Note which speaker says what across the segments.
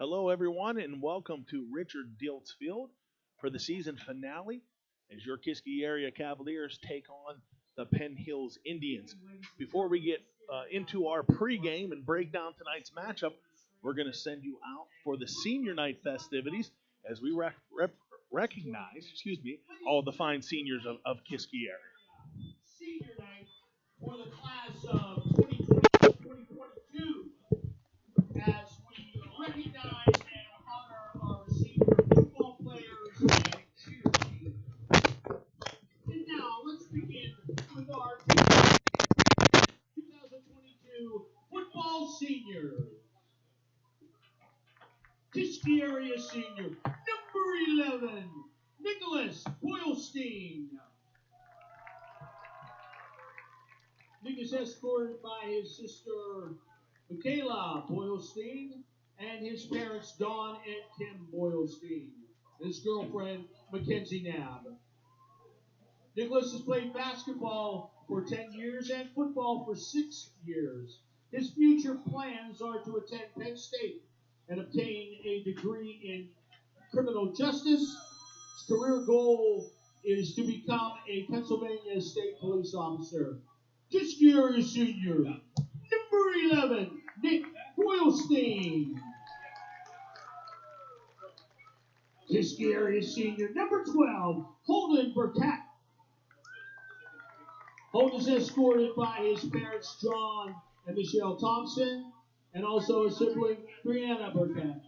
Speaker 1: Hello, everyone, and welcome to Richard Diltz Field for the season finale as your Kiski area Cavaliers take on the Penn Hills Indians. Before we get into our pregame and break down tonight's matchup, we're going to send you out for the senior night festivities as we recognize, all the fine seniors of Kiski area.
Speaker 2: Senior night for the class of 2022 as we recognize and honor our senior football players and cheerleaders. And now let's begin with our 2022 football senior. Kiski area senior, number 11, Nicholas Boylstein. Nick is escorted by his sister Michaela Boylstein and his parents Dawn and Kim Boylstein, his girlfriend Mackenzie Nab. Nicholas has played basketball for 10 years and football for 6 years. His future plans are to attend Penn State and obtain a degree in criminal justice. His career goal is to become a Pennsylvania State Police officer. Kiski area senior, number 11, Nick Boylstein. Kiski area senior, number 12, Holden Burkett. Holden is escorted by his parents, John and Michelle Thompson, and also a sibling, Brianna Burkett.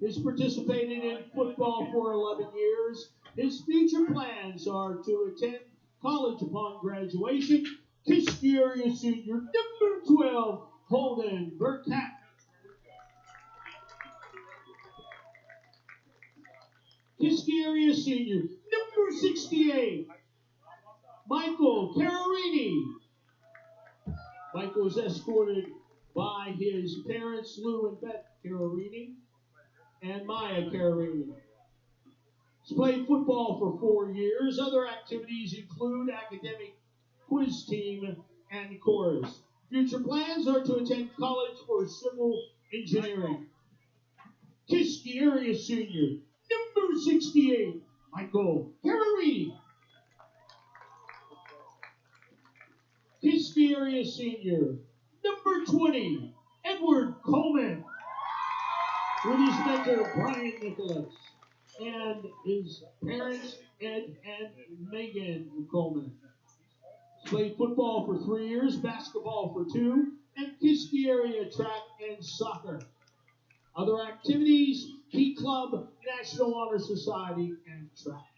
Speaker 2: He's participated in football for 11 years. His future plans are to attend college upon graduation. Kiski area senior, number 12, Holden Burkett. Kiski area senior, number 68, Michael Carorini. Michael is escorted by his parents, Lou and Beth Carorini, and Maya Carorini. He's played football for 4 years. Other activities include academic quiz team and chorus. Future plans are to attend college for civil engineering. Kiski area senior, number 68, Michael Carorini. Kiski area senior, number 20, Edward Coleman, with his mentor Brian Nicholas and his parents Ed and Megan Coleman. He's played football for 3 years, basketball for 2, and Kiski area track and soccer. Other activities, Key Club, National Honor Society, and track.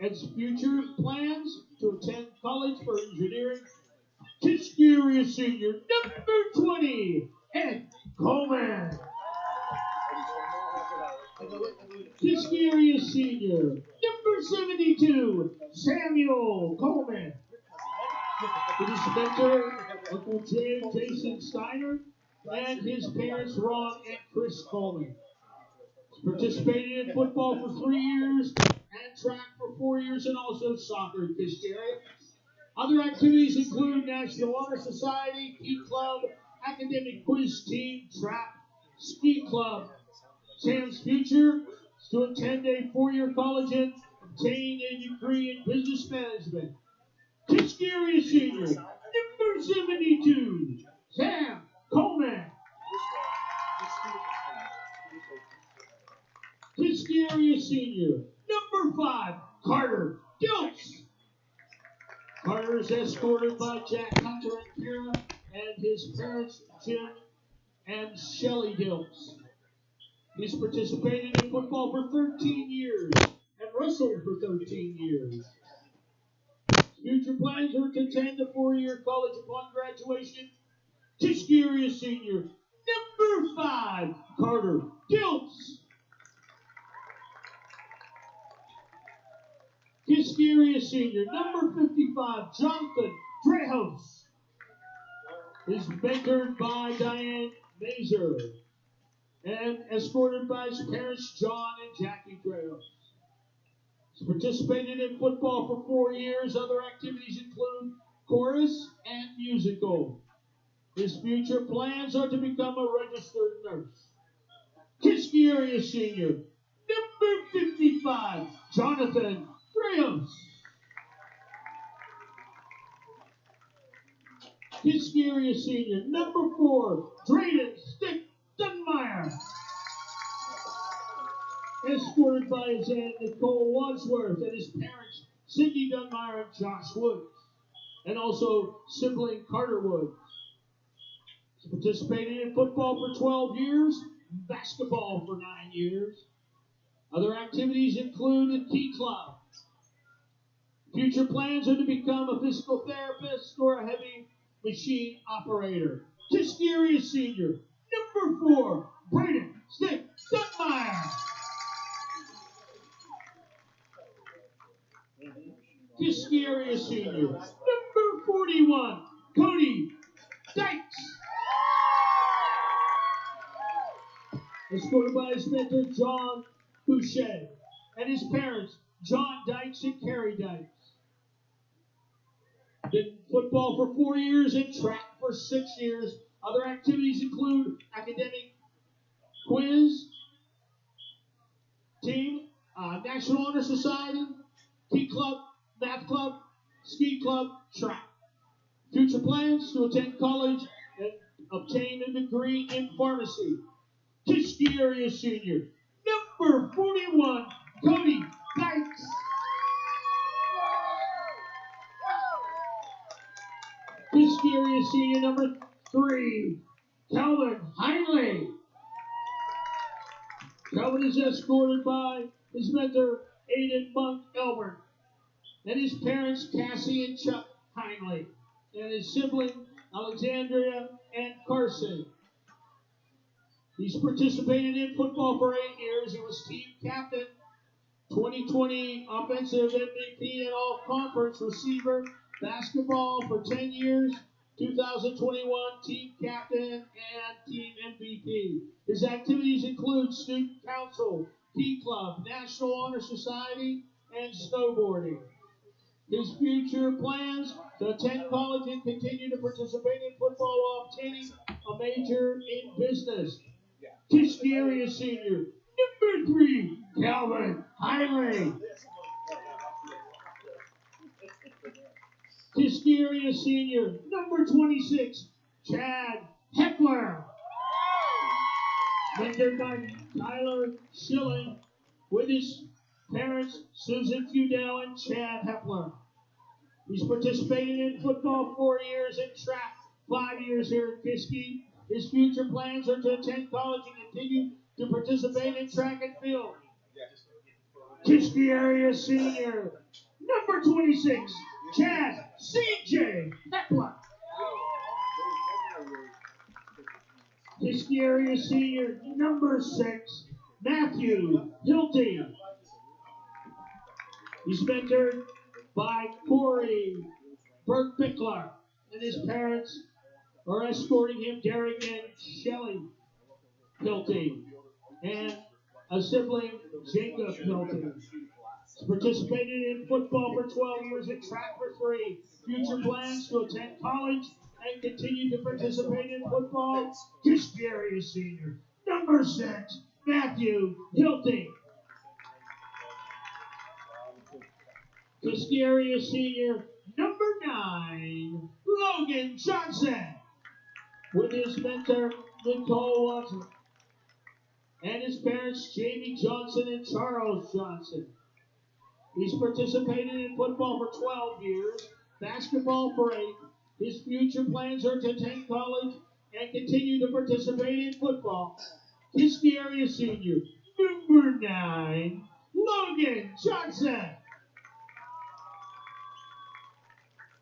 Speaker 2: Ed's future plans to attend college for engineering. Kiski area senior, number 20, Ed Coleman. Kiski area senior, number 72, Samuel Coleman. With his mentor, Uncle Jason Steiner, and his parents, Ron and Chris Coleman. He's participated in football for 3 years, and track for 4 years, and also soccer in Kiski area. Other activities include National Honor Society, Key Club, Academic Quiz Team, Track, Ski Club. Sam's future is to attend a 4-year college and obtain a degree in business management. Kiski area senior, number 72, Sam Coleman. Kiski area senior, number 5, Carter Diltz. Carter is escorted by Jack Hunter and Kara and his parents, Jim and Shelley Diltz. He's participated in football for 13 years and wrestled for 13 years. Future plans are to attend a 4-year college upon graduation. Kiski area senior, number 5, Carter Diltz. Kiski area senior, number 55, Jonathan Drehos, is mentored by Diane Mazer and escorted by his parents, John and Jackie Drehos. He's participated in football for 4 years. Other activities include chorus and musical. His future plans are to become a registered nurse. Kiski area senior, number 55, Jonathan Rios. Kiski area senior, number 4, Drayden Stick Dunmeyer. Escorted by his aunt Nicole Wadsworth and his parents, Cindy Dunmeyer and Josh Woods, and also sibling Carter Woods. He's participated in football for 12 years, basketball for 9 years. Other activities include the Key Club. Future plans are to become a physical therapist or a heavy machine operator. Kiski area senior, number 4, Brayden Stick Dunmeyer. Kiski area senior, number 41, Cody Dykes. Escorted by his mentor, John Boucher, and his parents, John Dykes and Carrie Dykes. Did football for 4 years and track for 6 years. Other activities include academic quiz, team, National Honor Society, Key Club, Math Club, Ski Club, track. Future plans to attend college and obtain a degree in pharmacy. Kiski area senior, number 41, Cody Dykes. Kiski area senior, number 3, Calvin Heinley. Calvin is escorted by his mentor, Aiden Monk Elbert, and his parents, Cassie and Chuck Heinley, and his sibling, Alexandria and Carson. He's participated in football for 8 years. He was team captain, 2020 offensive MVP and all-conference receiver, basketball for 10 years, 2021 team captain and team MVP. His activities include student council, Key Club, National Honor Society, and snowboarding. His future plans to attend college and continue to participate in football while obtaining a major in business. Kiski area senior, number 3, Calvin Heinley. Kiski area senior, number 26, Chad Heckler. Mentored by Tyler Schilling with his parents, Susan Fudell and Chad Heckler. He's participated in football 4 years and track 5 years here at Kiski. His future plans are to attend college and continue to participate in track and field. Kiski area senior, number 26, Chad C.J. Heckler. Kiski area senior, number 6, Matthew Hilty. He's mentored by Corey Burke-Bickler, and his parents are escorting him, Derek and Shelley Hilty, and a sibling, Jacob Hilty. He's participated in football for 12 years and track for 3. Future plans to attend college and continue to participate in football. Kiski area senior, number 6, Matthew Hilty. Kiski area senior, number 9, Logan Johnson, with his mentor, Nicole Watson, and his parents, Jamie Johnson and Charles Johnson. He's participated in football for 12 years, basketball for 8. His future plans are to attend college and continue to participate in football. Kiski area senior, number 9, Logan Johnson.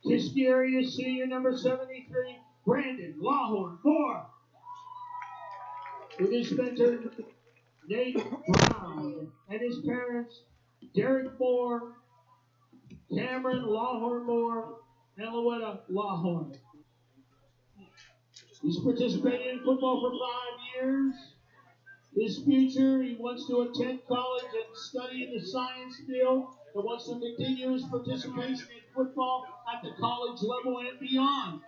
Speaker 2: Kiski area senior, number 73, Brandon Lawhorn Moore. With his mentor, Nate Brown, and his parents, Derek Moore, Cameron Lawhorn Moore, and Louetta Lawhorn. He's participated in football for 5 years. His future, he wants to attend college and study in the science field, and wants to continue his participation in football at the college level and beyond.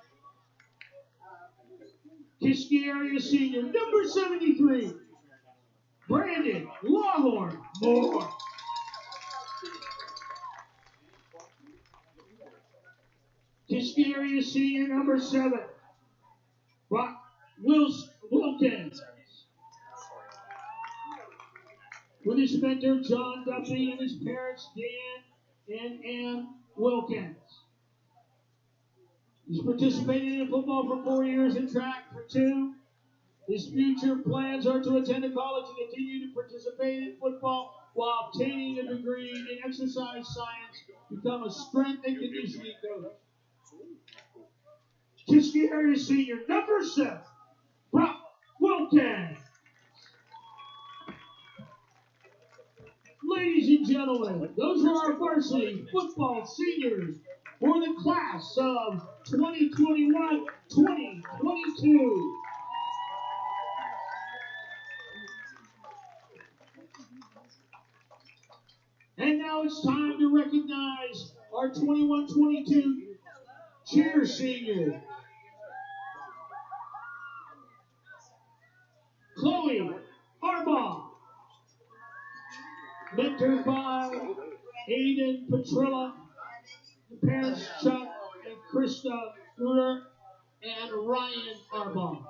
Speaker 2: Kiski area senior, number 73, Brandon Lawhorn Moore. Kiski area senior number 7, Rock Wilkins. With his mentor John Duffy and his parents Dan and Ann Wilkins. He's participated in football for 4 years and track for 2. His future plans are to attend a college and continue to participate in football while obtaining a degree in exercise science, become a strength and conditioning coach. Kiski area senior number 7, Brock Wilkins. Ladies and gentlemen, those are our varsity football seniors for the class of 2021-2022. And now it's time to recognize our 21-22 cheer seniors. Chloe Arbaugh, mentored by Aiden Petrilla, the parents Chuck and Krista Gruder, and Ryan Arbaugh,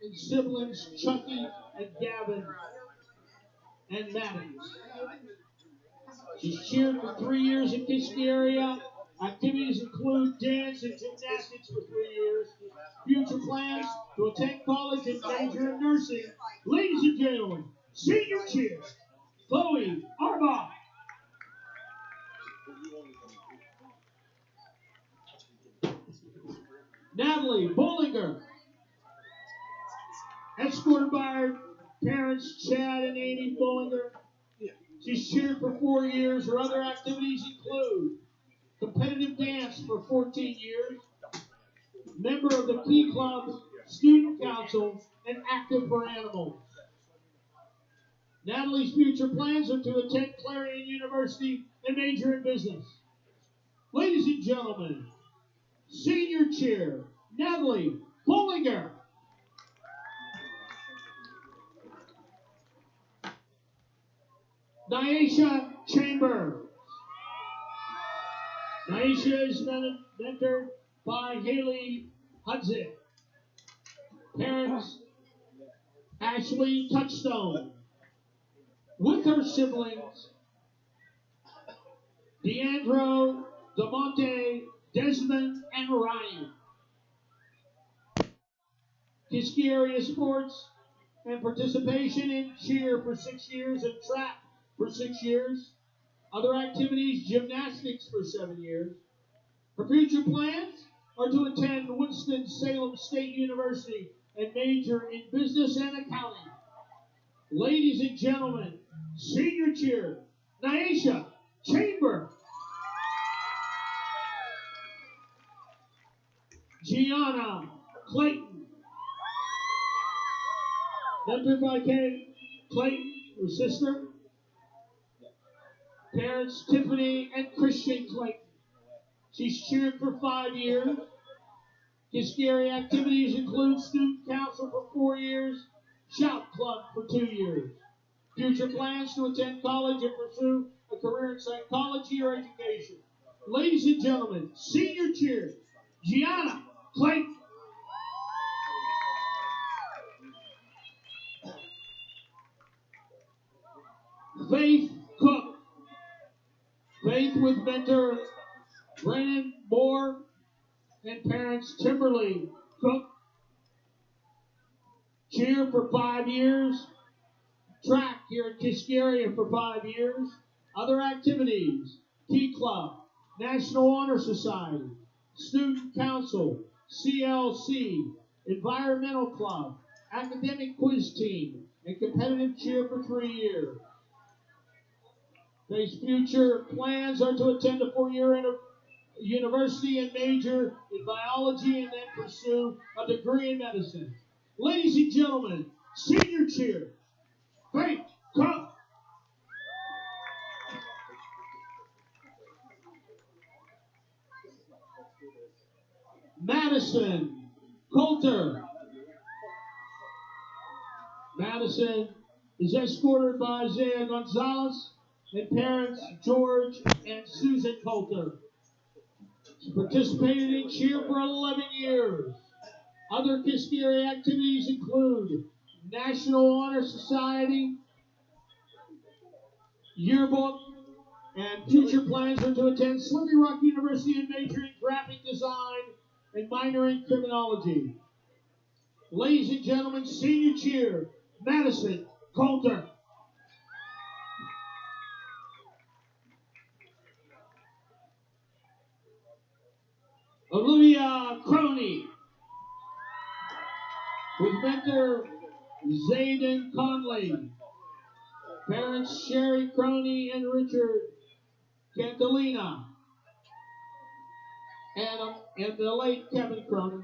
Speaker 2: and siblings Chucky and Gavin and Maddie. She's cheered for 3 years in Kiski area. Activities include dance and gymnastics for 3 years. Future plans to attend college and major in nursing. Ladies and gentlemen, senior cheer, Chloe Arbaugh. Natalie Bollinger, escorted by her parents Chad and Amy Bollinger. She's cheered for 4 years. Her other activities include competitive dance for 14 years, member of the Key Club, student council, and active for animals. Natalie's future plans are to attend Clarion University and major in business. Ladies and gentlemen, senior cheer, Natalie Bollinger. Nyesha Chambers. Nyesha is mentored by Haley Hudson. Parents Ashley Touchstone. With her siblings Deandro, DeMonte, Desmond, and Ryan. Kiski area sports and participation in cheer for 6 years and track for 6 years. Other activities, gymnastics for 7 years. Her future plans are to attend Winston-Salem State University and major in business and accounting. Ladies and gentlemen, senior cheer, Nyesha Chamber. Gianna Clayton. Mentored by Kay Clayton, her sister. Parents Tiffany and Christian Clayton. She's cheered for 5 years. Kiski area activities include student council for 4 years, shout club for 2 years. Future plans to attend college and pursue a career in psychology or education. Ladies and gentlemen, senior cheer, Gianna Clayton. Faith Cook. Faith with mentor Brennan Moore and parents Kimberly Cook. Cheer for 5 years. Track here at Kiski area for 5 years. Other activities, Key Club, National Honor Society, Student Council, CLC, Environmental Club, Academic Quiz Team, and competitive cheer for 3 years. His future plans are to attend a 4-year university and major in biology and then pursue a degree in medicine. Ladies and gentlemen, senior cheer, Faith Cook. Madison Coulter. Madison is escorted by Isaiah Gonzalez and parents George and Susan Coulter. She participated in cheer for 11 years. Other Kiski area activities include National Honor Society, yearbook, and future plans are to attend Slippery Rock University and major in graphic design and minor in criminology. Ladies and gentlemen, senior cheer, Madison Coulter. Olivia Croney, with mentor Zayden Conley. Parents Sherry Croney and Richard Cantalina. And the late Kevin Croney.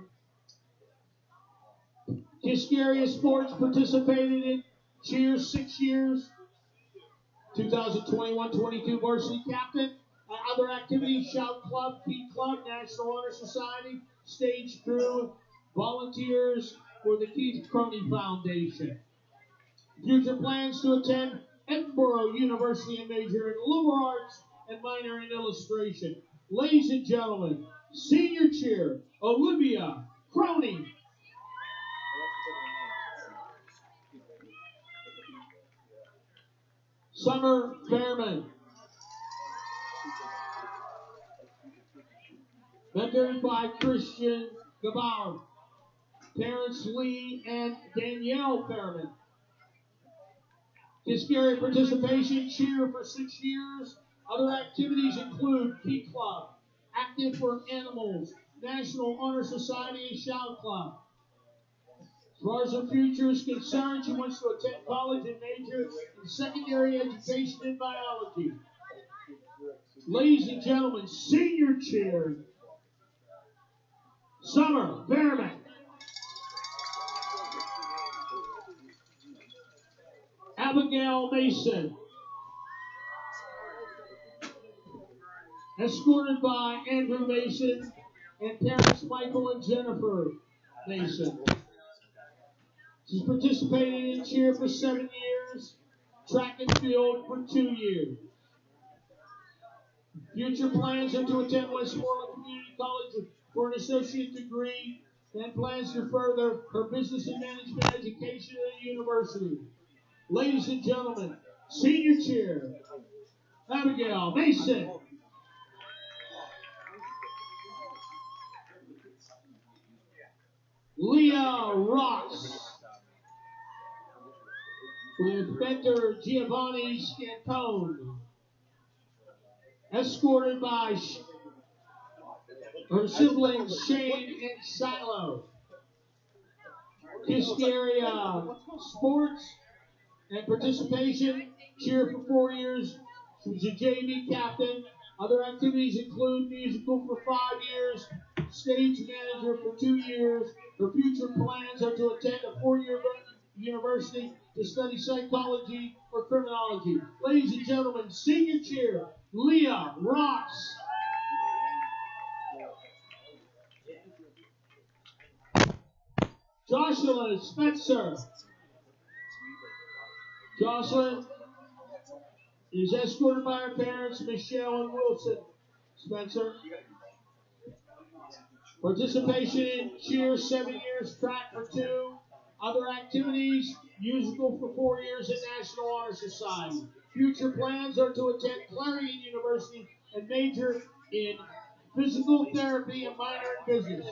Speaker 2: Kiski area sports participated in cheer 6 years. 2021-22 varsity captain. Other activities, Shout Club, Key Club, National Honor Society, stage crew, volunteers for the Keith Croney Foundation. Future plans to attend Edinburgh University and major in liberal arts and minor in illustration. Ladies and gentlemen, senior cheer, Olivia Croney. Summer Fairman. Mentored by Christian Gabauer. Parents Lee and Danielle Fairman. Kiski area participation, cheer for 6 years. Other activities include Key Club, Active for Animals, National Honor Society, and Shout Club. As far as her future is concerned, she wants to attend college and major in secondary education and biology. Ladies and gentlemen, senior cheer, Summer Behrman. Abigail Mason. Escorted by Andrew Mason and parents Michael and Jennifer Mason. She's participated in cheer for 7 years, track and field for 2 years. Future plans are to attend Westmoreland Community College for an associate degree and plans to further her business and management education at the university. Ladies and gentlemen, senior cheer, Abigail Mason. Leah Ross, with mentor Giovanni Scantone, escorted by her siblings Shane and Shiloh. Kiski area sports and participation, cheer for 4 years. She was a JV captain. Other activities include musical for 5 years, stage manager for 2 years. Her future plans are to attend a 4-year university to study psychology or criminology. Ladies and gentlemen, senior cheer, Leah Ross. Jocelyn Spencer. Jocelyn is escorted by her parents, Michelle and Wilson Spencer. Participation in cheer 7 years, track for 2. Other activities, musical for 4 years at National Honor Society. Future plans are to attend Clarion University and major in physical therapy and minor in business.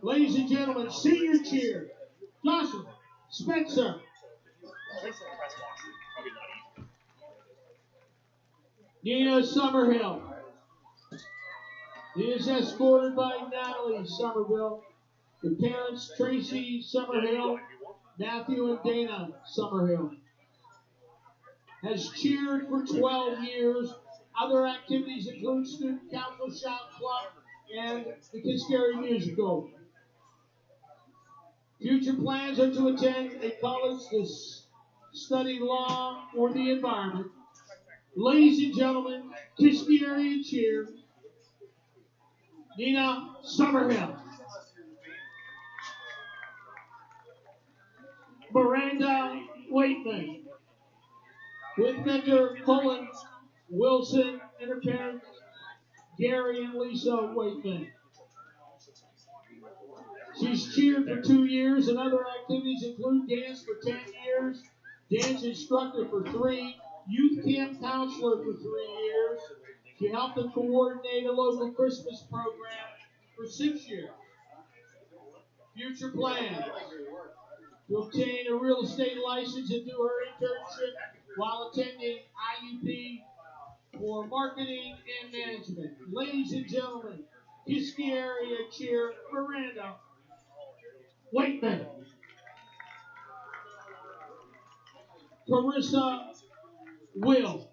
Speaker 2: Ladies and gentlemen, senior cheer, Jocelyn Spencer. Nina Summerhill. Nina's escorted by Natalie Somerville. The parents, Tracy Summerhill, Matthew and Dana Summerhill. Has cheered for 12 years. Other activities include Student Council, Shout Club, and the Kiski Musical. Future plans are to attend a college to study law or the environment. Ladies and gentlemen, Kiski area cheer, Nina Summerhill. Miranda Waitman. With mentor Cullen Wilson and her parents, Gary and Lisa Waitman. She's cheered for 2 years, and other activities include dance for 10 years, dance instructor for 3, youth camp counselor for 3 years. She helped them coordinate a local Christmas program for 6 years. Future plans: to obtain a real estate license and do her internship while attending IUP for marketing and management. Ladies and gentlemen, Kiski area cheer Miranda Waitman. Carissa Will.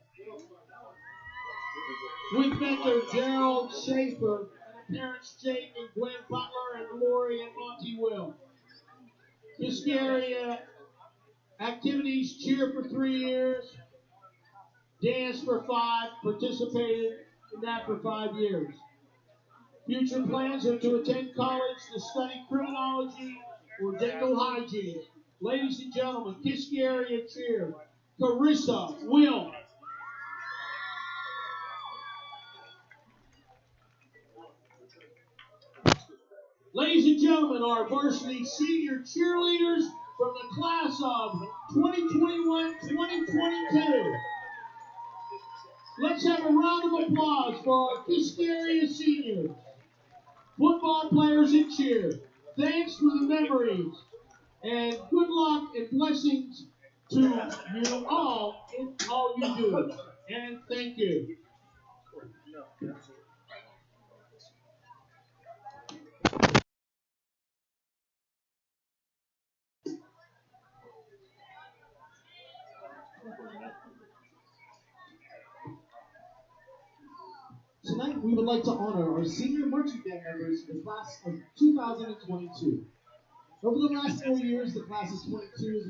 Speaker 2: With mentor Gerald Schaefer and parents Jake and Gwen Butler and Lori and Monty Will. Kiski area activities: cheer for 3 years, dance for 5, participated in that for 5 years. Future plans are to attend college to study criminology or dental hygiene. Ladies and gentlemen, Kiski area cheer, Carissa Will. Ladies and gentlemen, our varsity senior cheerleaders from the class of 2021-2022. Let's have a round of applause for our Kiski area seniors, football players in cheer. Thanks for the memories, and good luck and blessings to you all in all you do. And thank you. Tonight, we would like to honor our senior marching band members for the class of 2022. Over the last 4 years, the class of 22 has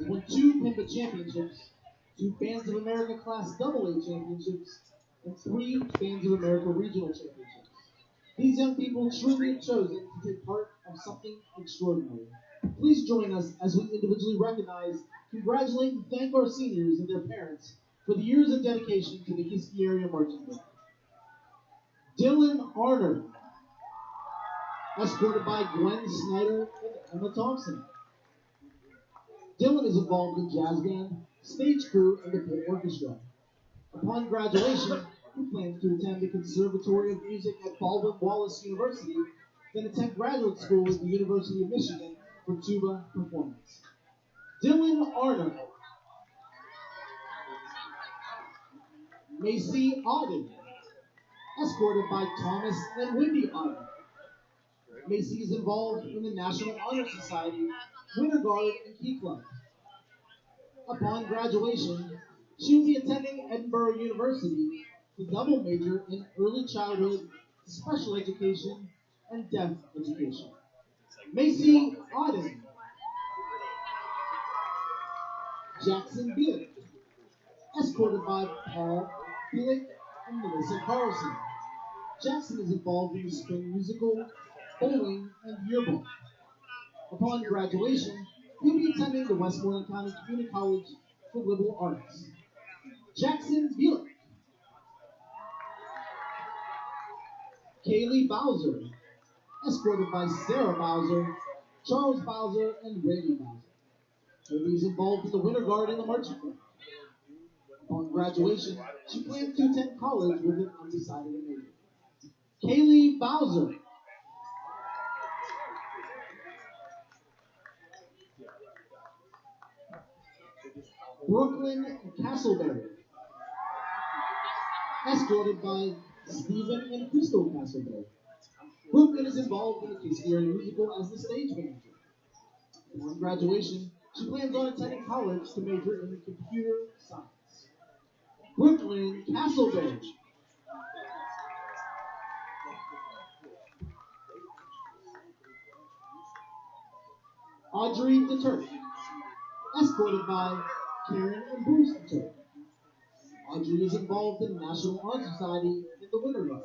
Speaker 2: won 2 Penn championships, 2 Bands of America Class AA championships, and 3 Bands of America regional championships. These young people truly have chosen to take part of something extraordinary. Please join us as we individually recognize, congratulate, and thank our seniors and their parents for the years of dedication to the Kiski area marching band. Dylan Arner, escorted by Gwen Snyder and Emma Thompson. Dylan is involved in jazz band, stage crew, and the pit orchestra. Upon graduation, he plans to attend the Conservatory of Music at Baldwin Wallace University, then attend graduate school at the University of Michigan for tuba performance. Dylan Arner. Macy Auden, escorted by Thomas and Wendy Auden. Macy is involved in the National Honor Society, Winter Guard, and Key Club. Upon graduation, she will be attending Edinburgh University to double major in early childhood, special education, and deaf education. Macy Auden. Jackson Bielek, escorted by Paul Bielek and Melissa Carlson. Jackson is involved in the spring musical, bowling, and yearbook. Upon graduation, he'll be attending the Westmoreland County Community College for Liberal Arts. Jackson Bielek. Kaylee Bowser, escorted by Sarah Bowser, Charles Bowser, and Randy Bowser. Kaylee is involved in the Winter Guard and the marching band. Upon graduation, she plans to attend college with an undecided major. Kaylee Bowser. Brooklyn Castleberry, escorted by Stephen and Crystal Castleberry. Brooklyn is involved in the Kiski area musical as the stage manager. Upon graduation, she plans on attending college to major in computer science. Brooklyn Castleberry. Audrey DeTurk, escorted by Karen and Bruce DeTurk. Audrey is involved in the National Honor Society in the Winter Guard.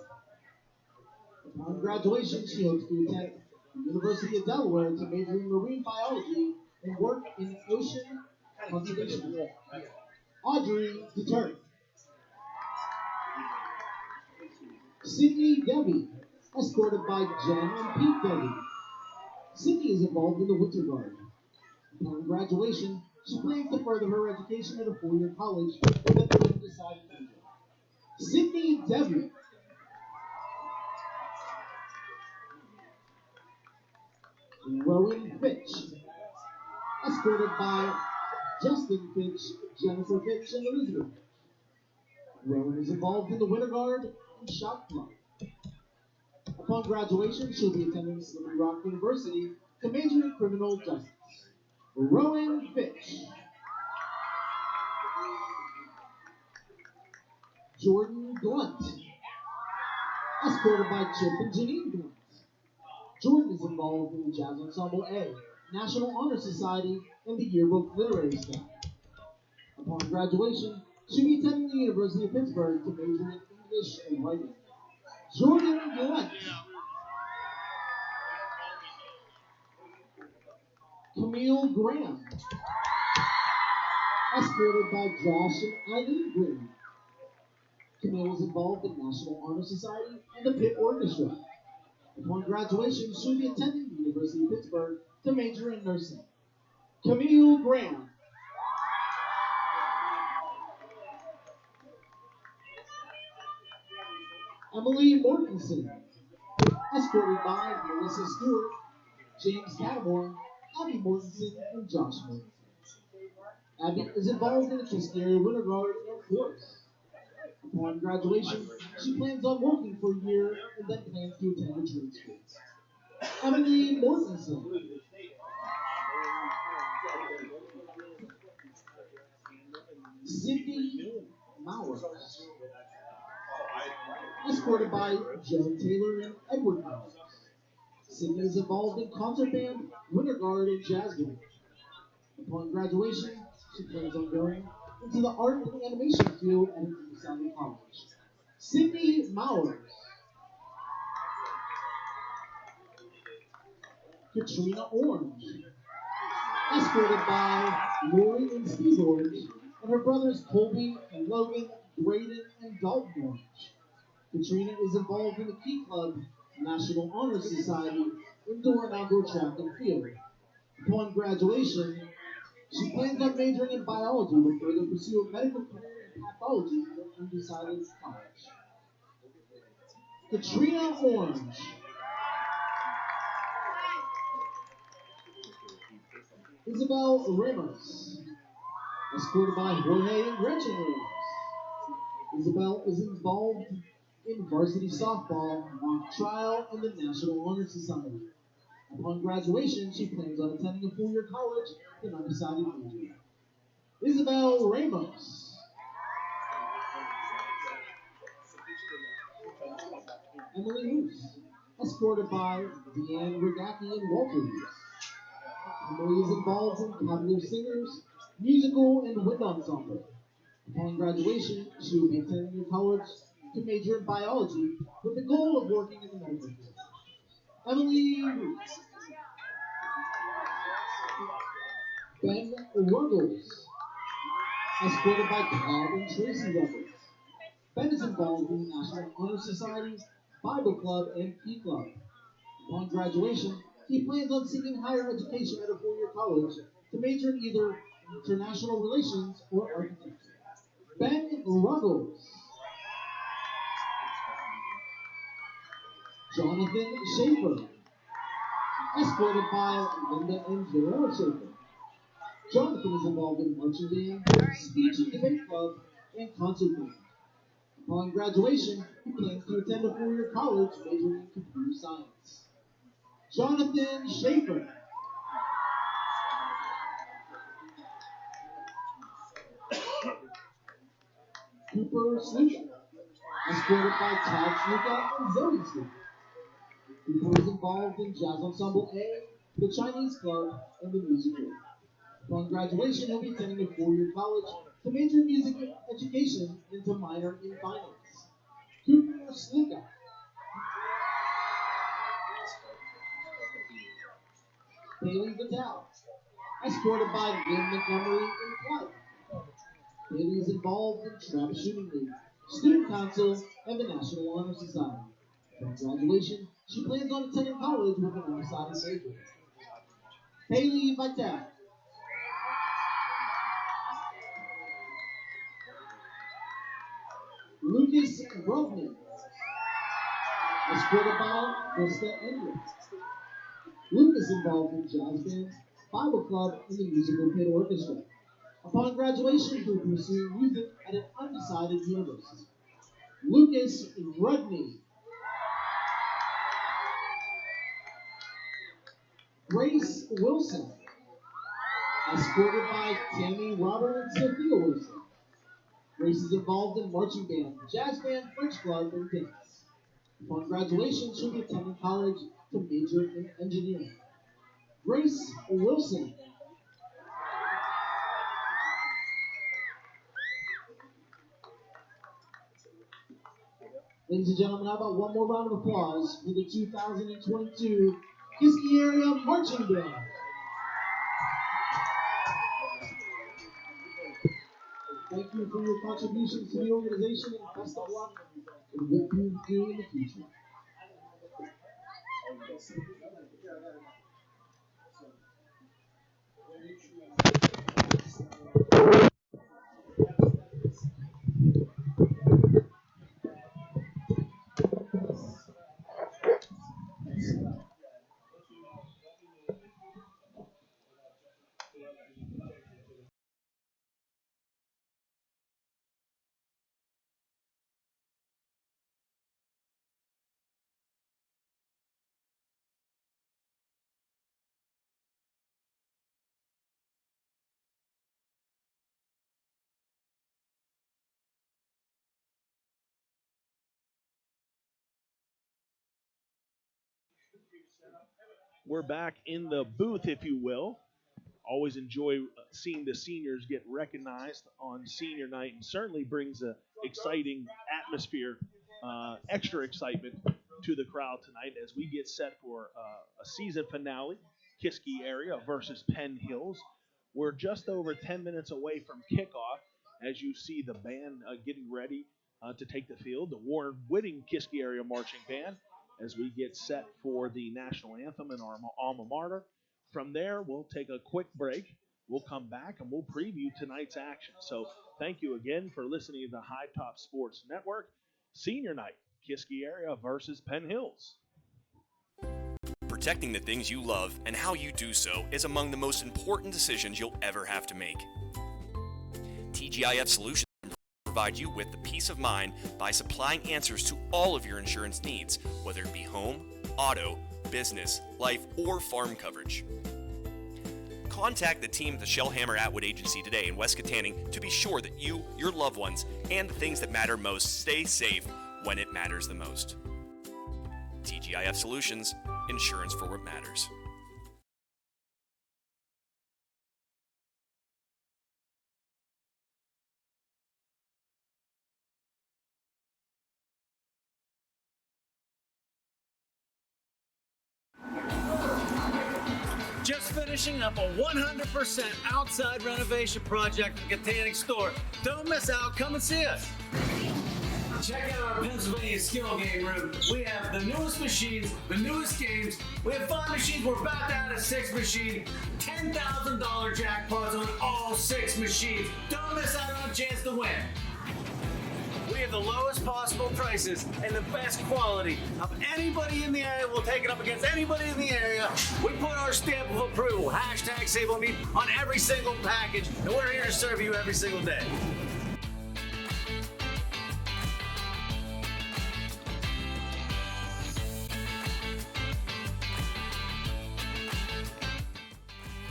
Speaker 2: Upon graduation, she hopes to attend University of Delaware to major in marine biology and work in ocean conservation. Audrey Deter. Sydney Debbie, escorted by Jen and Pete Debbie. Sydney is involved in the Winter Guard. Upon graduation, she plans to further her education at a four-year college with an undecided major. Sydney Debbie. Rowan Fitch, escorted by Justin Fitch, Jennifer Fitch, and Elizabeth Fitch. Rowan is involved in the Winter Guard and Shop Club. Upon graduation, she'll be attending Slippery Rock University to major in criminal justice. Rowan Fitch. Jordan Blunt, escorted by Chip and Janine Blunt. Jordan is involved in the Jazz Ensemble A, National Honor Society, and the Yearbook Literary Staff. Upon graduation, she'll be attending the University of Pittsburgh to major in English and writing. Jordan Blunt. Camille Graham, escorted by Josh and Eileen Graham. Camille is involved in National Honor Society and the Pitt Orchestra. Upon graduation, she'll be attending the University of Pittsburgh to major in nursing. Camille Graham. Emily Mortensen, escorted by Melissa Stewart, James Catmore, Abby Mortensen, and Josh Mortensen. Abby is involved in the Kiski area Winter Guard and Force. Upon graduation, she plans on working for a year and then plans to attend a trade school. Emily Mortensen. Sydney Mowers, escorted by Joe Taylor and Edward Mowers. Sydney is involved in concert band, Winter Guard, and jazz band. Upon graduation, she plans on going into the art and animation field at an undecided college. Sydney Mowers. Katrina Orange, escorted by Lori and Steve Orange, and her brothers Colby and Logan, Braden, and Dalton Orange. Katrina is involved in the Key Club, National Honor Society, indoor and outdoor track and field. Upon graduation, she plans on majoring in biology to further pursue a medical career in pathology at an undecided college. Katrina Orange. Isabel Ramos, escorted by Jorge and Gretchen Ramos. Isabel is involved in varsity softball, mock trial, and the National Honor Society. Upon graduation, she plans on attending a four-year college in undecided major. Isabel Ramos. Emily Roos, escorted by Deanne Rigacki and Walter Roos. Emily is involved in Cavaliers singers, musical, and wind ensemble. Upon graduation, she will be attending a college to major in biology with the goal of working in the medical field. Emily Roos. Ben Ruggles, escorted by Todd and Tracy Ruggles. Ben is involved in the National Honor Society, Bible Club, and Key Club. Upon graduation, he plans on seeking higher education at a four-year college to major in either international relations or architecture. Ben Ruggles. Jonathan Schaefer, escorted by Linda and Gerard Schaefer. Jonathan is involved in marching band, speech and debate club, and concert band. Upon graduation, he plans to attend a four-year college majoring in computer science. Jonathan Schaefer. Cooper Sluka, escorted by Todd Sluka and Zoe Sluka. Cooper is involved in Jazz Ensemble A, the Chinese Club, and the Music Group. Upon graduation, he'll be attending a four-year college to major in music education and to minor in finance. Cooper Sluka. Bailey Vidal, escorted by Lynn Montgomery and Clyde. Bailey is involved in Trap Shooting League, Student Council, and the National Honor Society. Upon graduation, she plans on attending college with an honor major. Bailey Vidal. Lucas Rodney, escorted by Krista England. Lucas involved in jazz band, Bible club, and the musical pit orchestra. Upon graduation, he will pursue music at an undecided university. Lucas Rudney. Grace Wilson, escorted by Tammy Robert and Sophia Wilson. Grace is involved in marching band, jazz band, French club, and dance. Upon graduation, she'll be attending college to major in engineering. Grace Wilson. Ladies and gentlemen, how about one more round of applause for the 2022 Kiski Area Marching Band. Thank you for your contributions to the organization and best of luck in what you do in the future.
Speaker 1: We're back in the booth, if you will. Always enjoy seeing the seniors get recognized on senior night, and certainly brings a exciting atmosphere, extra excitement to the crowd tonight as we get set for a season finale, Kiski area versus Penn Hills. We're just over 10 minutes away from kickoff as you see the band getting ready to take the field, the award-winning Kiski area marching band, as we get set for the national anthem in our alma mater. From there, we'll take a quick break. We'll come back and we'll preview tonight's action. So thank you again for listening to the High Top Sports Network. Senior night, Kiski area versus Penn Hills.
Speaker 3: Protecting the things you love and how you do so is among the most important decisions you'll ever have to make. TGIF Solutions provide you with the peace of mind by supplying answers to all of your insurance needs, whether it be home, auto, business, life, or farm coverage. Contact the team at the Shellhammer Atwood Agency today in West Katanning to be sure that you, your loved ones, and the things that matter most stay safe when it matters the most. TGIF Solutions, insurance for what matters.
Speaker 4: Just finishing up a 100% outside renovation project at the Katanning store. Don't miss out. Come and see us. Check out our Pennsylvania skill game room. We have the newest machines, the newest games. We have 5 machines. We're about to add a 6th machine. $10,000 jackpots on all 6 machines. Don't miss out on a chance to win. We have the lowest possible prices and the best quality of anybody in the area. We'll take it up against anybody in the area. We put our stamp of approval, hashtag Sable Meat, on every single package, and we're here to serve you every single day.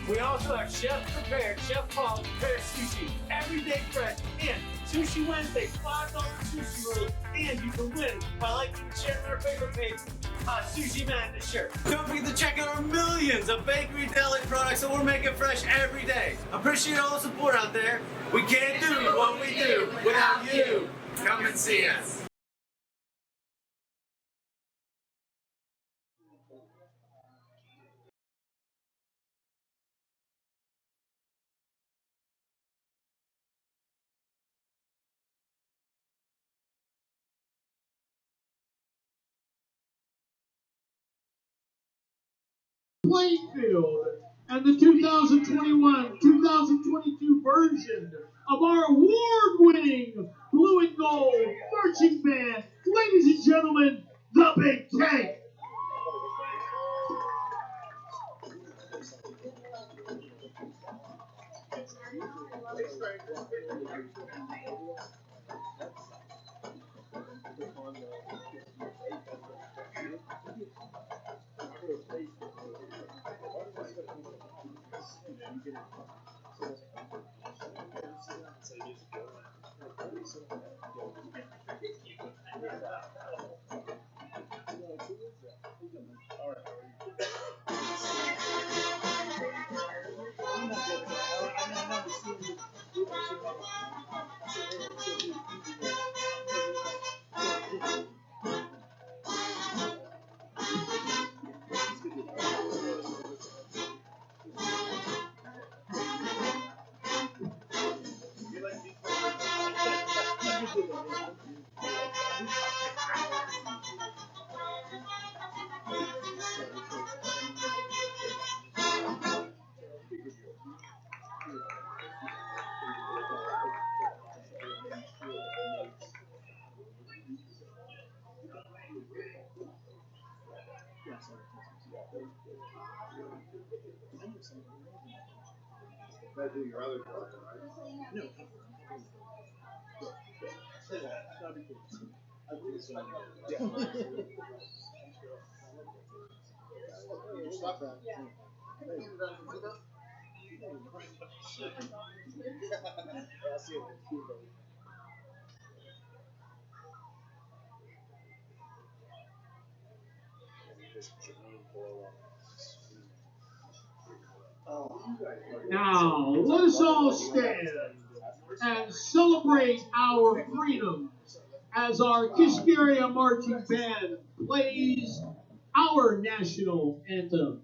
Speaker 4: We also have chef-prepared, chef-quality prepared sushi, everyday fresh, and Sushi Wednesday, $5 sushi rolls, and you can win by liking and sharing our favorite page, Sushi Madness shirt. Don't forget to check out our millions of bakery deli products that we're making fresh every day. Appreciate all the support out there. We can't do what we do without you. Come and see us.
Speaker 2: playing field and the 2021-2022 version of our award-winning blue and gold marching band. Ladies and gentlemen, the Big Tank. Now, let us all stand and celebrate our freedom as our Kiski marching band plays our national anthem.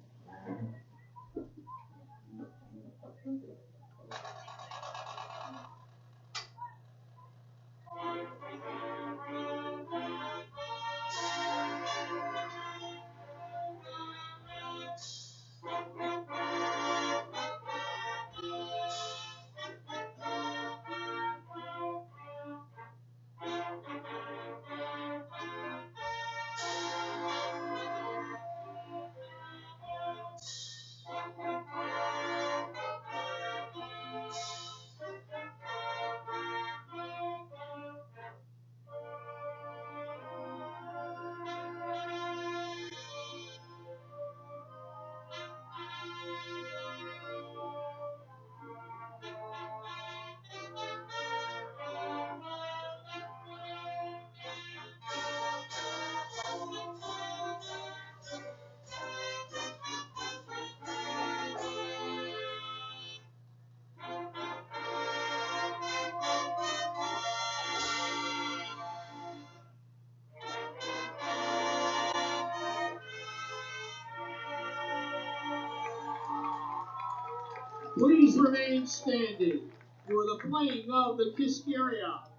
Speaker 2: Please remain standing for the playing of the Kiski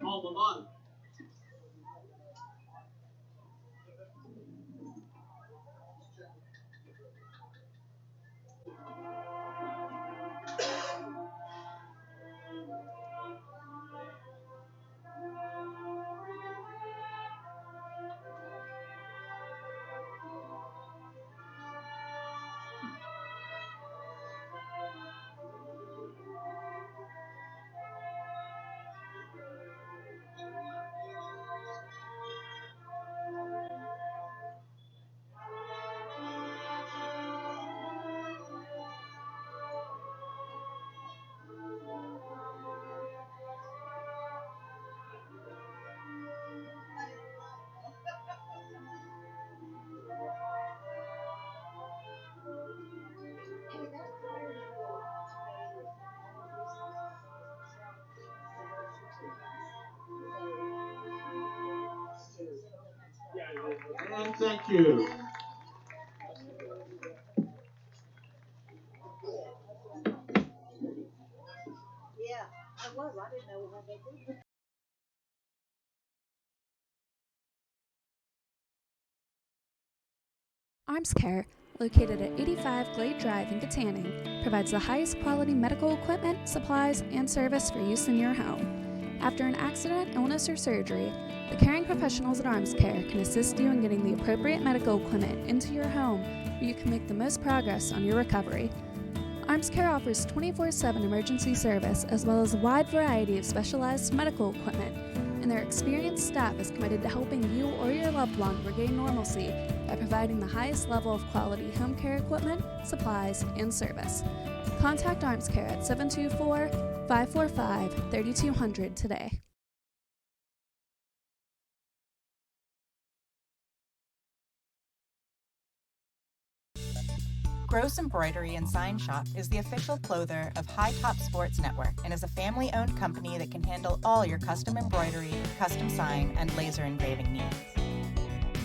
Speaker 2: alma mater. And thank you.
Speaker 5: Yeah, I was. I didn't know what they did.
Speaker 6: Arms Care, located at 85 Glade Drive in Katanning, provides the highest quality medical equipment, supplies, and service for use in your home. After an accident, illness, or surgery, the caring professionals at Arms Care can assist you in getting the appropriate medical equipment into your home where you can make the most progress on your recovery. Arms Care offers 24/7 emergency service as well as a wide variety of specialized medical equipment, and their experienced staff is committed to helping you or your loved one regain normalcy by providing the highest level of quality home care equipment, supplies, and service. Contact Arms Care at 724-545-3200 today.
Speaker 7: Gross Embroidery and Sign Shop is the official clother of High Top Sports Network and is a family-owned company that can handle all your custom embroidery, custom sign, and laser engraving needs.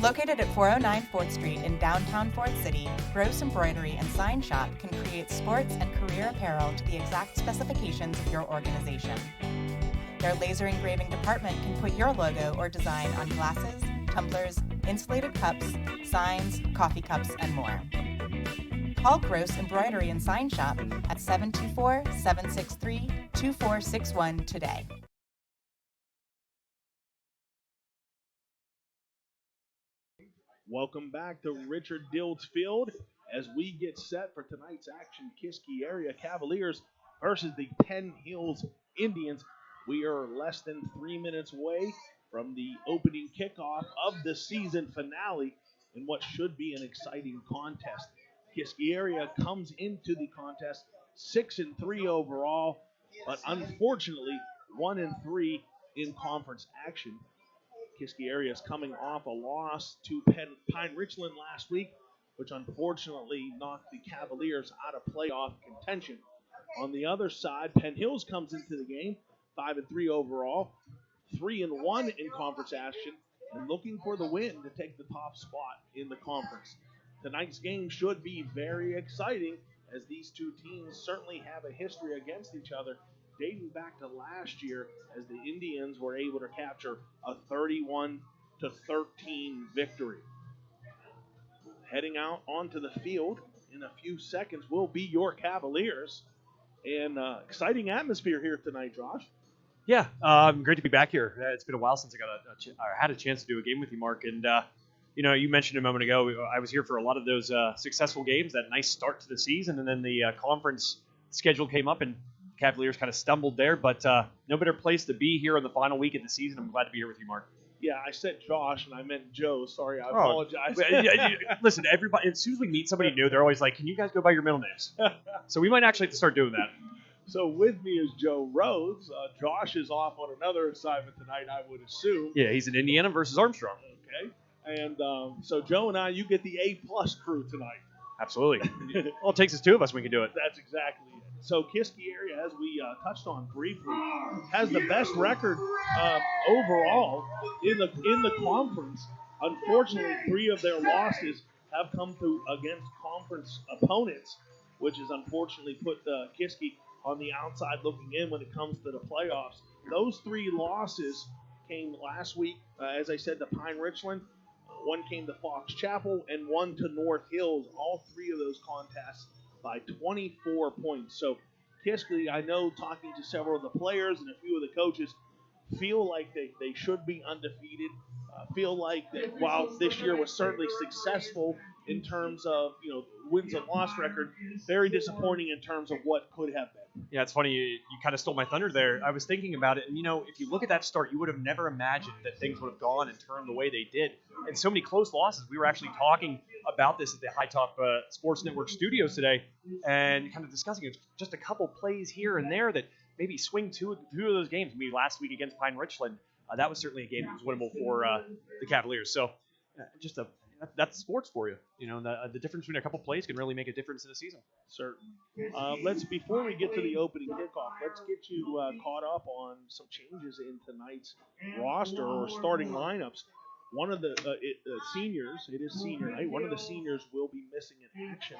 Speaker 7: Located at 409 4th Street in downtown Fort City, Gross Embroidery and Sign Shop can create sports and career apparel to the exact specifications of your organization. Their laser engraving department can put your logo or design on glasses, tumblers, insulated cups, signs, coffee cups, and more. Call Gross Embroidery and Sign Shop at 724-763-2461 today.
Speaker 1: Welcome back to Richard Diltz Field as we get set for tonight's action. Kiski area Cavaliers versus the Penn Hills Indians. We are less than 3 minutes away from the opening kickoff of the season finale in what should be an exciting contest. Kiski area comes into the contest 6-3 overall, but unfortunately 1-3 in conference action. Kiski area is coming off a loss to Pine Richland last week, which unfortunately knocked the Cavaliers out of playoff contention. On the other side, Penn Hills comes into the game 5-3 overall, 3-1 in conference action, and looking for the win to take the top spot in the conference. Tonight's game should be very exciting as these two teams certainly have a history against each other dating back to last year as the Indians were able to capture a 31-13 victory. Heading out onto the field in a few seconds will be your Cavaliers. And exciting atmosphere here tonight, Josh.
Speaker 8: Yeah, great to be back here. It's been a while since I had a chance to do a game with you, Mark. And you mentioned a moment ago, I was here for a lot of those successful games, that nice start to the season, and then the conference schedule came up, and Cavaliers kind of stumbled there. But no better place to be here in the final week of the season. I'm glad to be here with you, Mark.
Speaker 1: Yeah, I said Josh, and I meant Joe. Sorry, I apologize.
Speaker 8: Listen, everybody, as soon as we meet somebody new, they're always like, can you guys go by your middle names? So we might actually have to start doing that.
Speaker 1: So with me is Joe Rhodes. Josh is off on another assignment tonight, I would assume.
Speaker 8: Yeah, he's in Indiana versus Armstrong.
Speaker 1: Okay. And so Joe and I, you get the A-plus crew tonight.
Speaker 8: Absolutely. Well, it takes us two of us, we can do it.
Speaker 1: That's exactly it. So Kiski area, as we touched on briefly, has the best record overall in the conference. Unfortunately, 3 of their losses have come through against conference opponents, which has unfortunately put Kiski on the outside looking in when it comes to the playoffs. Those 3 losses came last week, as I said, to Pine Richland. 1 came to Fox Chapel, and 1 to North Hills. All 3 of those contests by 24 points. So Kiski, I know, talking to several of the players and a few of the coaches, feel like they should be undefeated. Feel like that while this year was certainly successful in terms of wins and loss record, very disappointing in terms of what could have been.
Speaker 8: Yeah, it's funny. You kind of stole my thunder there. I was thinking about it, and if you look at that start, you would have never imagined that things would have gone and turned the way they did. And so many close losses. We were actually talking about this at the High Top Sports Network studios today, and kind of discussing it. Just a couple plays here and there that maybe swing two of those games. Maybe last week against Pine Richland, that was certainly a game that was winnable for the Cavaliers. So that's sports for you. The difference between a couple plays can really make a difference in a season.
Speaker 1: Certainly. Before we get to the opening kickoff, let's get you caught up on some changes in tonight's roster or starting lineups. One of the seniors, it is senior night, one of the seniors will be missing in action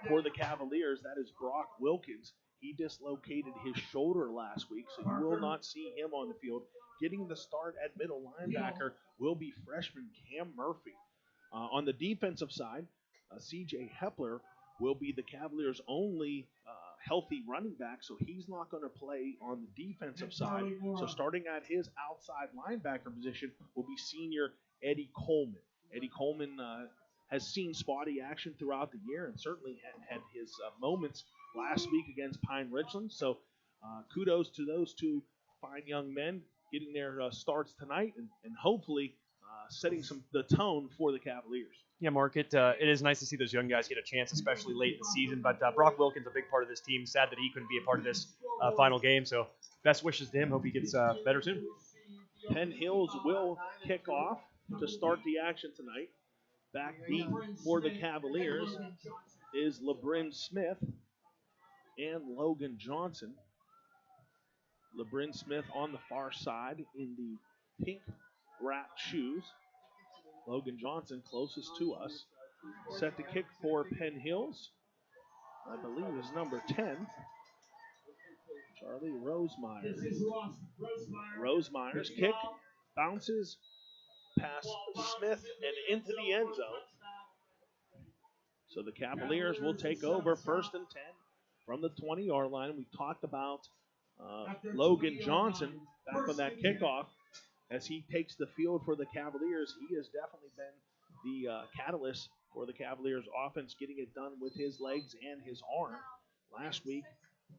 Speaker 1: for the Cavaliers. That is Brock Wilkins. He dislocated his shoulder last week, so you will not see him on the field. Getting the start at middle linebacker will be freshman Cam Murphy. On the defensive side, C.J. Hepler will be the Cavaliers' only healthy running back, so he's not going to play on the defensive side. So starting at his outside linebacker position will be senior Eddie Coleman. Eddie Coleman has seen spotty action throughout the year and certainly had his moments last week against Pine Ridgeland. So kudos to those two fine young men getting their starts tonight and hopefully setting the tone for the Cavaliers.
Speaker 8: Yeah, Mark, it is nice to see those young guys get a chance, especially late in the season. But Brock Wilkins, a big part of this team. Sad that he couldn't be a part of this final game. So best wishes to him. Hope he gets better soon.
Speaker 1: Penn Hills will kick off to start the action tonight. Back deep for the Cavaliers is LeBrin Smith and Logan Johnson. LeBrin Smith on the far side in the pink wrapped shoes. Logan Johnson closest to us. Set to kick for Penn Hills. I believe is number 10. Charlie Rosemeyer. Rosemeyer's kick bounces past Smith and into the end zone. So the Cavaliers will take over 1st and 10 from the 20-yard line. We talked about Logan Johnson back on that kickoff. As he takes the field for the Cavaliers, he has definitely been the catalyst for the Cavaliers offense, getting it done with his legs and his arm. Last week,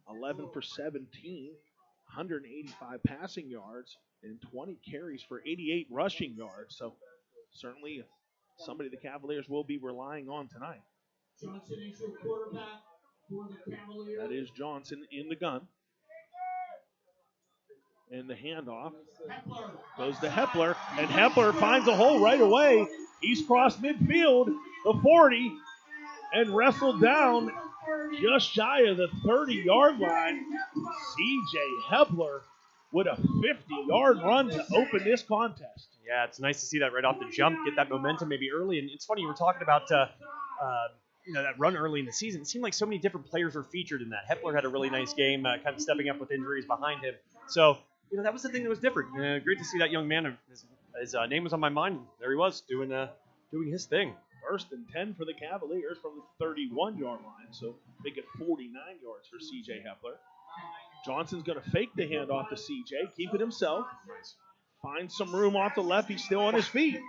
Speaker 1: 11 for 17, 185 passing yards, and 20 carries for 88 rushing yards. So certainly somebody the Cavaliers will be relying on tonight.
Speaker 2: Johnson is your quarterback for the Cavaliers.
Speaker 1: That is Johnson in the gun. And the handoff goes to Hepler, and Hepler finds a hole right away. He's crossed midfield, the 40, and wrestled down just shy of the 30-yard line. C.J. Hepler with a 50-yard run to open this contest.
Speaker 8: Yeah, it's nice to see that right off the jump, get that momentum maybe early. And it's funny, you were talking about that run early in the season. It seemed like so many different players were featured in that. Hepler had a really nice game, kind of stepping up with injuries behind him. So, that was the thing that was different. Great to see that young man. His name was on my mind. There he was doing his thing.
Speaker 1: 1st and 10 for the Cavaliers from the 31-yard line. So make it 49 yards for C.J. Hepler. Johnson's going to fake the handoff to C.J., keep it himself. Finds some room off the left. He's still on his feet.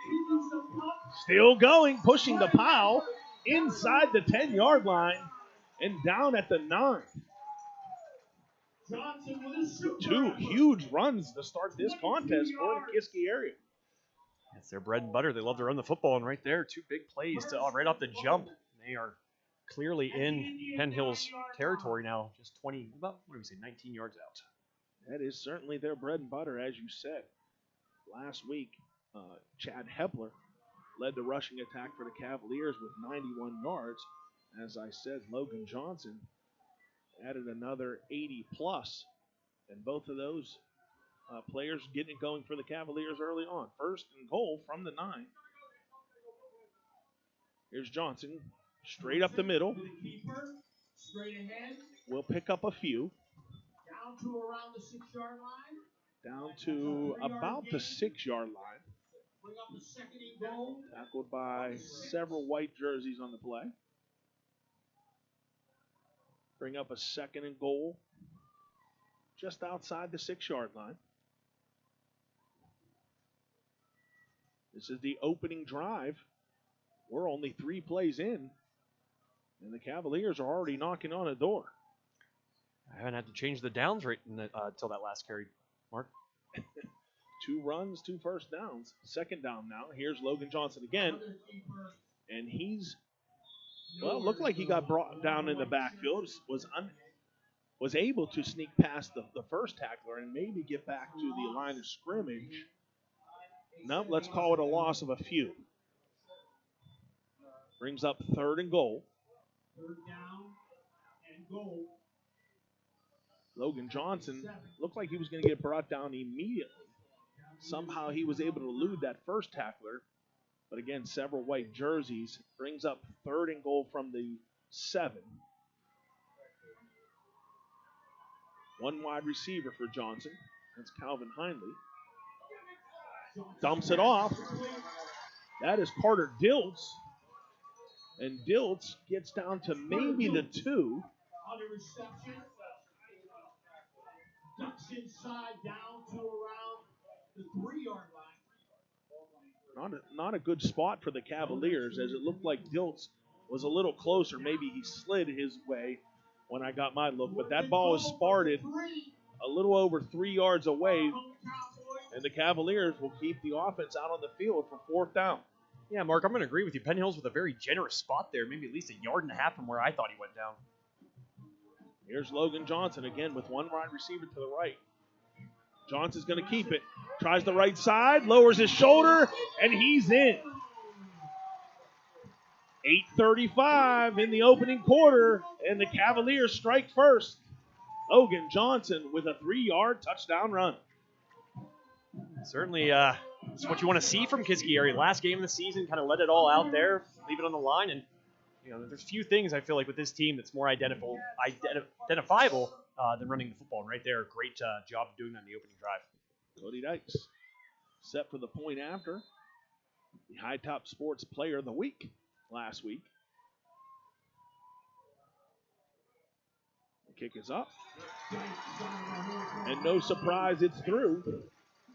Speaker 1: Still going, pushing the pile inside the 10-yard line and down at the 9. Two huge runs to start this contest for the Kiski area.
Speaker 8: It's their bread and butter. They love to run the football, and right there, 2 big plays right off the jump. They are clearly in Penn Hills territory now, just 19 yards out.
Speaker 1: That is certainly their bread and butter, as you said. Last week, Chad Hepler led the rushing attack for the Cavaliers with 91 yards. As I said, Logan Johnson added another 80-plus, and both of those players getting it going for the Cavaliers early on. 1st and goal from the 9. Here's Johnson, straight up the middle. We'll pick up a few.
Speaker 2: Down to around the 6-yard line.
Speaker 1: Down to about the 6-yard line.
Speaker 2: Bring up the 2nd and goal.
Speaker 1: Tackled by several white jerseys on the play. Bring up a 2nd and goal just outside the 6-yard line. This is the opening drive. We're only 3 plays in, and the Cavaliers are already knocking on a door.
Speaker 8: I haven't had to change the downs rate until that last carry, Mark.
Speaker 1: 2 runs, 2 first downs. 2nd down now. Here's Logan Johnson again, and he's looked like he got brought down in the backfield. Was able to sneak past the first tackler and maybe get back to the line of scrimmage. No, let's call it a loss of a few. Brings up 3rd and goal.
Speaker 2: 3rd down and goal.
Speaker 1: Logan Johnson looked like he was going to get brought down immediately. Somehow he was able to elude that first tackler. But again, several white jerseys. Brings up 3rd and goal from the 7. 1 wide receiver for Johnson. That's Calvin Hindley. Dumps it off. That is Carter Diltz. And Diltz gets down to maybe the 2.
Speaker 2: On the reception. Ducks inside down to around the 3-yard line.
Speaker 1: Not a good spot for the Cavaliers, as it looked like Diltz was a little closer. Maybe he slid his way when I got my look, but that ball was sparted a little over 3 yards away, and the Cavaliers will keep the offense out on the field for 4th down.
Speaker 8: Yeah, Mark, I'm going to agree with you. Penn Hills with a very generous spot there, maybe at least 1.5 yards from where I thought he went down.
Speaker 1: Here's Logan Johnson again with one wide receiver to the right. Johnson's going to keep it. Tries the right side, lowers his shoulder, and he's in. 8:35 in the opening quarter, and the Cavaliers strike first. Logan Johnson with a 3-yard touchdown run.
Speaker 8: Certainly, it's what you want to see from Kiski area. Last game of the season, kind of let it all out there, leave it on the line, and there's few things I feel like with this team that's more identifiable than running the football. And right there, great job of doing that in the opening drive.
Speaker 1: Cody Dykes set for the point after. The High Top Sports Player of the Week last week. The kick is up. And no surprise, it's through.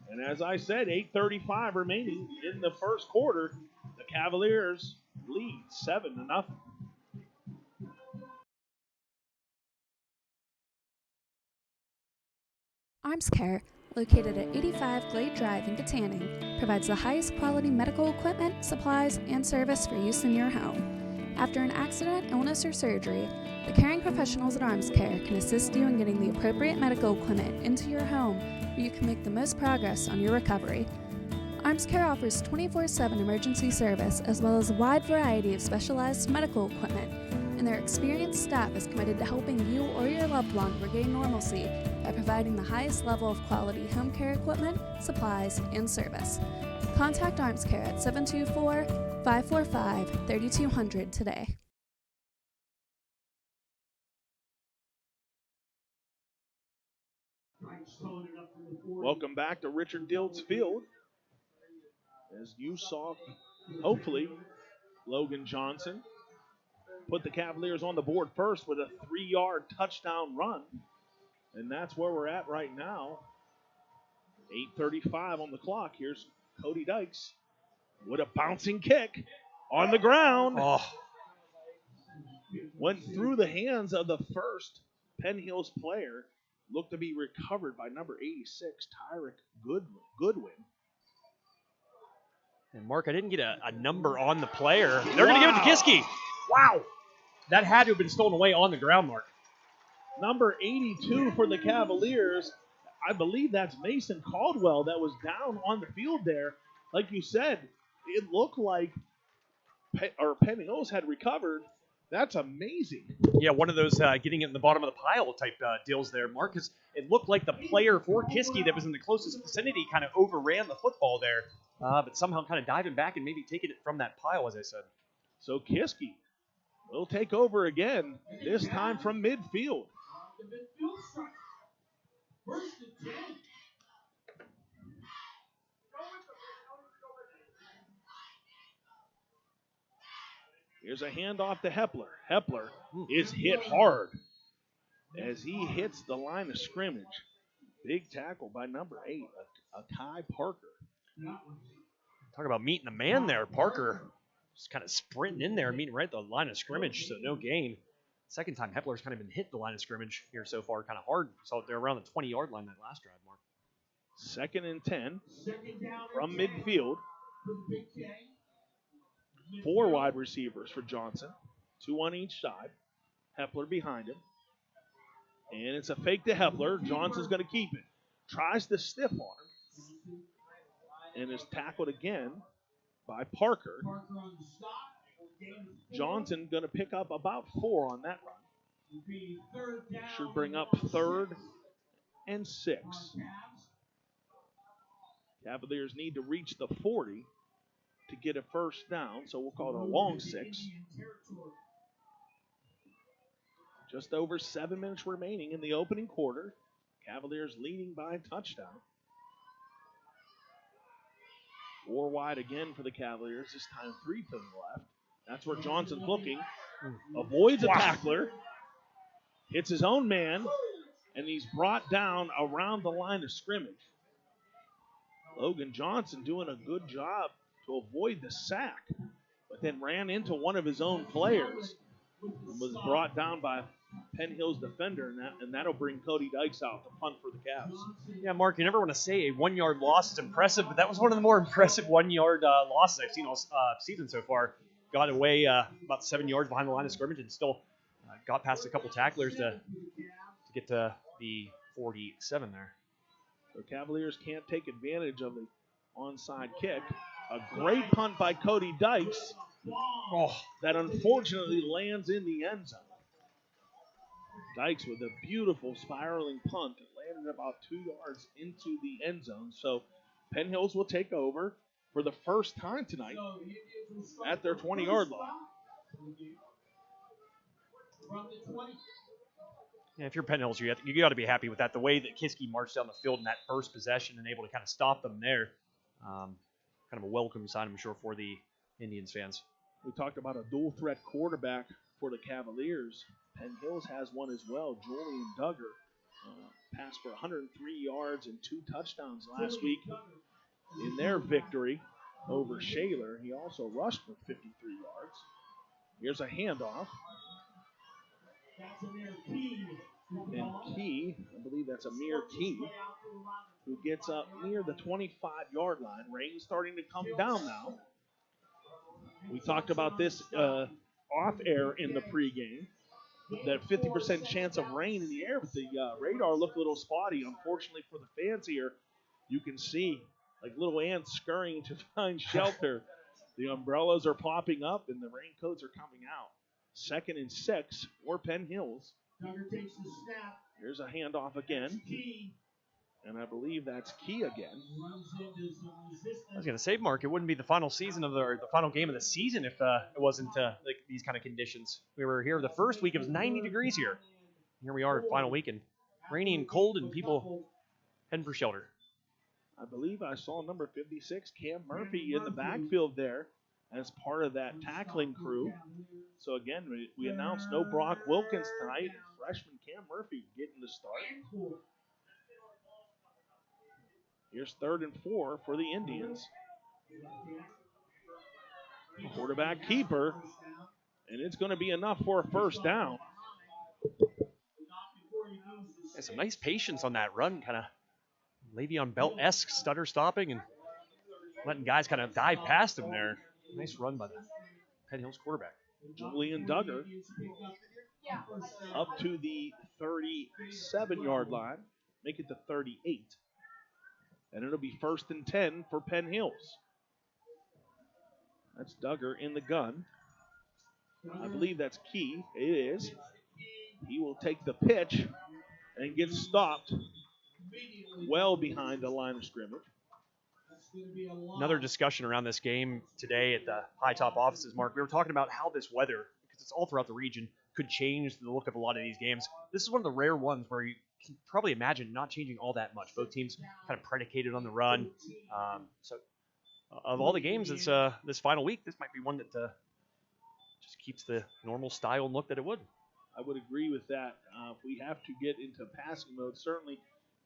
Speaker 1: And as I said, 8:35 remaining in the first quarter. The Cavaliers lead 7-0.
Speaker 6: Arms Care, located at 85 Glade Drive in Katanning, provides the highest quality medical equipment, supplies, and service for use in your home. After an accident, illness, or surgery, the caring professionals at Arms Care can assist you in getting the appropriate medical equipment into your home where you can make the most progress on your recovery. Arms Care offers 24/7 emergency service as well as a wide variety of specialized medical equipment, and their experienced staff is committed to helping you or your loved one regain normalcy by providing the highest level of quality home care equipment, supplies, and service. Contact Arms Care at 724-545-3200 today.
Speaker 1: Welcome back to Richard Diltz Field. As you saw, hopefully, Logan Johnson put the Cavaliers on the board first with a 3-yard touchdown run. And that's where we're at right now. 8:35 on the clock. Here's Cody Dykes with a bouncing kick on the ground.
Speaker 8: Oh.
Speaker 1: Went through the hands of the first Penn Hills player. Looked to be recovered by number 86, Tyrick Goodwin.
Speaker 8: And Mark, I didn't get a number on the player. They're going to give it to Kiski. Wow. That had to have been stolen away on the ground, Mark.
Speaker 1: Number 82 for the Cavaliers. I believe that's Mason Caldwell that was down on the field there. Like you said, it looked like Penn Hills had recovered. That's amazing.
Speaker 8: Yeah, one of those getting it in the bottom of the pile type deals there, Mark, because it looked like the player for Kiski that was in the closest vicinity kind of overran the football there, but somehow kind of diving back and maybe taking it from that pile, as I said.
Speaker 1: So Kiski will take over again, this time from midfield. Here's a handoff to Hepler. Hepler is hit hard as he hits the line of scrimmage. Big tackle by number 8, Akai Parker.
Speaker 8: Talk about meeting a man there. Parker just kind of sprinting in there, meeting right at the line of scrimmage, so no gain. Second time Hepler's kind of been hit the line of scrimmage here so far, kind of hard. So they're around the 20-yard line that last drive, Mark.
Speaker 1: 2nd and 10 from midfield. 4 wide receivers for Johnson, 2 on each side. Hepler behind him. And it's a fake to Hepler. Johnson's going to keep it. Tries to stiff arm. And is tackled again by Parker. Johnson going to pick up about 4 on that run. Should bring up 3rd and 6. Cavaliers need to reach the 40 to get a first down, so we'll call it a long 6. Just over 7 minutes remaining in the opening quarter. Cavaliers leading by a touchdown. 4 wide again for the Cavaliers, this time 3 to the left. That's where Johnson's looking. Avoids a tackler. Hits his own man. And he's brought down around the line of scrimmage. Logan Johnson doing a good job to avoid the sack, but then ran into one of his own players and was brought down by Penn Hill's defender, and that'll bring Cody Dykes out to punt for the Cavs.
Speaker 8: Yeah, Mark, you never want to say a 1 yard loss is impressive, but that was one of the more impressive 1 yard losses I've seen all season so far. Got away about 7 yards behind the line of scrimmage and still got past a couple tacklers to get to the 47 there.
Speaker 1: The Cavaliers can't take advantage of the onside kick. A great punt by Cody Dykes. That unfortunately lands in the end zone. Dykes with a beautiful spiraling punt that landed about 2 yards into the end zone. So Penn Hills will take over for the first time tonight at their 20-yard line.
Speaker 8: Yeah, if you're Penn Hills, you got to be happy with that. The way that Kiski marched down the field in that first possession and able to kind of stop them there, kind of a welcome sign, I'm sure, for the Indians fans.
Speaker 1: We talked about a dual-threat quarterback for the Cavaliers. Penn Hills has one as well. Julian Duggar passed for 103 yards and 2 touchdowns last week in their victory over Shaler. He also rushed for 53 yards. Here's a handoff. And Key, I believe that's Amir Key, who gets up near the 25-yard line. Rain's starting to come down now. We talked about this off air in the pregame, that 50% chance of rain in the air, but the radar looked a little spotty. Unfortunately for the fans here, you can see like little ants scurrying to find shelter. The umbrellas are popping up and the raincoats are coming out. 2nd and 6 for Penn Hills. Here's a handoff again. And I believe that's Key again.
Speaker 8: I was going to say, Mark, it wouldn't be the final season of the final game of the season if it wasn't like these kind of conditions. We were here the first week. It was 90 degrees here. Here we are, final week, and rainy and cold, and people heading for shelter.
Speaker 1: I believe I saw number 56, Cam Murphy, in the backfield there as part of that tackling crew. So again, we announced no Brock Wilkins tonight. Freshman Cam Murphy getting the start. Here's 3rd and 4 for the Indians. Quarterback keeper, and it's going to be enough for a first down.
Speaker 8: There's some nice patience on that run, kind of Le'Veon Bell-esque stutter stopping and letting guys kind of dive past him there. Nice run by the Penn Hills quarterback.
Speaker 1: Julian Duggar up to the 37-yard line, make it the 38. And it'll be 1st and 10 for Penn Hills. That's Duggar in the gun. I believe that's Key. It is. He will take the pitch and get stopped well behind the line of scrimmage.
Speaker 8: Another discussion around this game today at the High Top offices, Mark. We were talking about how this weather, because it's all throughout the region, could change the look of a lot of these games. This is one of the rare ones where you can probably imagine not changing all that much. Both teams kind of predicated on the run. So of all the games this final week, this might be one that just keeps the normal style and look that it would.
Speaker 1: I would agree with that. If we have to get into passing mode, certainly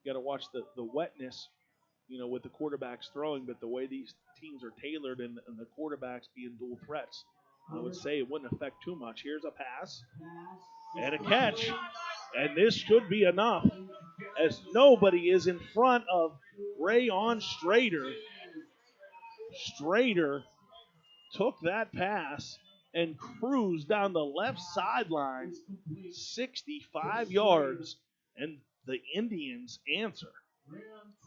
Speaker 1: you got to watch the wetness, with the quarterbacks throwing, but the way these teams are tailored and the quarterbacks being dual threats, I would say it wouldn't affect too much. Here's a pass and a catch, and this should be enough as nobody is in front of Rayon Strader. Strader took that pass and cruised down the left sideline 65 yards, and the Indians answer.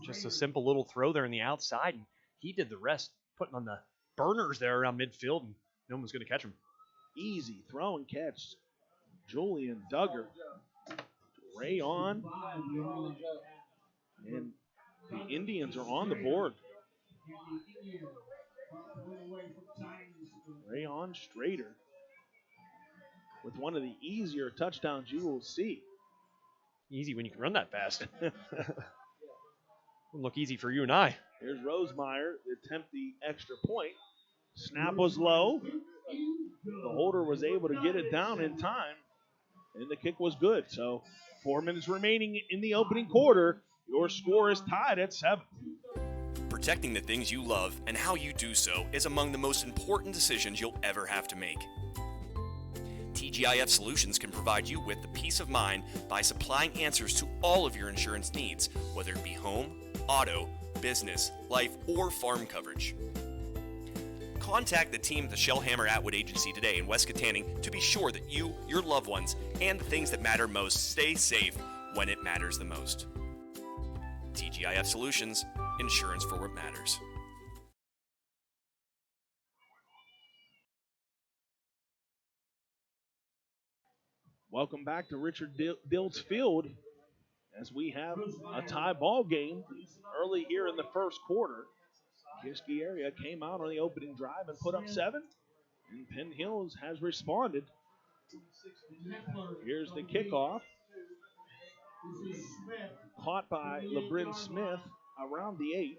Speaker 8: Just a simple little throw there on the outside, and he did the rest, putting on the burners there around midfield, and no one was going to catch him.
Speaker 1: Easy throw and catch. Julian Duggar. Rayon. And the Indians are on the board. Rayon Strader with one of the easier touchdowns you will see.
Speaker 8: Easy when you can run that fast. Wouldn't look easy for you and I.
Speaker 1: Here's Rosemeyer to attempt the extra point. Snap was low. the holder was able to get it down in time, and the kick was good. So 4 minutes remaining in the opening quarter. Your score is tied at 7.
Speaker 3: Protecting the things you love and how you do so is among the most important decisions you'll ever have to make. TGIF Solutions can provide you with the peace of mind by supplying answers to all of your insurance needs, whether it be home, auto, business, life, or farm coverage. Contact the team at the Shellhammer Atwood Agency today in West Katanning to be sure that you, your loved ones, and the things that matter most stay safe when it matters the most. TGIF Solutions, insurance for what matters.
Speaker 1: Welcome back to Richard Diltz Field as we have a tie ball game early here in the first quarter. Kiski area came out on the opening drive and put up 7, and Penn Hills has responded. Here's the kickoff. Caught by LeBrin Smith around the 8.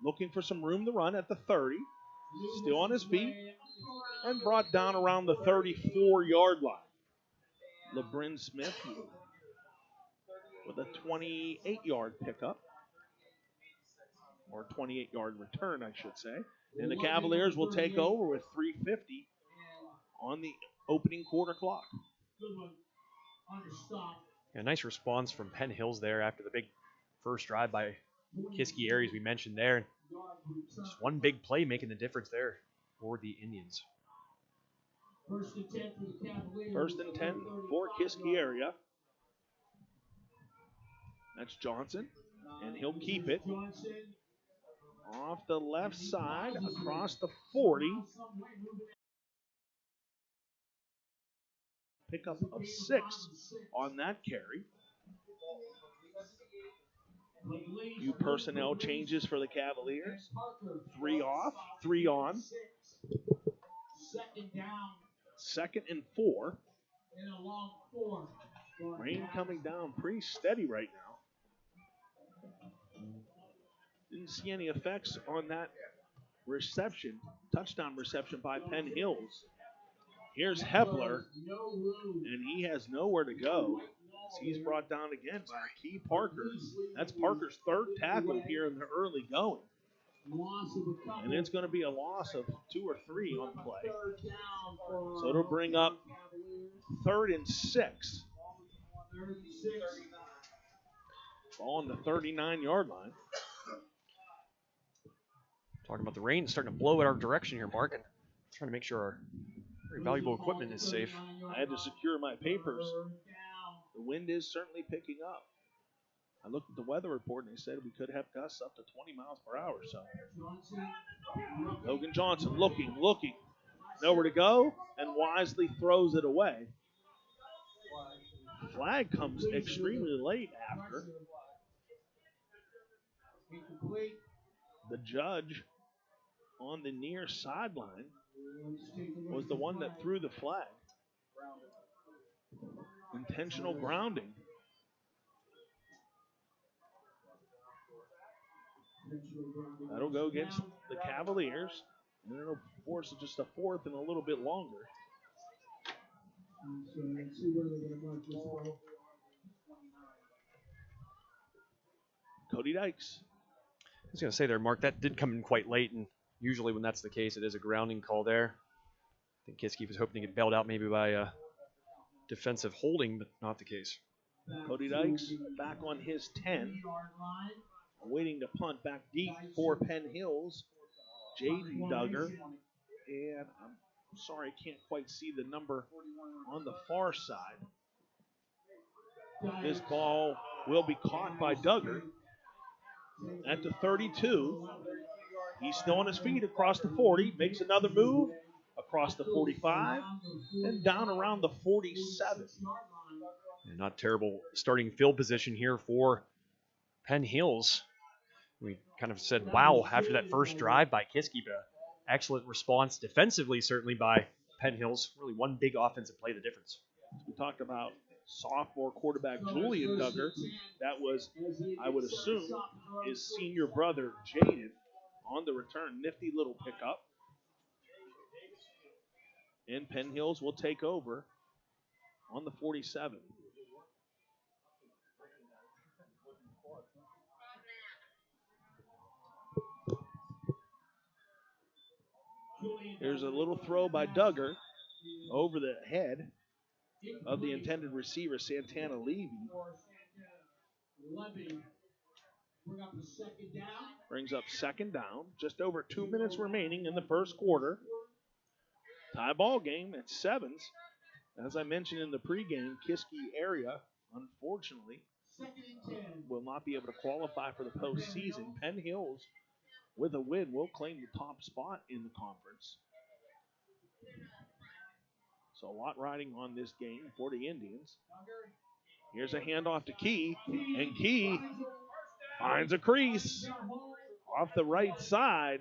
Speaker 1: Looking for some room to run at the 30. Still on his feet and brought down around the 34-yard line. LeBrin Smith with a 28-yard pickup, or 28-yard return, I should say. And the Cavaliers will take over with 3:50 on the opening quarter clock.
Speaker 8: A nice response from Penn Hills there after the big first drive by Kiski area, as we mentioned there. Just one big play making the difference there for the Indians.
Speaker 1: First and 10 for Kiski area. That's Johnson, and he'll keep it. Off the left side, across the 40. Pickup of 6 on that carry. Few personnel changes for the Cavaliers. 3 off, 3 on. 2nd and 4. Rain coming down pretty steady right now. Didn't see any effects on that reception, touchdown reception by Penn Hills. Here's Hepler, and he has nowhere to go. He's brought down again by Key Parker. That's Parker's 3rd tackle here in the early going. And it's going to be a loss of 2 or 3 on the play. So it'll bring up 3rd and 6. Ball on the 39-yard line.
Speaker 8: Talking about the rain starting to blow in our direction here, Mark, and trying to make sure our very valuable equipment is safe.
Speaker 1: I had to secure my papers. The wind is certainly picking up. I looked at the weather report and they said we could have gusts up to 20 miles per hour. So Logan Johnson looking, nowhere to go, and wisely throws it away. Flag comes extremely late after. The judge on the near sideline was the one that threw the flag. Intentional grounding. That'll go against the Cavaliers, and it'll force just a 4th and a little bit longer. Cody Dykes.
Speaker 8: I was going to say there, Mark, that did come in quite late, and usually when that's the case, it is a grounding call there. I think Kiski was hoping to get bailed out maybe by a defensive holding, but not the case.
Speaker 1: Cody Dykes back on his 10. Waiting to punt back deep for Penn Hills. Jaden Duggar. And I'm sorry, I can't quite see the number on the far side. This ball will be caught by Duggar at the 32. He's still on his feet across the 40. Makes another move across the 45 and down around the 47.
Speaker 8: And not terrible starting field position here for Penn Hills. We kind of said, wow, after that first drive by Kiski, but excellent response defensively, certainly by Penn Hills. Really one big offensive play, the difference.
Speaker 1: We talked about sophomore quarterback Julian Duggar. That was, I would assume, his senior brother Jaden on the return. Nifty little pickup. And Penn Hills will take over on the 47. Here's a little throw by Duggar over the head of the intended receiver, Santana Levy. Brings up second down. Just over 2 minutes remaining in the first quarter. Tie ball game at sevens. As I mentioned in the pregame, Kiski area, unfortunately, will not be able to qualify for the postseason. Penn Hills, with a win, will claim the top spot in the conference. So a lot riding on this game for the Indians. Here's a handoff to Key, and Key finds a crease off the right side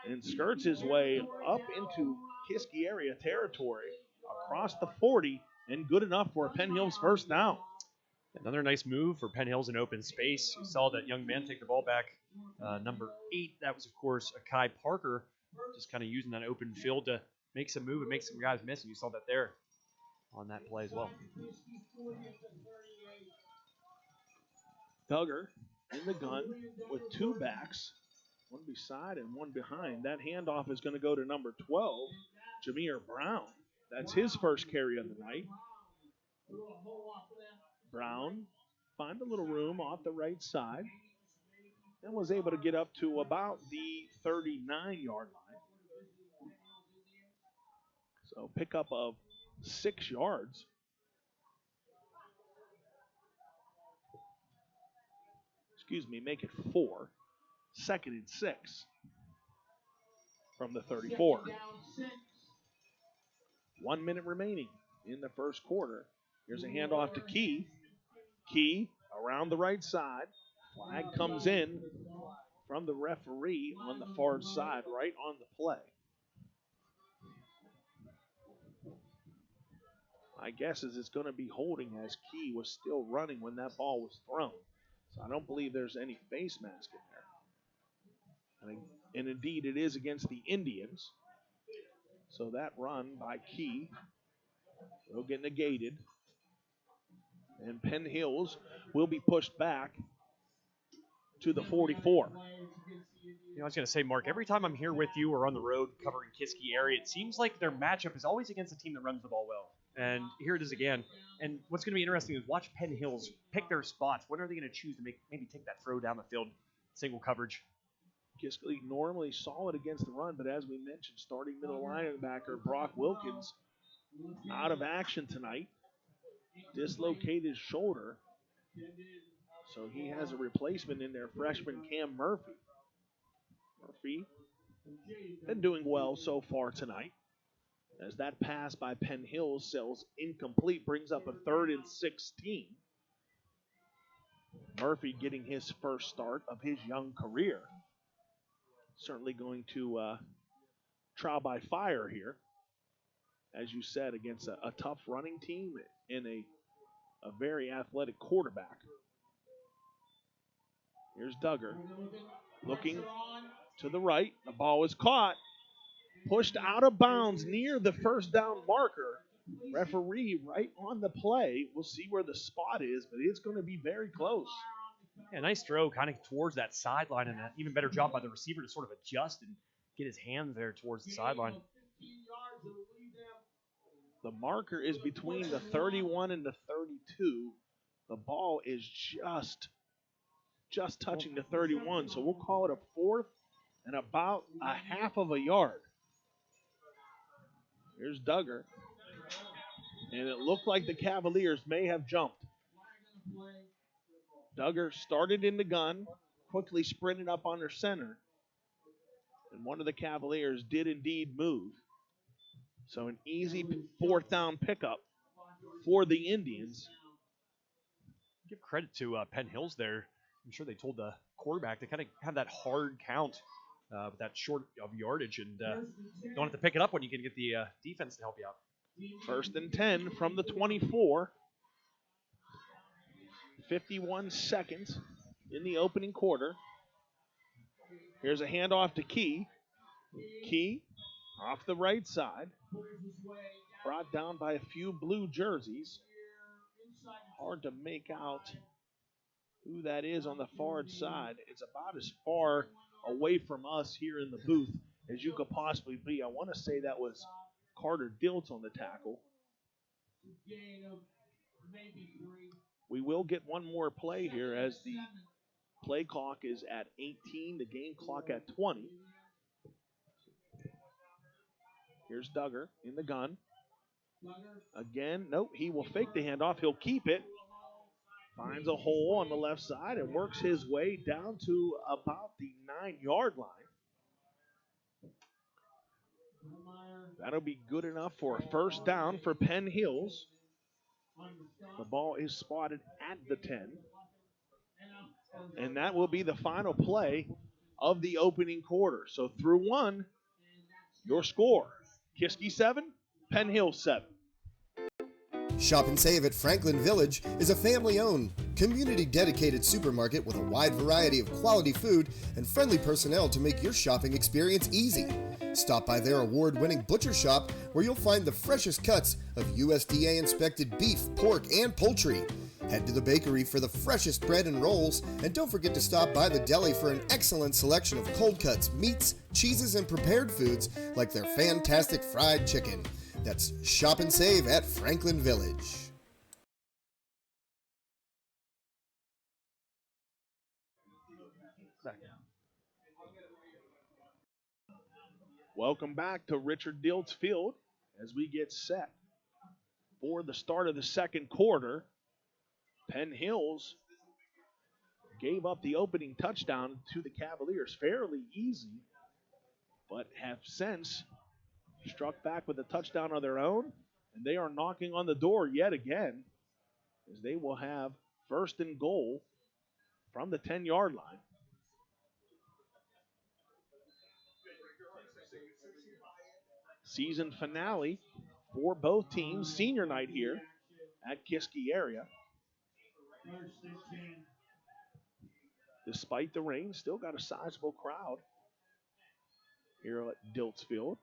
Speaker 1: and skirts his way up into Kiski area territory across the 40 and good enough for a Penn Hills first down.
Speaker 8: Another nice move for Penn Hills in open space. You saw that young man take the ball back. Number 8, that was, of course, Akai Parker, just kind of using that open field to make some move and make some guys miss, and you saw that there on that play as well.
Speaker 1: Duggar in the gun with 2 backs, one beside and one behind. That handoff is going to go to number 12, Jameer Brown. That's his first carry of the night. Brown find a little room off the right side and was able to get up to about the 39-yard line. So pickup of 6 yards. Excuse me, make it 4. 2nd and 6 from the 34. 1 minute remaining in the first quarter. Here's a handoff to Key. Key around the right side. Flag comes in from the referee on the far side, right on the play. My guess is it's going to be holding as Key was still running when that ball was thrown. So I don't believe there's any face mask in there. And indeed, it is against the Indians. So that run by Key will get negated. And Penn Hills will be pushed back to the 44.
Speaker 8: I was going to say, Mark, every time I'm here with you or on the road covering Kiski area, it seems like their matchup is always against a team that runs the ball well. And here it is again. And what's going to be interesting is watch Penn Hills pick their spots. When are they going to choose to maybe take that throw down the field, single coverage?
Speaker 1: Kiski normally solid against the run, but as we mentioned, starting middle linebacker Brock Wilkins out of action tonight. Dislocated his shoulder. So he has a replacement in there, freshman Cam Murphy. Murphy been doing well so far tonight. As that pass by Penn Hills sells incomplete, brings up a 3rd and 16. Murphy getting his first start of his young career. Certainly going to trial by fire here. As you said, against a tough running team and a very athletic quarterback. Here's Duggar looking to the right. The ball is caught. Pushed out of bounds near the first down marker. Referee right on the play. We'll see where the spot is, but it's going to be very close.
Speaker 8: Yeah, nice throw kind of towards that sideline, and an even better job by the receiver to sort of adjust and get his hand there towards the sideline.
Speaker 1: The marker is between the 31 and the 32. The ball is just touching the 31, so we'll call it a 4th and about a half of a yard. Here's Duggar. And it looked like the Cavaliers may have jumped. Duggar started in the gun, quickly sprinted up under center. And one of the Cavaliers did indeed move. So an easy 4th down pickup for the Indians.
Speaker 8: Give credit to Penn Hills there. I'm sure they told the quarterback to kind of have that hard count with that short of yardage and don't have to pick it up when you can get the defense to help you out.
Speaker 1: 1st and 10 from the 24. 51 seconds in the opening quarter. Here's a handoff to Key. Key Off the right side. Brought down by a few blue jerseys. Hard to make out who that is on the far side. It's about as far away from us here in the booth as you could possibly be. I want to say that was Carter Diltz on the tackle. We will get one more play here as the play clock is at 18, the game clock at 20. Here's Duggar in the gun. Again, nope, he will fake the handoff. He'll keep it. Finds a hole on the left side and works his way down to about the 9-yard line. That'll be good enough for a first down for Penn Hills. The ball is spotted at the 10. And that will be the final play of the opening quarter. So through one, your score, Kiski 7, Penn Hills 7.
Speaker 9: Shop and Save at Franklin Village is a family-owned, community-dedicated supermarket with a wide variety of quality food and friendly personnel to make your shopping experience easy. Stop by their award-winning butcher shop where you'll find the freshest cuts of USDA-inspected beef, pork, and poultry. Head to the bakery for the freshest bread and rolls, and don't forget to stop by the deli for an excellent selection of cold cuts, meats, cheeses, and prepared foods like their fantastic fried chicken. That's Shop and Save at Franklin Village.
Speaker 1: Welcome back to Richard Diltz Field as we get set for the start of the second quarter. Penn Hills gave up the opening touchdown to the Cavaliers fairly easy, but have since struck back with a touchdown of their own, and they are knocking on the door yet again as they will have first and goal from the 10-yard line. Season finale for both teams, senior night here at Kiski area. Despite the rain, still got a sizable crowd here at Diltz Field.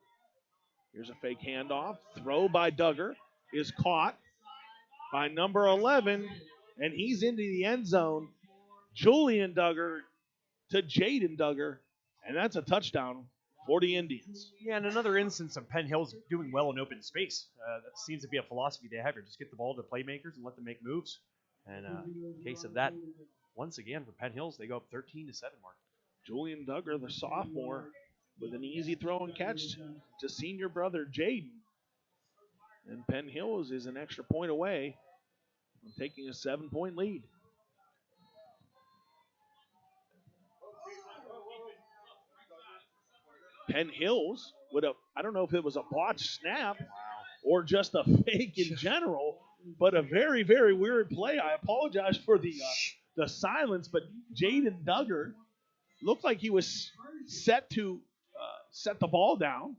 Speaker 1: Here's a fake handoff. Throw by Duggar is caught by number 11, and he's into the end zone. Julian Duggar to Jaden Duggar, and that's a touchdown for the Indians.
Speaker 8: Yeah, and another instance of Penn Hills doing well in open space. That seems to be a philosophy they have here. Just get the ball to playmakers and let them make moves. And in case of that, once again, for Penn Hills, they go up 13-7, Mark.
Speaker 1: Julian Duggar, the sophomore, with an easy throw and catch to senior brother Jaden. And Penn Hills is an extra point away from taking a 7-point lead. Penn Hills would have, I don't know if it was a botched snap or just a fake in general, but a very, very weird play. I apologize for the silence, but Jaden Duggar looked like he was set to set the ball down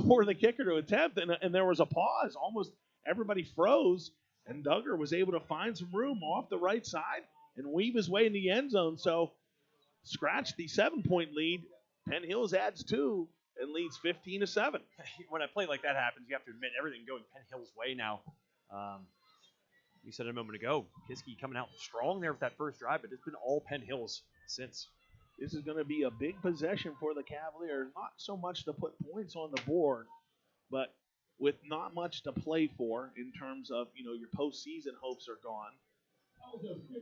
Speaker 1: for the kicker to attempt, and there was a pause. Almost everybody froze, and Duggar was able to find some room off the right side and weave his way in the end zone. So scratch the 7-point lead. Penn Hills adds 2 and leads 15-7.
Speaker 8: When a play like that happens, you have to admit everything going Penn Hills' way now. You said it a moment ago, Kiski coming out strong there with that first drive, but it's been all Penn Hills since.
Speaker 1: This is going to be a big possession for the Cavaliers. Not so much to put points on the board, but with not much to play for in terms of, your postseason hopes are gone.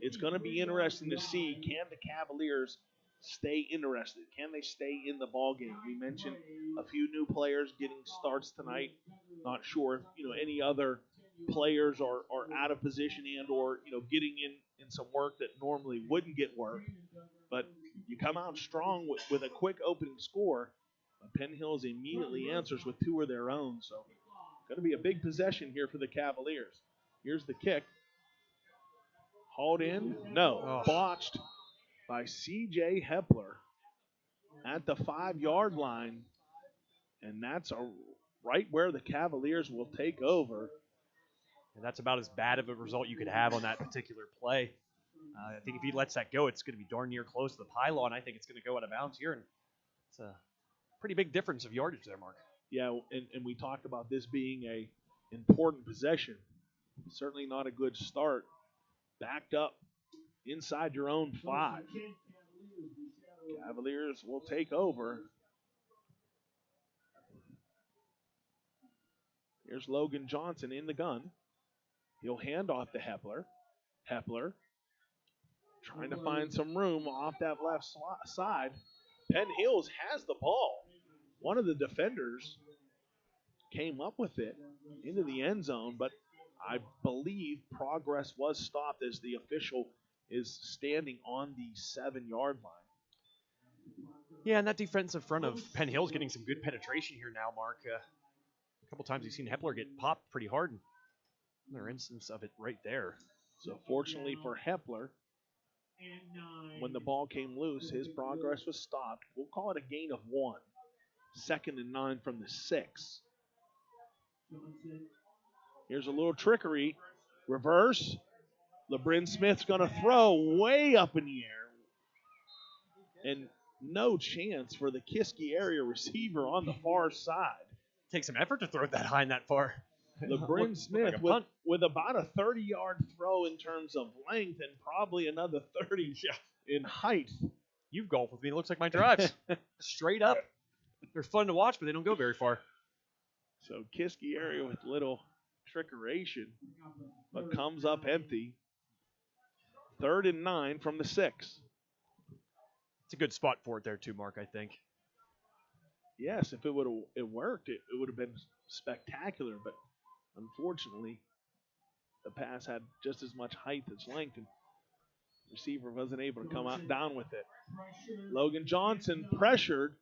Speaker 1: It's going to be interesting to see, can the Cavaliers stay interested? Can they stay in the ball game? We mentioned a few new players getting starts tonight. Not sure if any other players are out of position and or getting in some work that normally wouldn't get work. But you come out strong with a quick opening score. Penn Hills immediately answers with 2 of their own. So going to be a big possession here for the Cavaliers. Here's the kick. Hauled in. No. Botched by C.J. Hepler at the 5-yard line. And that's right where the Cavaliers will take over.
Speaker 8: And that's about as bad of a result you could have on that particular play. I think if he lets that go, it's going to be darn near close to the pylon. I think it's going to go out of bounds here. And it's a pretty big difference of yardage there, Mark.
Speaker 1: Yeah, and we talked about this being a important possession. Certainly not a good start. Backed up inside your own 5. Cavaliers will take over. Here's Logan Johnson in the gun. He'll hand off to Hepler. Hepler trying to find some room off that left side. Penn Hills has the ball. One of the defenders came up with it into the end zone, but I believe progress was stopped as the official is standing on the 7-yard line.
Speaker 8: Yeah, and that defensive front of Penn Hill's getting some good penetration here now, Mark. A couple times you've seen Hepler get popped pretty hard. Another instance of it right there.
Speaker 1: So fortunately for Hepler, when the ball came loose, his progress was stopped. We'll call it a gain of 1. 2nd and 9 from the 6. Here's a little trickery. Reverse. LeBrin Smith's going to throw way up in the air. And no chance for the Kiski area receiver on the far side.
Speaker 8: Takes some effort to throw it that high and that far.
Speaker 1: LeBrin Smith with about a 30-yard throw in terms of length and probably another 30 in height.
Speaker 8: You've golfed with me. It looks like my drives. Straight up. They're fun to watch, but they don't go very far.
Speaker 1: So Kiski area with little trickeration, but comes up empty. 3rd and 9 from the 6.
Speaker 8: It's a good spot for it there too, Mark, I think.
Speaker 1: Yes, if it would have worked, it would have been spectacular, but unfortunately, the pass had just as much height as length, and the receiver wasn't able to come out down with it. Logan Johnson pressured.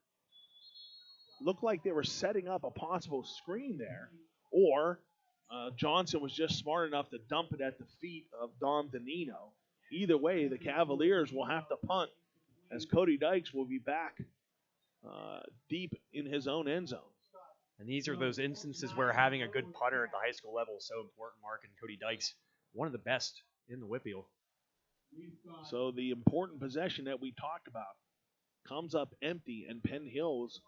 Speaker 1: Looked like they were setting up a possible screen there, or Johnson was just smart enough to dump it at the feet of Dom Danino. Either way, the Cavaliers will have to punt, as Cody Dykes will be back deep in his own end zone.
Speaker 8: And these are those instances where having a good punter at the high school level is so important, Mark. And Cody Dykes, one of the best in the WPIAL.
Speaker 1: So the important possession that we talked about comes up empty, and Penn Hills,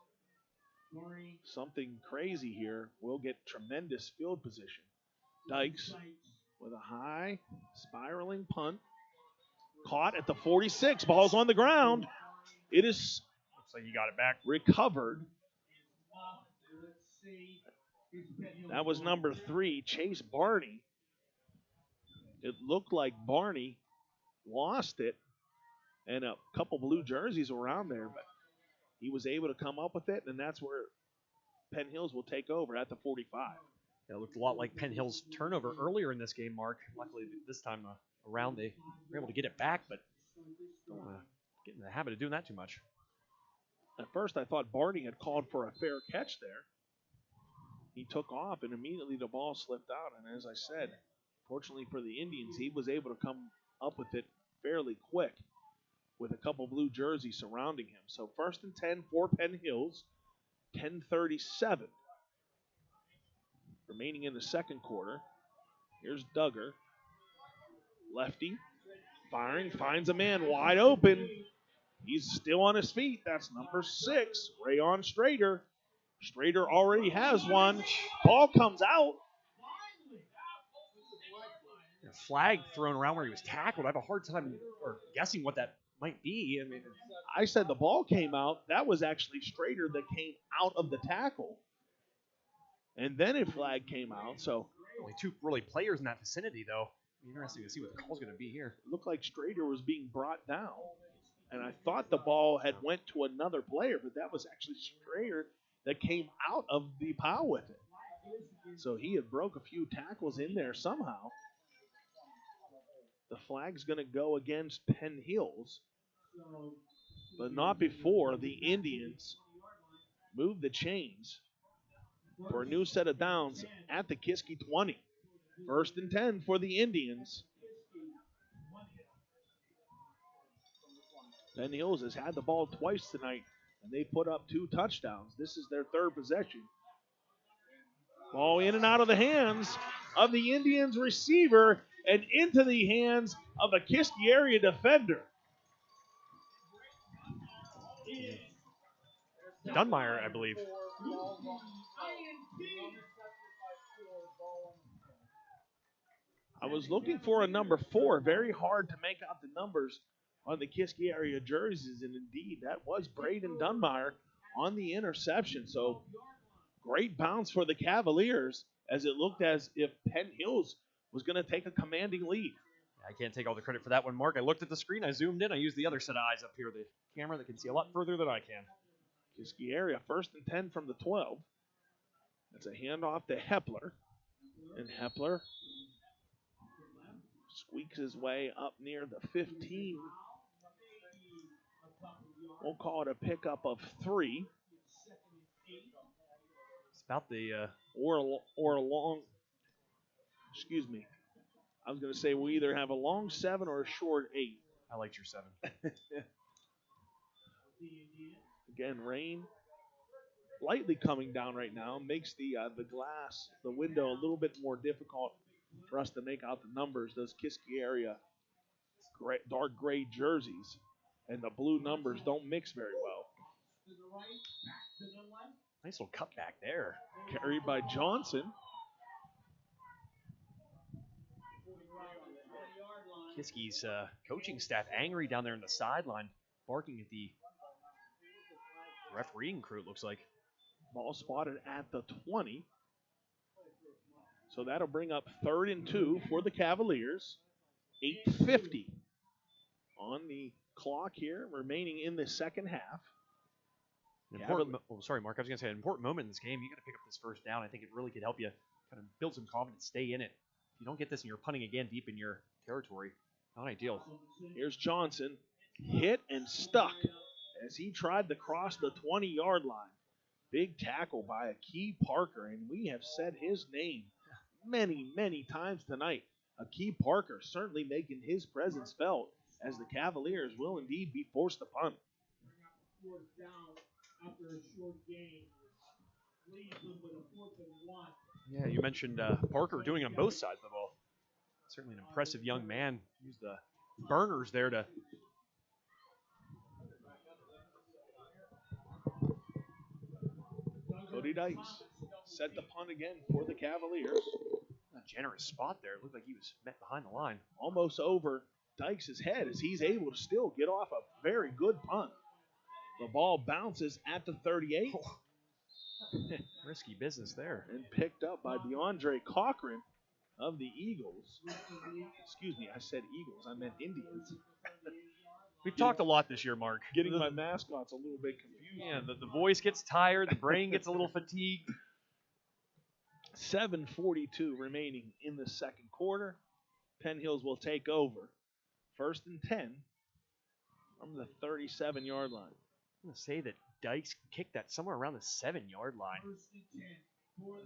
Speaker 1: something crazy here, will get tremendous field position. Dykes with a high spiraling punt. Caught at the 46. Ball's on the ground. It is.
Speaker 8: Looks like you got it back.
Speaker 1: Recovered. That was number 3, Chase Barney. It looked like Barney lost it, and a couple blue jerseys around there, but he was able to come up with it, and that's where Penn Hills will take over at the 45.
Speaker 8: It looked a lot like Penn Hill's turnover earlier in this game, Mark. Luckily, this time around, they were able to get it back, but don't want to get in the habit of doing that too much.
Speaker 1: At first, I thought Barney had called for a fair catch there. He took off, and immediately the ball slipped out. And as I said, fortunately for the Indians, he was able to come up with it fairly quick with a couple blue jerseys surrounding him. So 1st and 10 for Penn Hills, 10:37 remaining in the second quarter. Here's Duggar. Lefty, firing, finds a man wide open. He's still on his feet. That's number 6, Rayon Strader. Strader already has one. Ball comes out.
Speaker 8: A flag thrown around where he was tackled. I have a hard time guessing what that might be. I mean,
Speaker 1: I said the ball came out. That was actually Strader that came out of the tackle. And then a flag came out. So
Speaker 8: only 2 really players in that vicinity, though. Interesting to see what the call's going to be here.
Speaker 1: It looked like Strader was being brought down. And I thought the ball had went to another player, but that was actually Strader that came out of the pile with it. So he had broke a few tackles in there somehow. The flag's going to go against Penn Hills, but not before the Indians move the chains for a new set of downs at the Kiski 20. 1st and 10 for the Indians. Penn Hills has had the ball twice tonight, and they put up 2 touchdowns. This is their 3rd possession. Ball in and out of the hands of the Indians receiver and into the hands of a Kiski area defender.
Speaker 8: Dunmeyer, I believe.
Speaker 1: I was looking for a number 4. Very hard to make out the numbers on the Kiski area jerseys, and indeed, that was Braden Dunbar on the interception. So great bounce for the Cavaliers as it looked as if Penn Hills was going to take a commanding lead.
Speaker 8: I can't take all the credit for that one, Mark. I looked at the screen, I zoomed in, I used the other set of eyes up here, the camera that can see a lot further than I can.
Speaker 1: Kiski area, 1st and 10 from the 12. That's a handoff to Hepler. And Hepler squeaks his way up near the 15. We'll call it a pickup of 3.
Speaker 8: It's about the
Speaker 1: or a long. Excuse me. I was going to say we either have a long 7 or a short 8.
Speaker 8: I liked your 7.
Speaker 1: Again, rain lightly coming down right now makes the glass, the window, a little bit more difficult for us to make out the numbers. Those Kiski area dark gray jerseys and the blue numbers don't mix very well.
Speaker 8: Nice little cutback there.
Speaker 1: Carried by Johnson.
Speaker 8: Kiski's coaching staff angry down there in the sideline, barking at the refereeing crew, it looks like.
Speaker 1: Ball spotted at the 20. So that'll bring up 3rd and 2 for the Cavaliers. 8:50 on the clock here, remaining in the second half.
Speaker 8: Sorry, Mark. I was going to say an important moment in this game. You got to pick up this first down. I think it really could help you kind of build some confidence, stay in it. If you don't get this and you're punting again deep in your territory, not ideal.
Speaker 1: Here's Johnson, hit and stuck as he tried to cross the 20-yard line. Big tackle by Akee Parker, and we have said his name many, many times tonight. Akee Parker certainly making his presence felt as the Cavaliers will indeed be forced to punt.
Speaker 8: Yeah, you mentioned Parker doing it on both sides of the ball. Certainly an impressive young man. Used the burners there to
Speaker 1: Cody Dykes set the punt again for the Cavaliers.
Speaker 8: a generous spot there. It looked like he was met behind the line.
Speaker 1: Almost over Dykes' head as he's able to still get off a very good punt. The ball bounces at the 38.
Speaker 8: Risky business there.
Speaker 1: And picked up by DeAndre Cochran of the Eagles. Excuse me, I said Eagles. I meant Indians.
Speaker 8: We've talked a lot this year, Mark.
Speaker 1: Getting my mascots a little bit confused.
Speaker 8: Yeah, the voice gets tired. The brain gets a little fatigued.
Speaker 1: 7:42 remaining in the second quarter. Penn Hills will take over. 1st and 10 from the 37-yard line.
Speaker 8: I'm going to say that Dykes kicked that somewhere around the 7-yard line.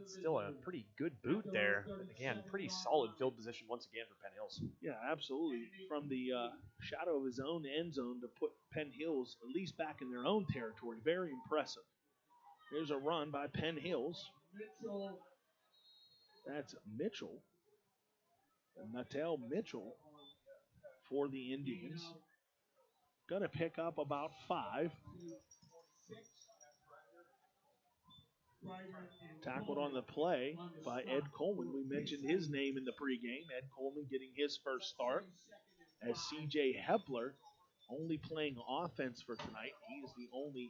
Speaker 8: It's still a pretty good boot there. But again, pretty solid field position once again for Penn Hills.
Speaker 1: Yeah, absolutely. From the shadow of his own end zone to put Penn Hills at least back in their own territory. Very impressive. Here's a run by Penn Hills. That's Mitchell. Natel Mitchell for the Indians. Going to pick up about 5. Tackled on the play by Ed Coleman. We mentioned his name in the pregame. Ed Coleman getting his first start as C.J. Hepler only playing offense for tonight. He is the only,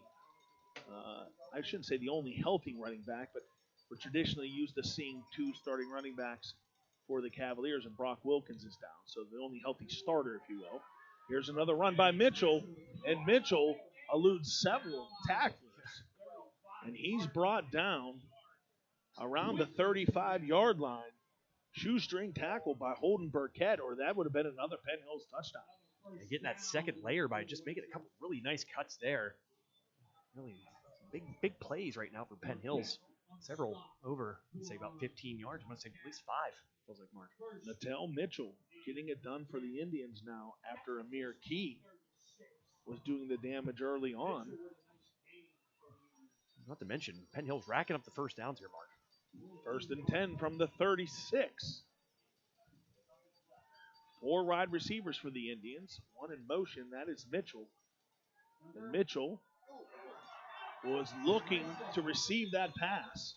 Speaker 1: I shouldn't say the only healthy running back, but we're traditionally used to seeing 2 starting running backs for the Cavaliers, and Brock Wilkins is down. So the only healthy starter, if you will. Here's another run by Mitchell, and Mitchell eludes several tacklers. And he's brought down around the 35-yard line. Shoestring tackle by Holden Burkett, or that would have been another Penn Hills touchdown.
Speaker 8: And getting that second layer by just making a couple really nice cuts there. Really big plays right now for Penn Hills. Several over, say about 15 yards. I'm going to say at least 5. Feels like Mark.
Speaker 1: Natel Mitchell getting it done for the Indians now after Amir Key was doing the damage early on.
Speaker 8: Not to mention, Penn Hills racking up the first downs here, Mark.
Speaker 1: 1st and 10 from the 36. 4 wide receivers for the Indians. 1 in motion, that is Mitchell. And Mitchell was looking to receive that pass.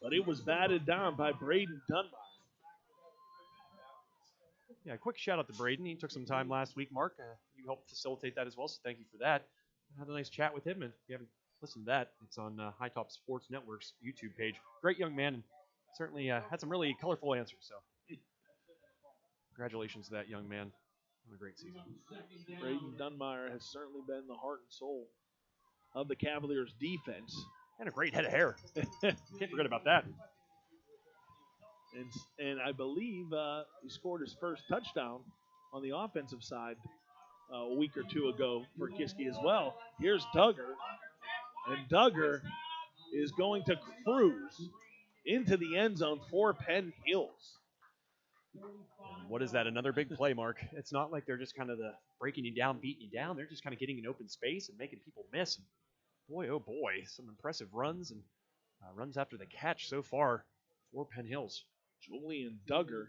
Speaker 1: but it was batted down by Braden Dunbar.
Speaker 8: Yeah, quick shout out to Braden. He took some time last week, Mark. You helped facilitate that as well, so thank you for that. I had a nice chat with him, and if you haven't listened to that, it's on High Top Sports Network's YouTube page. Great young man, and certainly had some really colorful answers, so congratulations to that young man on a great season.
Speaker 1: Braden Dunbar has certainly been the heart and soul of the Cavaliers' defense.
Speaker 8: And a great head of hair. Can't forget about that.
Speaker 1: And I believe he scored his first touchdown on the offensive side a week or two ago for Kiski as well. Here's Duggar, and Duggar is going to cruise into the end zone for Penn Hills.
Speaker 8: And what is that? Another big play, Mark. It's not like they're just kind of breaking you down, beating you down. They're just kind of getting in open space and making people miss. And boy, oh boy, some impressive runs and runs after the catch so far for Penn Hills.
Speaker 1: Julian Duggar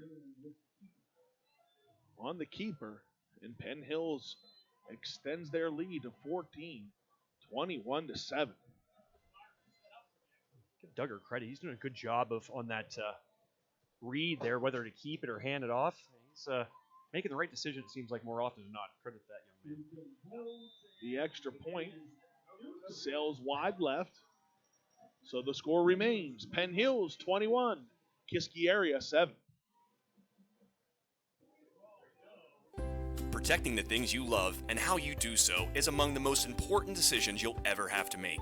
Speaker 1: on the keeper, and Penn Hills extends their lead to 14, 21-7.
Speaker 8: Give Duggar credit. He's doing a good job on that read there, whether to keep it or hand it off. He's making the right decision, it seems like, more often than not. Credit that young man.
Speaker 1: The extra point sails wide left, so the score remains Penn Hills 21, Kiski area 7.
Speaker 3: Protecting the things you love and how you do so is among the most important decisions you'll ever have to make.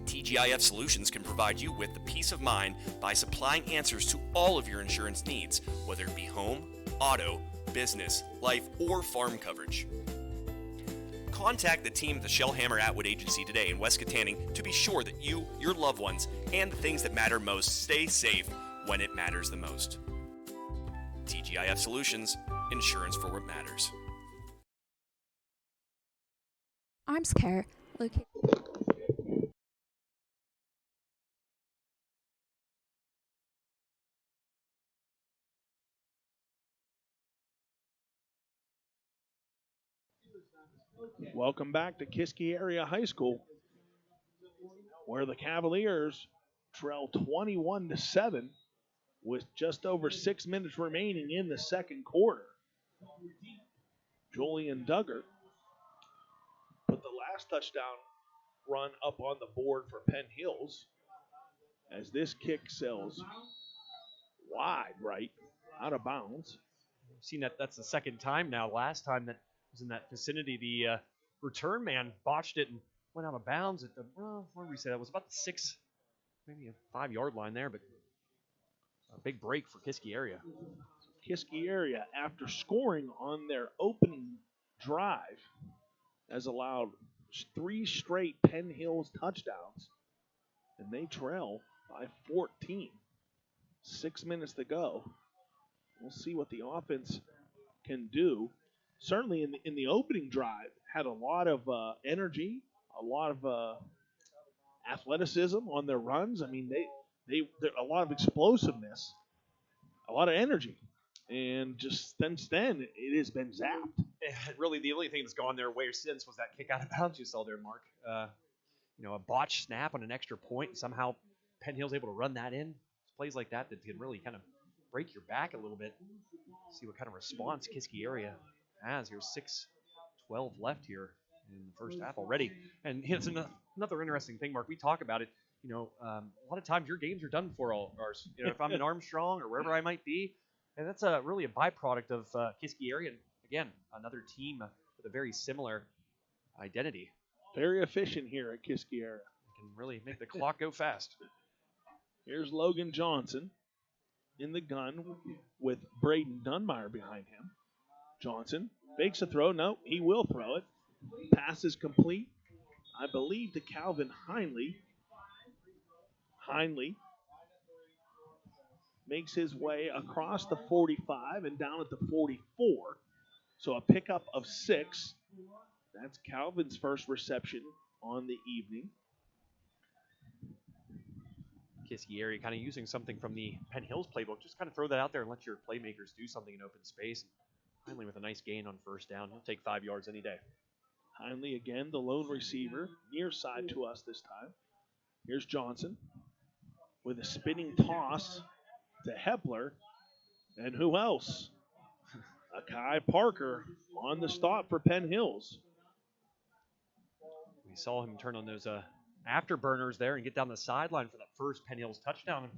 Speaker 3: TGIF Solutions can provide you with the peace of mind by supplying answers to all of your insurance needs, whether it be home, auto, business, life, or farm coverage. Contact the team at the Shellhammer Atwood Agency today in West Katanning to be sure that you, your loved ones, and the things that matter most stay safe when it matters the most. TGIF Solutions, insurance for what matters.
Speaker 6: Arms Care, located.
Speaker 1: Welcome back to Kiski Area High School, where the Cavaliers trail 21-7 with just over 6 minutes remaining in the second quarter. Julian Duggar put the last touchdown run up on the board for Penn Hills as this kick sails wide right, out of bounds.
Speaker 8: We've seen that's the second time now. Last time that was in that vicinity, the return man botched it and went out of bounds at the, what did we say? That was about the 6, maybe a 5-yard line there, but a big break for Kiski area.
Speaker 1: Kiski area, after scoring on their opening drive, has allowed 3 straight Penn Hills touchdowns, and they trail by 14. 6 minutes to go. We'll see what the offense can do. Certainly in the opening drive, had a lot of energy, a lot of athleticism on their runs. I mean, they a lot of explosiveness, a lot of energy, and just since then it has been zapped.
Speaker 8: Really, the only thing that's gone their way since was that kick out of bounds you saw there, Mark. A botched snap on an extra point, and somehow Penn Hill's able to run that in. It's plays like that can really kind of break your back a little bit. See what kind of response Kiski area has. Here's 6:12 left here in the first half already. And it's another interesting thing, Mark. We talk about it. A lot of times your games are done before all ours. If I'm in Armstrong or wherever I might be, and that's really a byproduct of Kiski area. And again, another team with a very similar identity.
Speaker 1: Very efficient here at Kiski area.
Speaker 8: Can really make the clock go fast.
Speaker 1: Here's Logan Johnson in the gun with Braden Dunbar behind him. Johnson fakes a throw. No, he will throw it. Pass is complete, I believe, to Calvin Heinley. Heinley makes his way across the 45 and down at the 44. So a pickup of 6. That's Calvin's first reception on the evening.
Speaker 8: Kiski area kind of using something from the Penn Hills playbook. Just kind of throw that out there and let your playmakers do something in open space. Heinley with a nice gain on first down. He'll take 5 yards any day.
Speaker 1: Heinley again, the lone receiver, near side to us this time. Here's Johnson. with a spinning toss to Hepler. And who else? Akai Parker on the stop for Penn Hills.
Speaker 8: We saw him turn on those afterburners there and get down the sideline for that first Penn Hills touchdown. I'm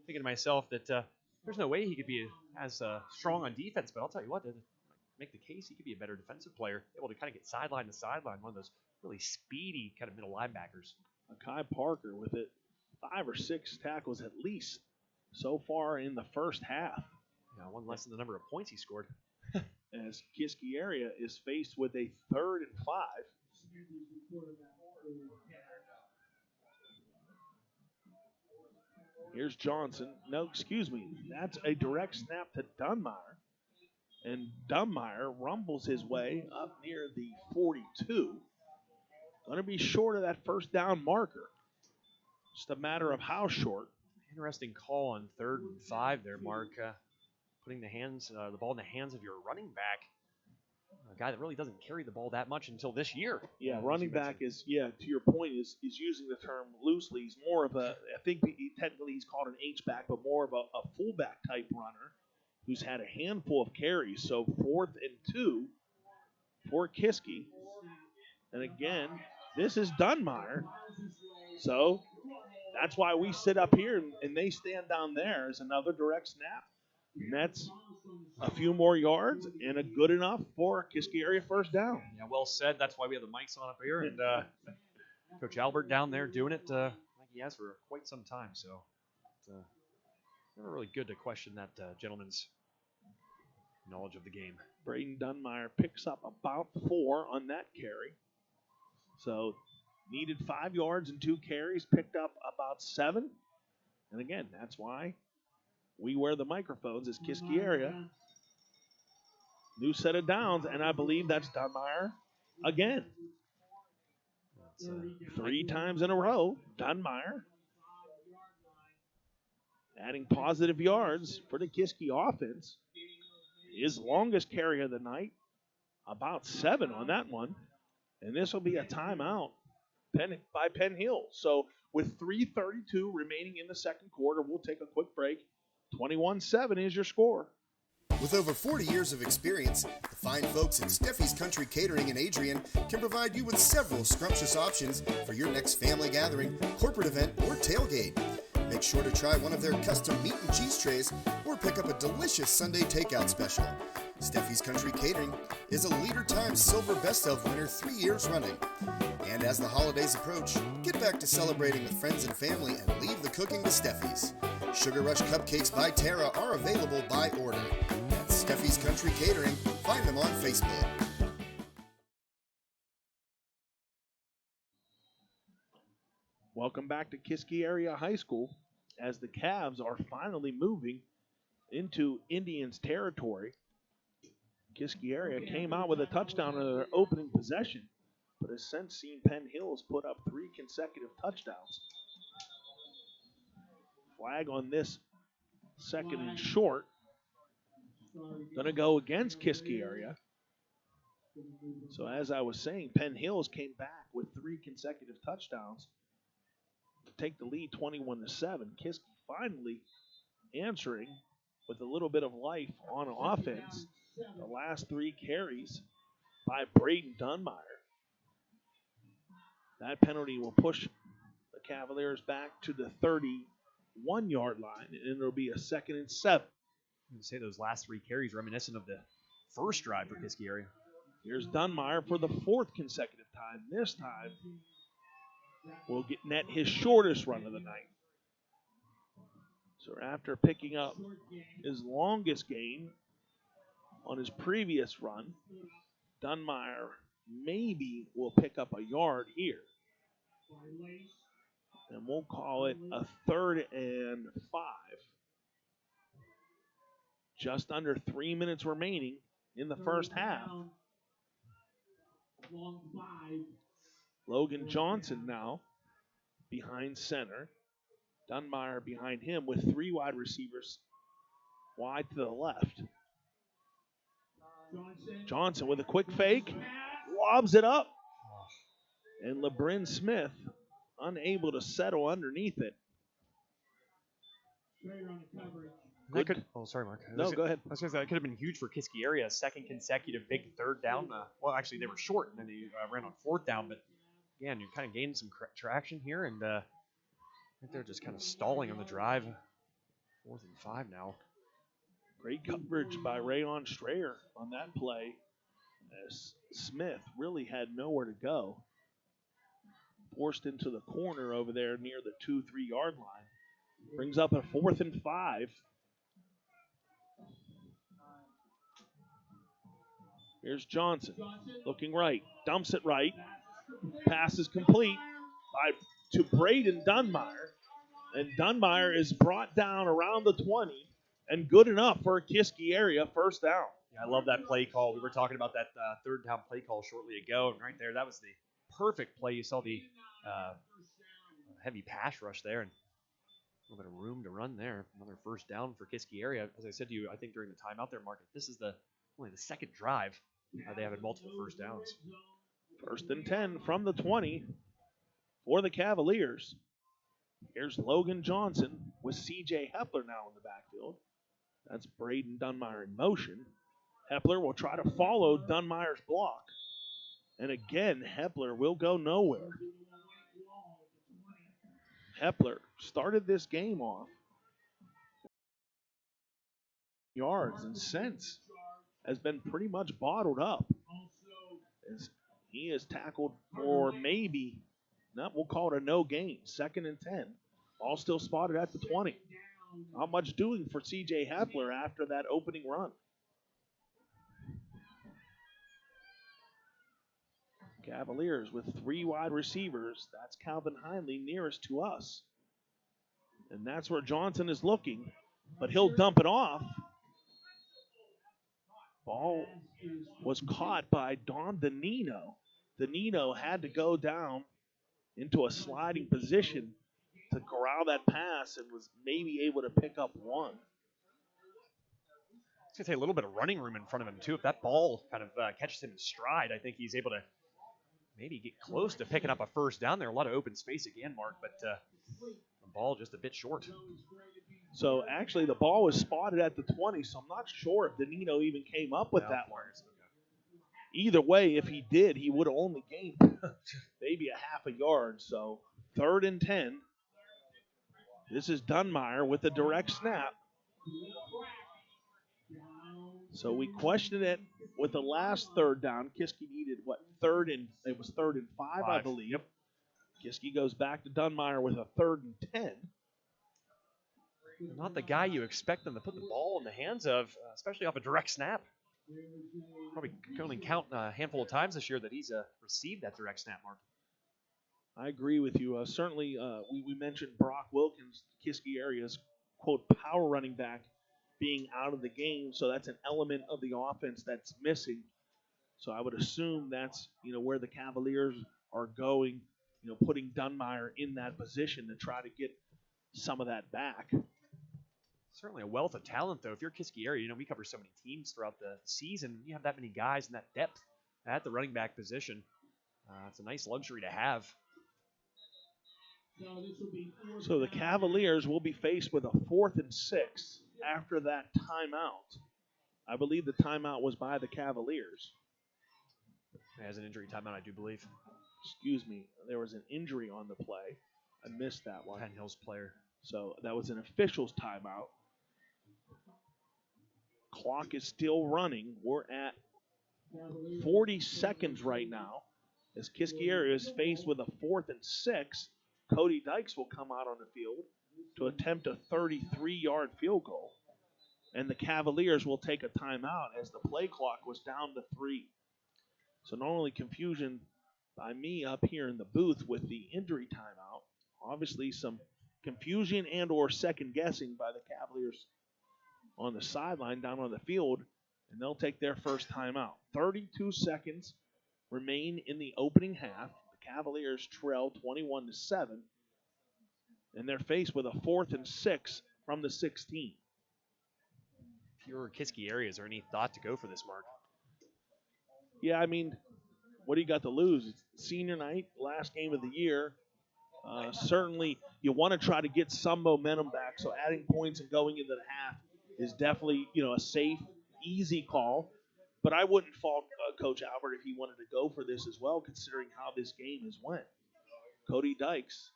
Speaker 8: thinking to myself that there's no way he could be as strong on defense, but I'll tell you what, to make the case he could be a better defensive player, able to kind of get sideline to sideline, one of those really speedy kind of middle linebackers.
Speaker 1: Akai Parker with it 5 or 6 tackles at least so far in the first half.
Speaker 8: Yeah, one less than the number of points he scored.
Speaker 1: As Kiski area is faced with a 3rd and 5. Here's Johnson. No, excuse me. That's a direct snap to Dunmire. And Dunmire rumbles his way up near the 42. Going to be short of that first down marker. Just a matter of how short.
Speaker 8: Interesting call on 3rd and 5 there, Mark. Putting the ball in the hands of your running back. A guy that really doesn't carry the ball that much until this year.
Speaker 1: Yeah, running back is, to your point, is using the term loosely. He's more of I think technically he's called an H-back, but more of a fullback type runner who's had a handful of carries. So 4th and 2 for Kiski. And again, this is Dunmire. So that's why we sit up here and they stand down there as another direct snap. And that's a few more yards and a good enough for a Kiski area first down.
Speaker 8: Yeah, well said. That's why we have the mics on up here. And Coach Albert down there doing it like he has for quite some time. So it's never really good to question that gentleman's knowledge of the game.
Speaker 1: Braden Dunmire picks up about 4 on that carry. So needed 5 yards and 2 carries, picked up about 7. And again, that's why we wear the microphones as Kiski area. New set of downs, and I believe that's Dunmire again. 3 times in a row, Dunmire adding positive yards for the Kiski offense. His longest carry of the night, about 7 on that one. And this will be a timeout by Penn Hills. So with 3:32 remaining in the second quarter, we'll take a quick break. 21-7 is your score.
Speaker 9: With over 40 years of experience, the fine folks at Steffi's Country Catering in Adrian can provide you with several scrumptious options for your next family gathering, corporate event, or tailgate. Make sure to try one of their custom meat and cheese trays or pick up a delicious Sunday takeout special. Steffi's Country Catering is a Leader Times Silver Best of winner 3 years running. And as the holidays approach, get back to celebrating with friends and family and leave the cooking to Steffi's. Sugar Rush Cupcakes by Tara are available by order. That's Steffi's Country Catering. Find them on Facebook.
Speaker 1: Welcome back to Kiski Area High School as the Cavs are finally moving into Indians territory. Kiski Area came out with a touchdown in their opening possession, but has since seen Penn Hills put up 3 consecutive touchdowns. Flag on this, 2nd and short. Gonna go against Kiski Area. So as I was saying, Penn Hills came back with 3 consecutive touchdowns to take the lead 21-7. Kiski finally answering with a little bit of life on offense. The last 3 carries by Braden Dunmire. That penalty will push the Cavaliers back to the 31-yard line, and it'll be a 2nd and 7.
Speaker 8: I would say those last 3 carries reminiscent of the first drive for Kiski area.
Speaker 1: Here's Dunmire for the 4th consecutive time. This time, will get net his shortest run of the night. So after picking up his longest gain on his previous run, Dunmire maybe will pick up a yard here. And we'll call it a 3rd and 5. Just under 3 minutes remaining in the first half. Logan Johnson now behind center. Dunmire behind him with 3 wide receivers wide to the left. Johnson with a quick fake, lobs it up. And LeBrin Smith unable to settle underneath it.
Speaker 8: That could, oh, sorry, Mark.
Speaker 1: No, go ahead.
Speaker 8: I was going to say that could have been huge for Kiski area. Second consecutive big third down. Well, actually, they were short, and then they ran on fourth down. But, again, you're kind of gaining some traction here, and I think they're just kind of stalling on the drive. 4th and 5 now.
Speaker 1: Great coverage by Rayon Strayer on that play, as Smith really had nowhere to go. Forced into the corner over there near the 2-3 yard line. Brings up a 4th and 5. Here's Johnson looking right, dumps it right. Pass is complete to Braden Dunmire. And Dunmire is brought down around the 20 and good enough for a Kiski area first down.
Speaker 8: Yeah, I love that play call. We were talking about that third down play call shortly ago. And right there, that was the perfect play. You saw the heavy pass rush there and a little bit of room to run there. Another first down for Kiski area. As I said to you, I think during the timeout there, Mark, this is only the second drive they have multiple first downs.
Speaker 1: 1st and 10 from the 20 for the Cavaliers. Here's Logan Johnson with C.J. Hepler now in the backfield. That's Braden Dunmire in motion. Hepler will try to follow Dunmire's block. And again, Hepler will go nowhere. Hepler started this game off yards and since has been pretty much bottled up. As he is tackled for we'll call it a no gain. 2nd and 10. All still spotted at the 20. Not much doing for C.J. Hepler after that opening run. Cavaliers with 3 wide receivers. That's Calvin Heinley nearest to us. And that's where Johnson is looking. But he'll dump it off. Ball was caught by Don Danino. Danino had to go down into a sliding position to corral that pass and was maybe able to pick up one.
Speaker 8: It's going to take a little bit of running room in front of him, too. If that ball kind of catches him in stride, I think he's able to maybe get close to picking up a first down there. A lot of open space again, Mark, but the ball just a bit short.
Speaker 1: So actually the ball was spotted at the 20, so I'm not sure if Danino even came up with that one. Either way, if he did, he would have only gained maybe a half a yard. So 3rd and 10. This is Dunmire with a direct snap. So we questioned it with the last third down. Kiski needed it was 3rd and 5, I believe.
Speaker 8: Yep.
Speaker 1: Kiski goes back to Dunmire with a 3rd and 10.
Speaker 8: Not the guy you expect them to put the ball in the hands of, especially off a direct snap. Probably can only count a handful of times this year that he's received that direct snap, Mark.
Speaker 1: I agree with you. Certainly, we mentioned Brock Wilkins, Kiski area's, quote, power running back being out of the game. So that's an element of the offense that's missing. So I would assume that's, where the Cavaliers are going, putting Dunmire in that position to try to get some of that back.
Speaker 8: Certainly a wealth of talent, though. If you're Kiski area, we cover so many teams throughout the season. You have that many guys and that depth at the running back position. It's a nice luxury to have.
Speaker 1: So the Cavaliers will be faced with a 4th and 6 after that timeout. I believe the timeout was by the Cavaliers.
Speaker 8: As an injury timeout, I do believe.
Speaker 1: Excuse me. There was an injury on the play. I missed that one.
Speaker 8: Penn Hills player.
Speaker 1: So that was an official's timeout. Clock is still running. We're at 40 seconds right now. As Kiski area is faced with a 4th and 6, Cody Dykes will come out on the field to attempt a 33-yard field goal. And the Cavaliers will take a timeout as the play clock was down to 3. So not only confusion by me up here in the booth with the injury timeout, obviously some confusion and or second guessing by the Cavaliers on the sideline down on the field, and they'll take their first timeout. 32 seconds remain in the opening half. The Cavaliers trail 21-7, and they're faced with a 4th and 6 from the 16.
Speaker 8: If you're Kiski area, is there any thought to go for this, Mark?
Speaker 1: Yeah, I mean, what do you got to lose? It's senior night, last game of the year. Certainly, you want to try to get some momentum back. So adding points and going into the half is definitely, a safe, easy call. But I wouldn't fault Coach Albert if he wanted to go for this as well, considering how this game has went. Cody Dykes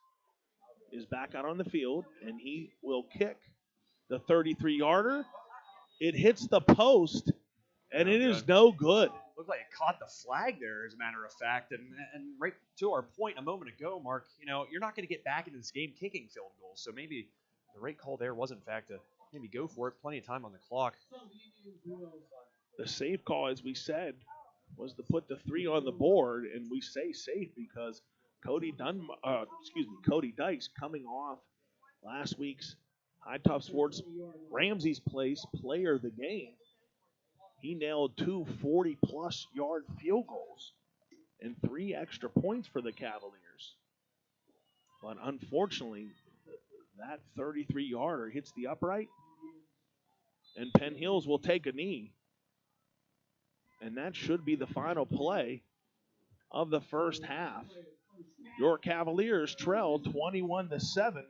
Speaker 1: is back out on the field, and he will kick the 33-yarder. It hits the post, and it is no good.
Speaker 8: Looked like it caught the flag there, as a matter of fact. And right to our point a moment ago, Mark, you're not going to get back into this game kicking field goals. So maybe the right call there was, in fact, to maybe go for it. Plenty of time on the clock.
Speaker 1: The safe call, as we said, was to put the 3 on the board, and we say safe because Cody Dykes, coming off last week's High Top Sports Ramsey's Place Player of the Game. He nailed 2 40-plus yard field goals and 3 extra points for the Cavaliers. But unfortunately, that 33-yarder hits the upright, and Penn Hills will take a knee. And that should be the final play of the first half. Your Cavaliers trail 21-7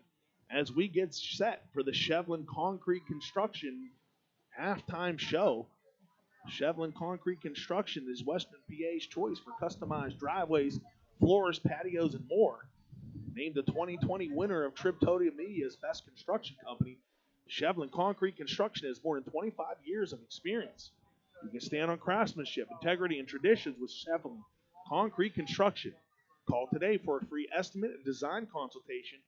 Speaker 1: as we get set for the Shevlin Concrete Construction halftime show. Shevlin Concrete Construction is Western PA's choice for customized driveways, floors, patios, and more. Named the 2020 winner of Triptodia Media's Best Construction Company, Shevlin Concrete Construction has more than 25 years of experience. You can stand on craftsmanship, integrity, and traditions with Shevlin Concrete Construction. Call today for a free estimate and design consultation,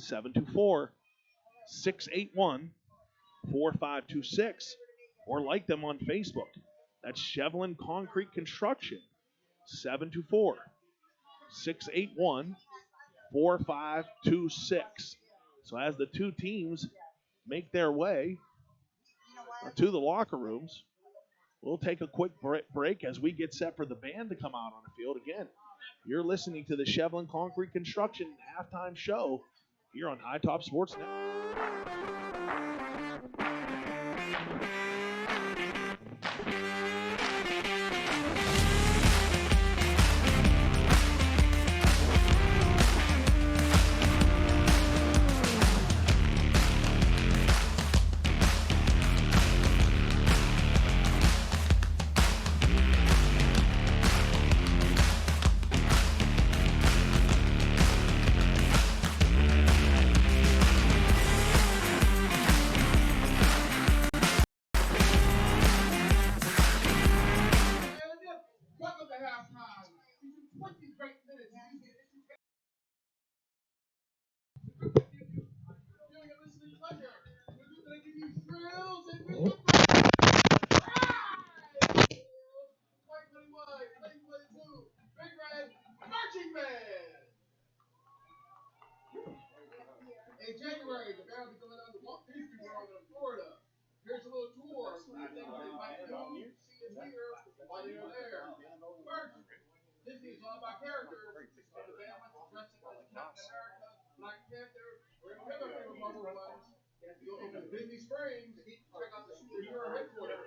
Speaker 1: 724-681-4526, or like them on Facebook. That's Shevlin Concrete Construction, 724-681-4526. So as the two teams make their way to the locker rooms, we'll take a quick break as we get set for the band to come out on the field. Again, you're listening to the Shevlin Concrete Construction halftime show here on High Top Sports Network.
Speaker 2: In January, the band will be going on the Walt Disney World in Florida. Here's a little tour. I think they might come see us here while they're there. First, Disney is all about characters. So the band went to dress up as Captain America, Black Panther, or any other favorite Marvel ones. You go over to Disney Springs, check out the superhero headquarters.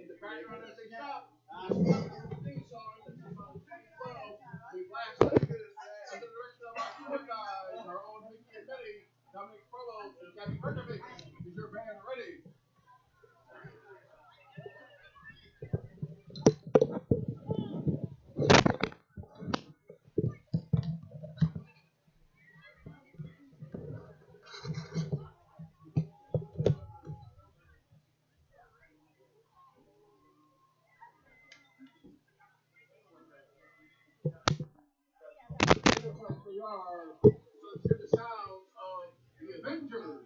Speaker 2: In the background as they stop, you listen to the theme song that's about 2012. We blast like this under the direction of our tour guide, our own Mickey and Betty. Dominic Frollo and Gabby Berkovic. Is your band ready? They are. So let's hear the sounds of the Avengers.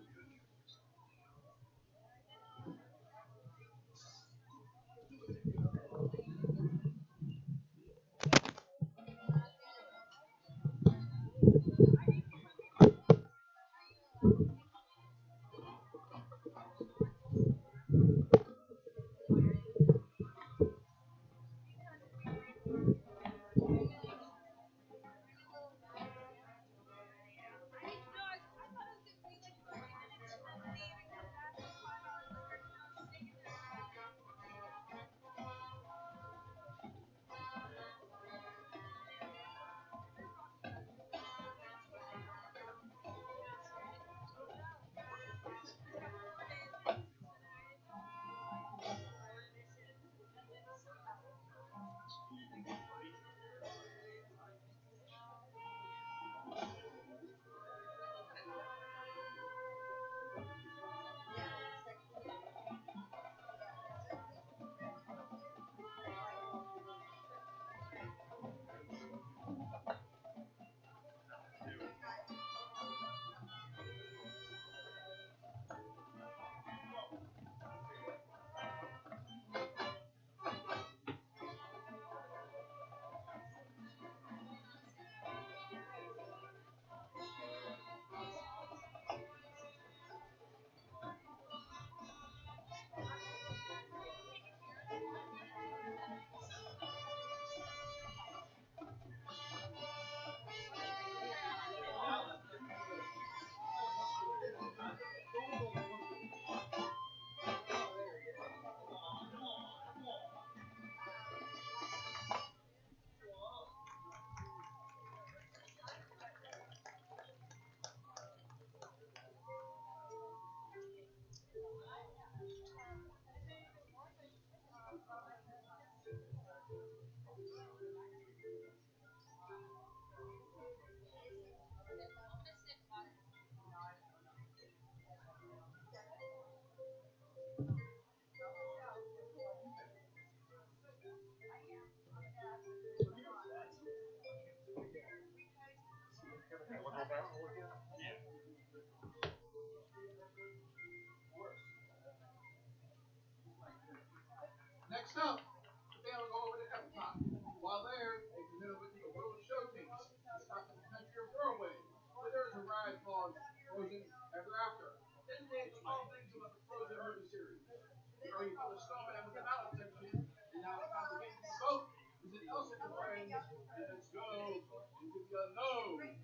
Speaker 2: Next up, the band will go over to Epcot. While there, they can head over to the World Showcase, the stop in the country of Norway, where there is a ride called Frozen Ever After. Dedicated to all things about the Frozen movie series. Or you put a snowman with a mountain section, and now it's time to get into the boat. Visit Elsa and friends, and let's go into the unknown.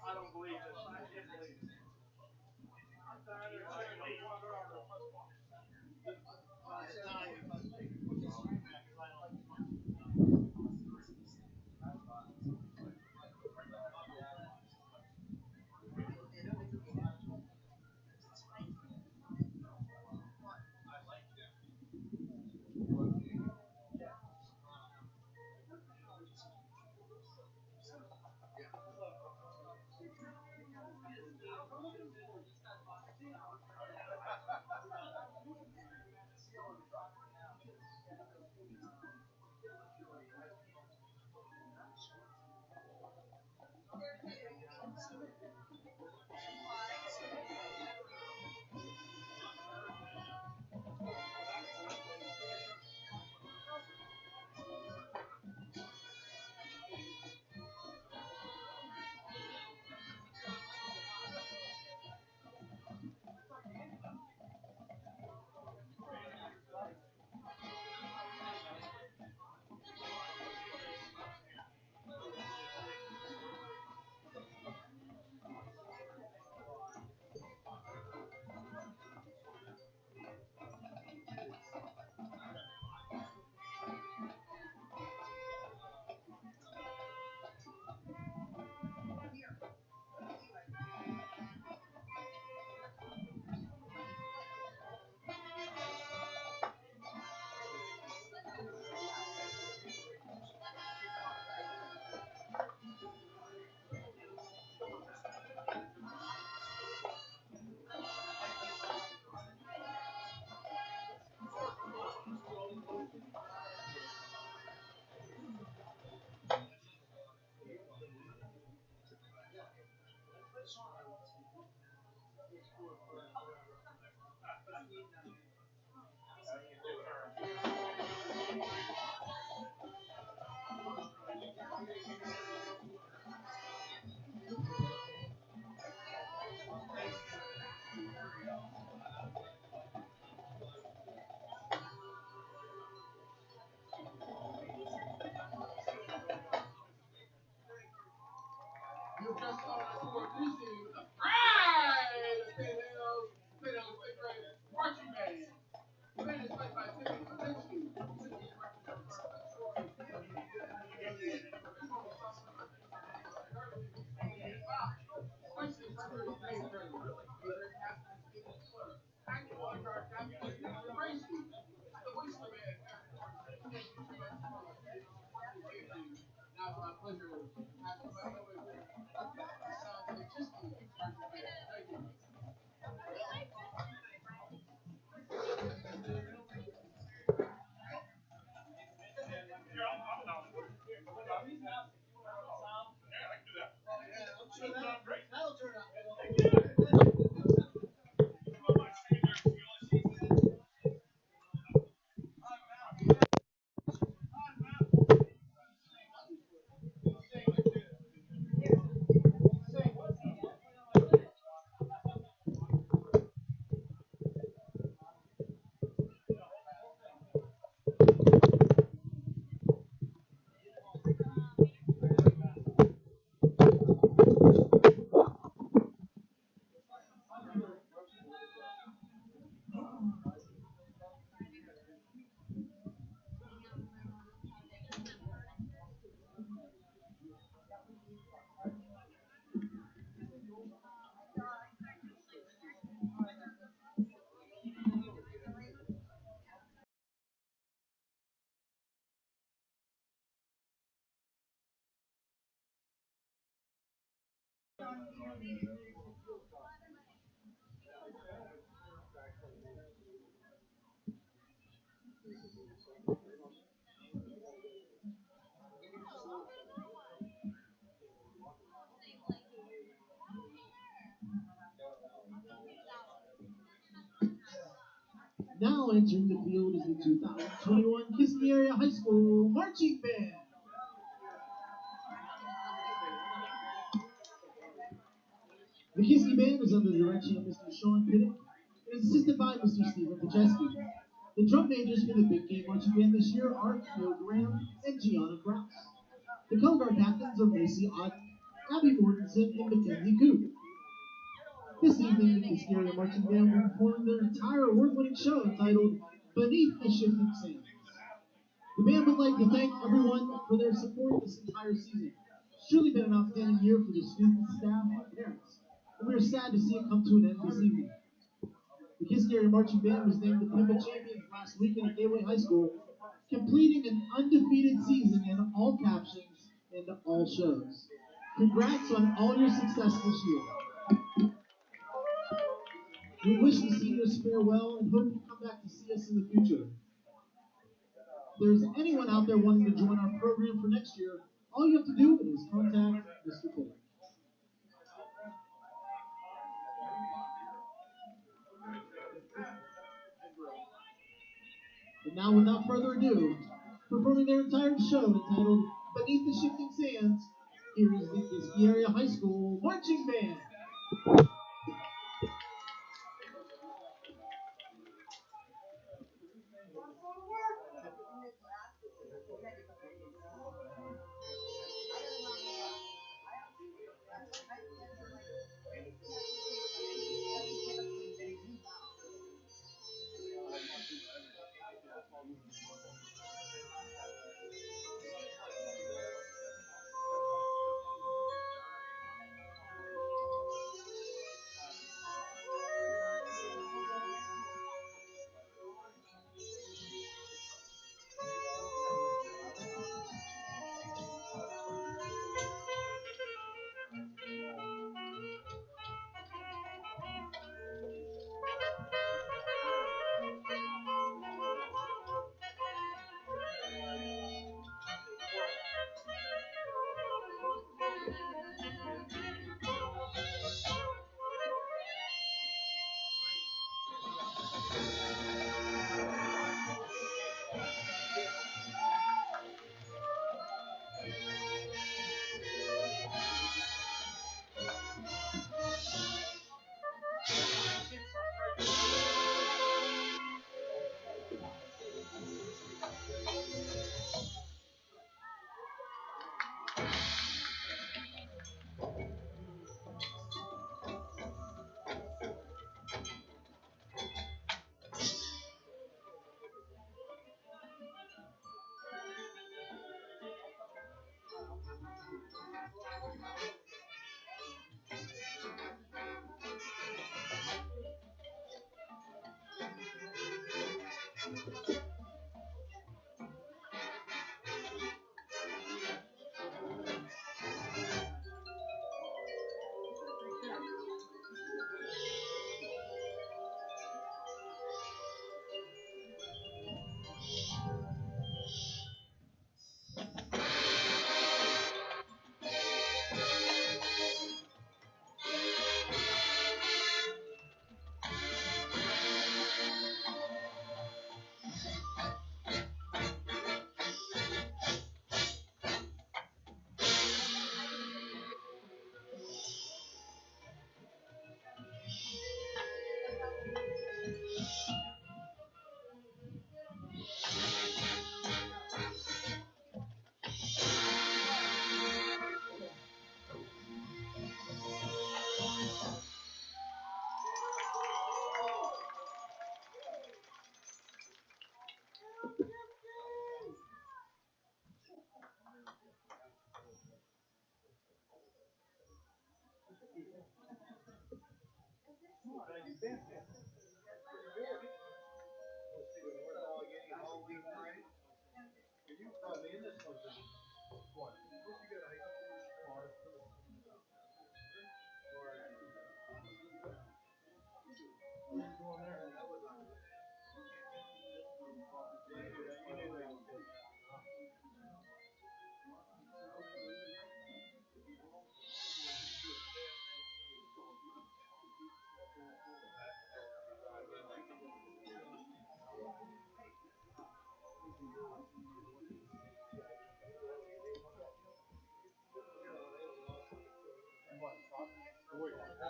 Speaker 2: I don't believe this. I can't believe it. Now entering the field is the 2021 Kiski Area High School Marching Band. The Kiski Band is under the direction of Mr. Sean Pinnock and is assisted by Mr. Stephen Pacheski. The drum majors for the Big Game Marching Band this year are Theo Graham and Gianna Kraus. The color guard captains are Macy Ott, Abby Mortensen, and Mackenzie Coop. This evening, the Kiski Area Marching Band will perform their entire award-winning show entitled Beneath the Shifting Sands. The band would like to thank everyone for their support this entire season. It's truly been an outstanding year for the students, staff, and parents, and we are sad to see it come to an end this evening. The Kiski Area Marching Band was named the Penn champions last weekend at Gateway High School, completing an undefeated season in all captions and all shows. Congrats on all your success this year. We wish the seniors farewell and hope you come back to see us in the future. If there's anyone out there wanting to join our program for next year, all you have to do is contact Mr. Taylor. And now, without further ado, performing their entire show entitled Beneath the Shifting Sands, here is the Kiski Area High School Marching Band.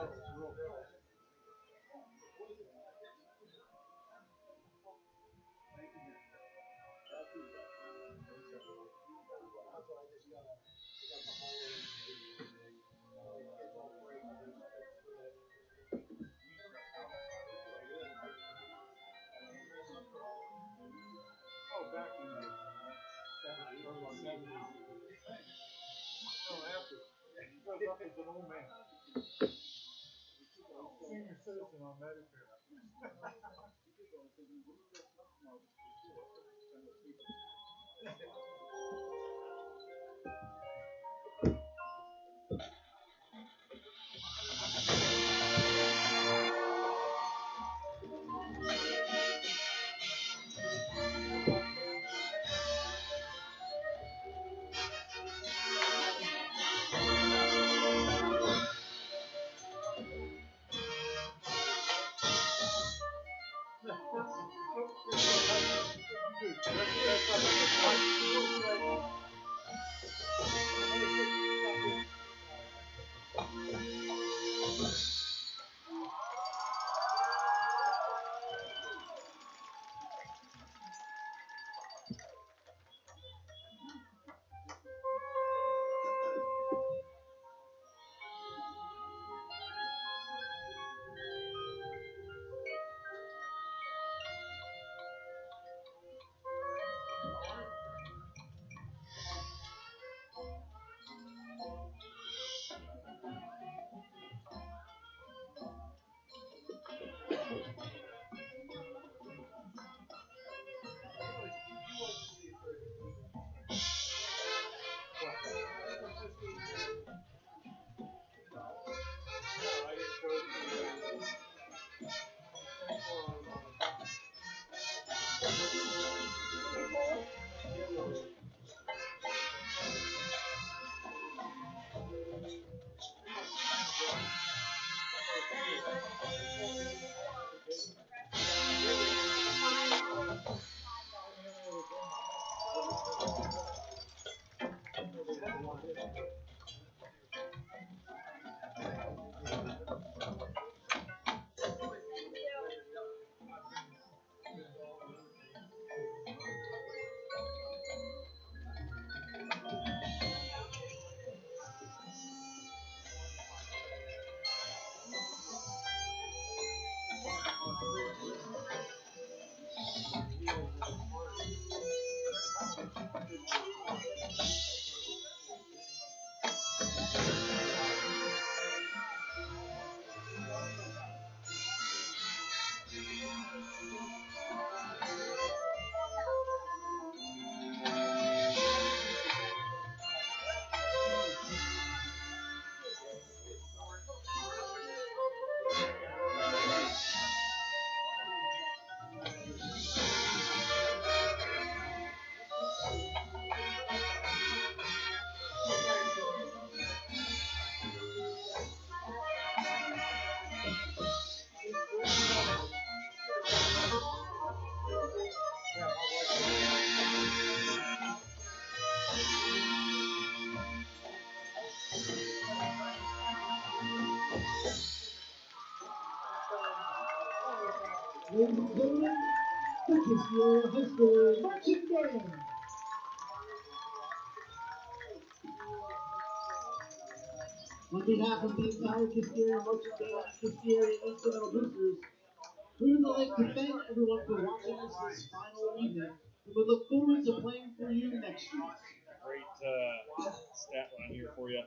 Speaker 2: Ladies and gentlemen, the Kiski High School Marching Band. On behalf of the entire Kiski Marching Band and Kiski Instrumental Boosters, we would like to thank everyone for watching us this final evening, and we look forward to playing for you next year.
Speaker 8: Great stat line here for you.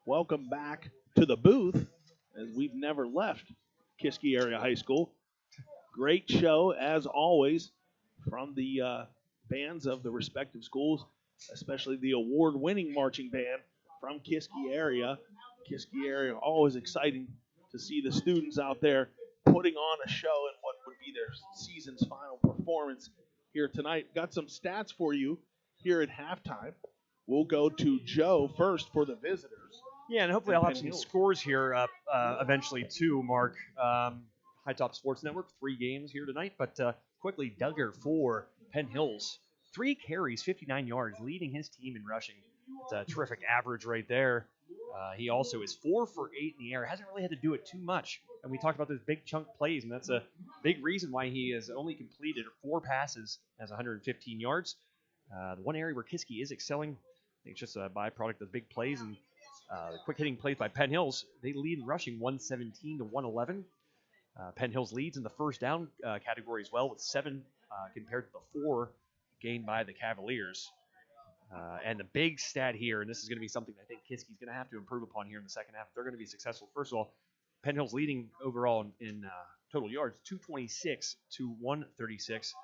Speaker 1: welcome back to the booth as we've never left Kiski Area High School. Great show, as always, from the bands of the respective schools, especially the award-winning marching band from Kiski area. Kiski area, always exciting to see the students out there putting on a show in what would be their season's final performance here tonight. Got some stats for you here at halftime. We'll go to Joe first for the visitors.
Speaker 8: Yeah, and hopefully I'll have some scores here up eventually too, Mark. High Top Sports Network, 3 games here tonight, but quickly, Duggar for Penn Hills. 3 carries, 59 yards, leading his team in rushing. It's a terrific average right there. He also is 4 for 8 in the air. Hasn't really had to do it too much. And we talked about those big chunk plays, and that's a big reason why he has only completed 4 passes, has 115 yards. The one area where Kiski is excelling, I think it's just a byproduct of big plays and the quick hitting plays by Penn Hills. They lead in rushing 117 to 111. Penn Hills leads in the first down category as well with 7 compared to the 4 gained by the Cavaliers. And the big stat here, and this is going to be something I think Kiski's going to have to improve upon here in the second half if they're going to be successful. First of all, Penn Hills leading overall in total yards, 226 to 136.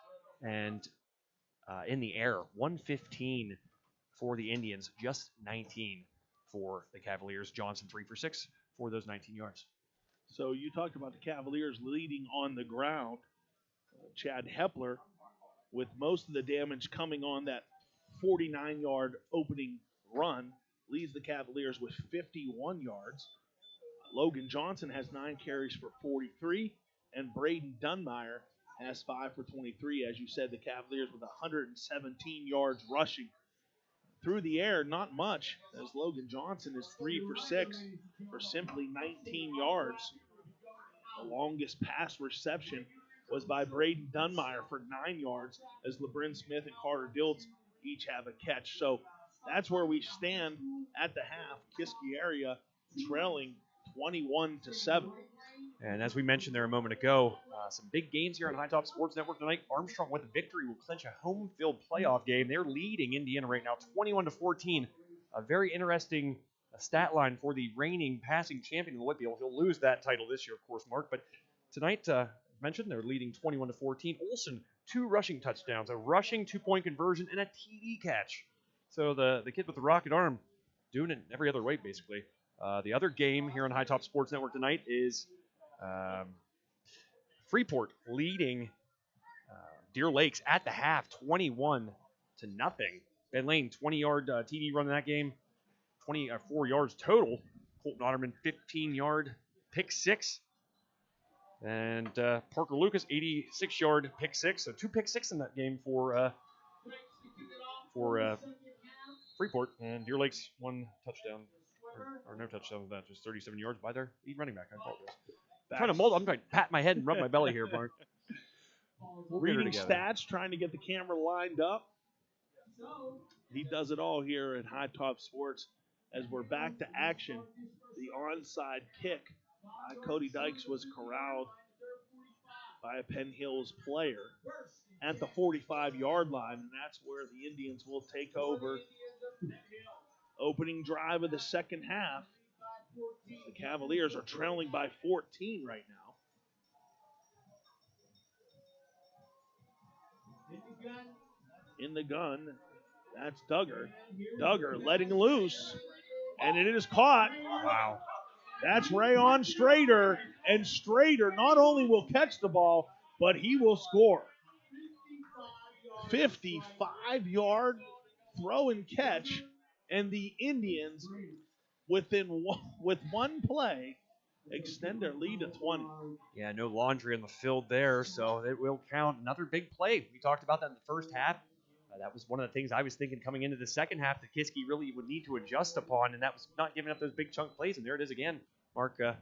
Speaker 8: And in the air, 115 for the Indians, just 19 for the Cavaliers. Johnson 3 for 6 for those 19 yards.
Speaker 1: So you talked about the Cavaliers leading on the ground. Chad Hepler with most of the damage coming on that 49-yard opening run leads the Cavaliers with 51 yards. Logan Johnson has 9 carries for 43, and Braden Dunmeyer has 5 for 23. As you said, the Cavaliers with 117 yards rushing. Through the air, not much, as Logan Johnson is 3 for 6 for simply 19 yards. The longest pass reception was by Braden Dunmeyer for 9 yards, as LeBrin Smith and Carter Diltz each have a catch. So that's where we stand at the half. Kiski area trailing 21-7.
Speaker 8: And as we mentioned there a moment ago, some big games here on High Top Sports Network tonight. Armstrong with a victory will clinch a home field playoff game. They're leading Indiana right now 21-14. A very interesting stat line for the reigning passing champion of the WPIAL. He'll lose that title this year, of course, Mark. But tonight, mentioned, they're leading 21-14. Olsen, 2 rushing touchdowns, a rushing 2-point conversion, and a TD catch. So the kid with the rocket arm doing it every other way, basically. The other game here on High Top Sports Network tonight is Freeport leading Deer Lakes at the half, 21-0. Ben Lane, 20-yard TD run in that game, 24 yards total. Colton Otterman, 15-yard pick 6. And Parker Lucas, 86-yard pick 6. So 2 pick 6 in that game for Freeport. And Deer Lakes, 1 touchdown. Or no touchdown with that, just 37 yards by their lead running back. I apologize. I'm trying to pat my head and rub my belly here, Mark.
Speaker 1: Reading stats, trying to get the camera lined up. He does it all here at High Top Sports as we're back to action. The onside kick by Cody Dykes was corralled by a Penn Hills player at the 45-yard line, and that's where the Indians will take over. Opening drive of the second half. The Cavaliers are trailing by 14 right now. In the gun, that's Duggar. Duggar letting loose, and it is caught.
Speaker 8: Wow.
Speaker 1: That's Rayon Strader, and Strader not only will catch the ball, but he will score. 55-yard throw and catch, and the Indians, with one play, extend their lead to 20.
Speaker 8: Yeah, no laundry in the field there, so it will count. Another big play. We talked about that in the first half. That was one of the things I was thinking coming into the second half that Kiski really would need to adjust upon, and that was not giving up those big chunk plays. And there it is again, Mark, with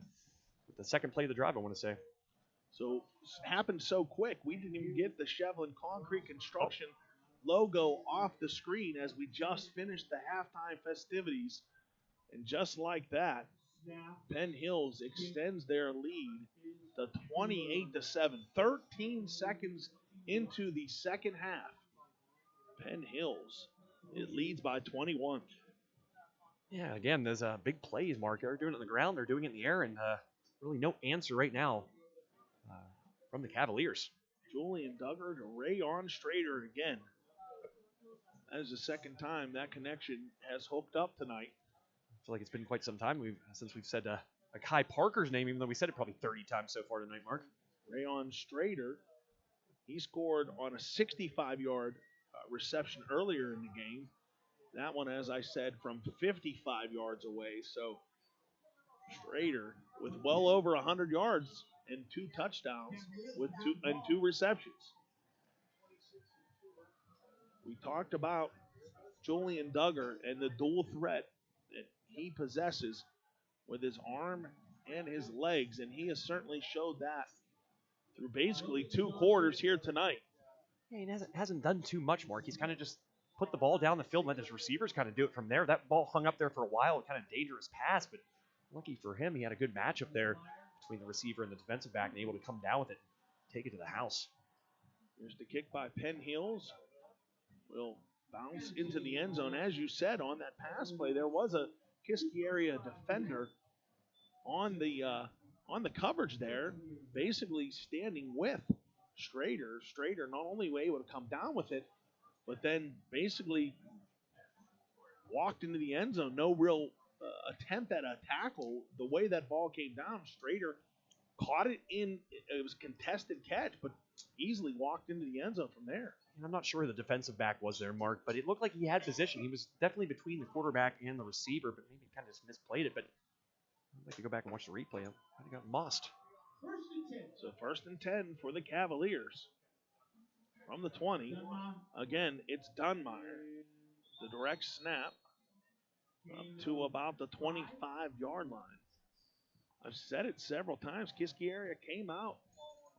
Speaker 8: the second play of the drive, I want to say.
Speaker 1: So it happened so quick. We didn't even get the Shevlin Concrete Construction logo off the screen as we just finished the halftime festivities. And just like that, Penn Hills extends their lead to 28-7. 13 seconds into the second half. Penn Hills, it leads by 21.
Speaker 8: Yeah, again, there's big plays, Mark. They're doing it on the ground, they're doing it in the air, and really no answer right now from the Cavaliers.
Speaker 1: Julian Duggar to Rayon Strader again. That is the second time that connection has hooked up tonight.
Speaker 8: I feel like it's been quite some time since we've said Kai Parker's name, even though we said it probably 30 times so far tonight, Mark.
Speaker 1: Rayon Strader, he scored on a 65-yard reception earlier in the game. That one, as I said, from 55 yards away. So Strader with well over 100 yards and 2 touchdowns with 2 receptions. We talked about Julian Duggar and the dual threat that he possesses with his arm and his legs, and he has certainly showed that through basically 2 quarters here tonight.
Speaker 8: Yeah, he hasn't done too much, Mark. He's kind of just put the ball down the field and let his receivers kind of do it from there. That ball hung up there for a while, kind of dangerous pass, but lucky for him, he had a good matchup there between the receiver and the defensive back and able to come down with it and take it to the house.
Speaker 1: Here's the kick by Penn Hills. Will bounce into the end zone. As you said, on that pass play, there was a Kiski area defender on the coverage there, basically standing with Strader. Strader not only was able to come down with it, but then basically walked into the end zone. No real attempt at a tackle. The way that ball came down, Strader caught it in. It was a contested catch, but easily walked into the end zone from there.
Speaker 8: And I'm not sure where the defensive back was there, Mark, but it looked like he had position. He was definitely between the quarterback and the receiver, but maybe kind of just misplayed it. But I'd like to go back and watch the replay. I might have got mossed.
Speaker 1: So 1st and 10 for the Cavaliers. From the 20. Again, it's Dunmeyer. The direct snap up to about the 25-yard line. I've said it several times. Kiski area came out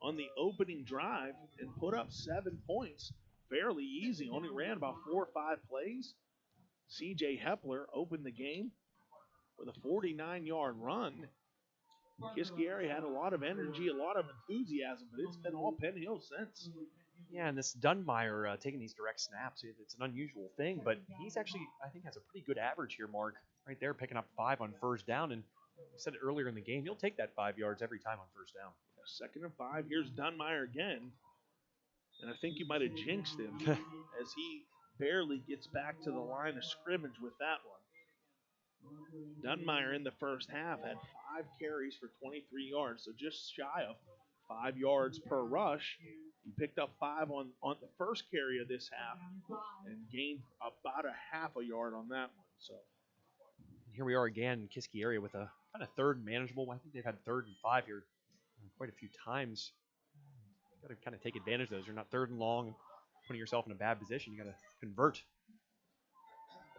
Speaker 1: on the opening drive and put up 7 points fairly easy. Only ran about 4 or 5 plays. C.J. Hepler opened the game with a 49-yard run. Kiski area had a lot of energy, a lot of enthusiasm, but it's been all Penn Hill since.
Speaker 8: Yeah, and this Dunmeyer taking these direct snaps, it's an unusual thing, but he's actually, I think, has a pretty good average here, Mark. Right there, picking up 5 on first down, and I said it earlier in the game, he'll take that 5 yards every time on first down.
Speaker 1: 2nd and 5, here's Dunmeyer again, and I think you might have jinxed him as he barely gets back to the line of scrimmage with that one. Dunmeyer in the first half had 5 carries for 23 yards, so just shy of 5 yards per rush. He picked up 5 on the first carry of this half and gained about a half a yard on that one. So
Speaker 8: here we are again in Kiski area with a kind of 3rd and manageable. I think they've had 3rd and 5 here quite a few times. You got to kind of take advantage of those. You're not 3rd and long and putting yourself in a bad position. You got to convert.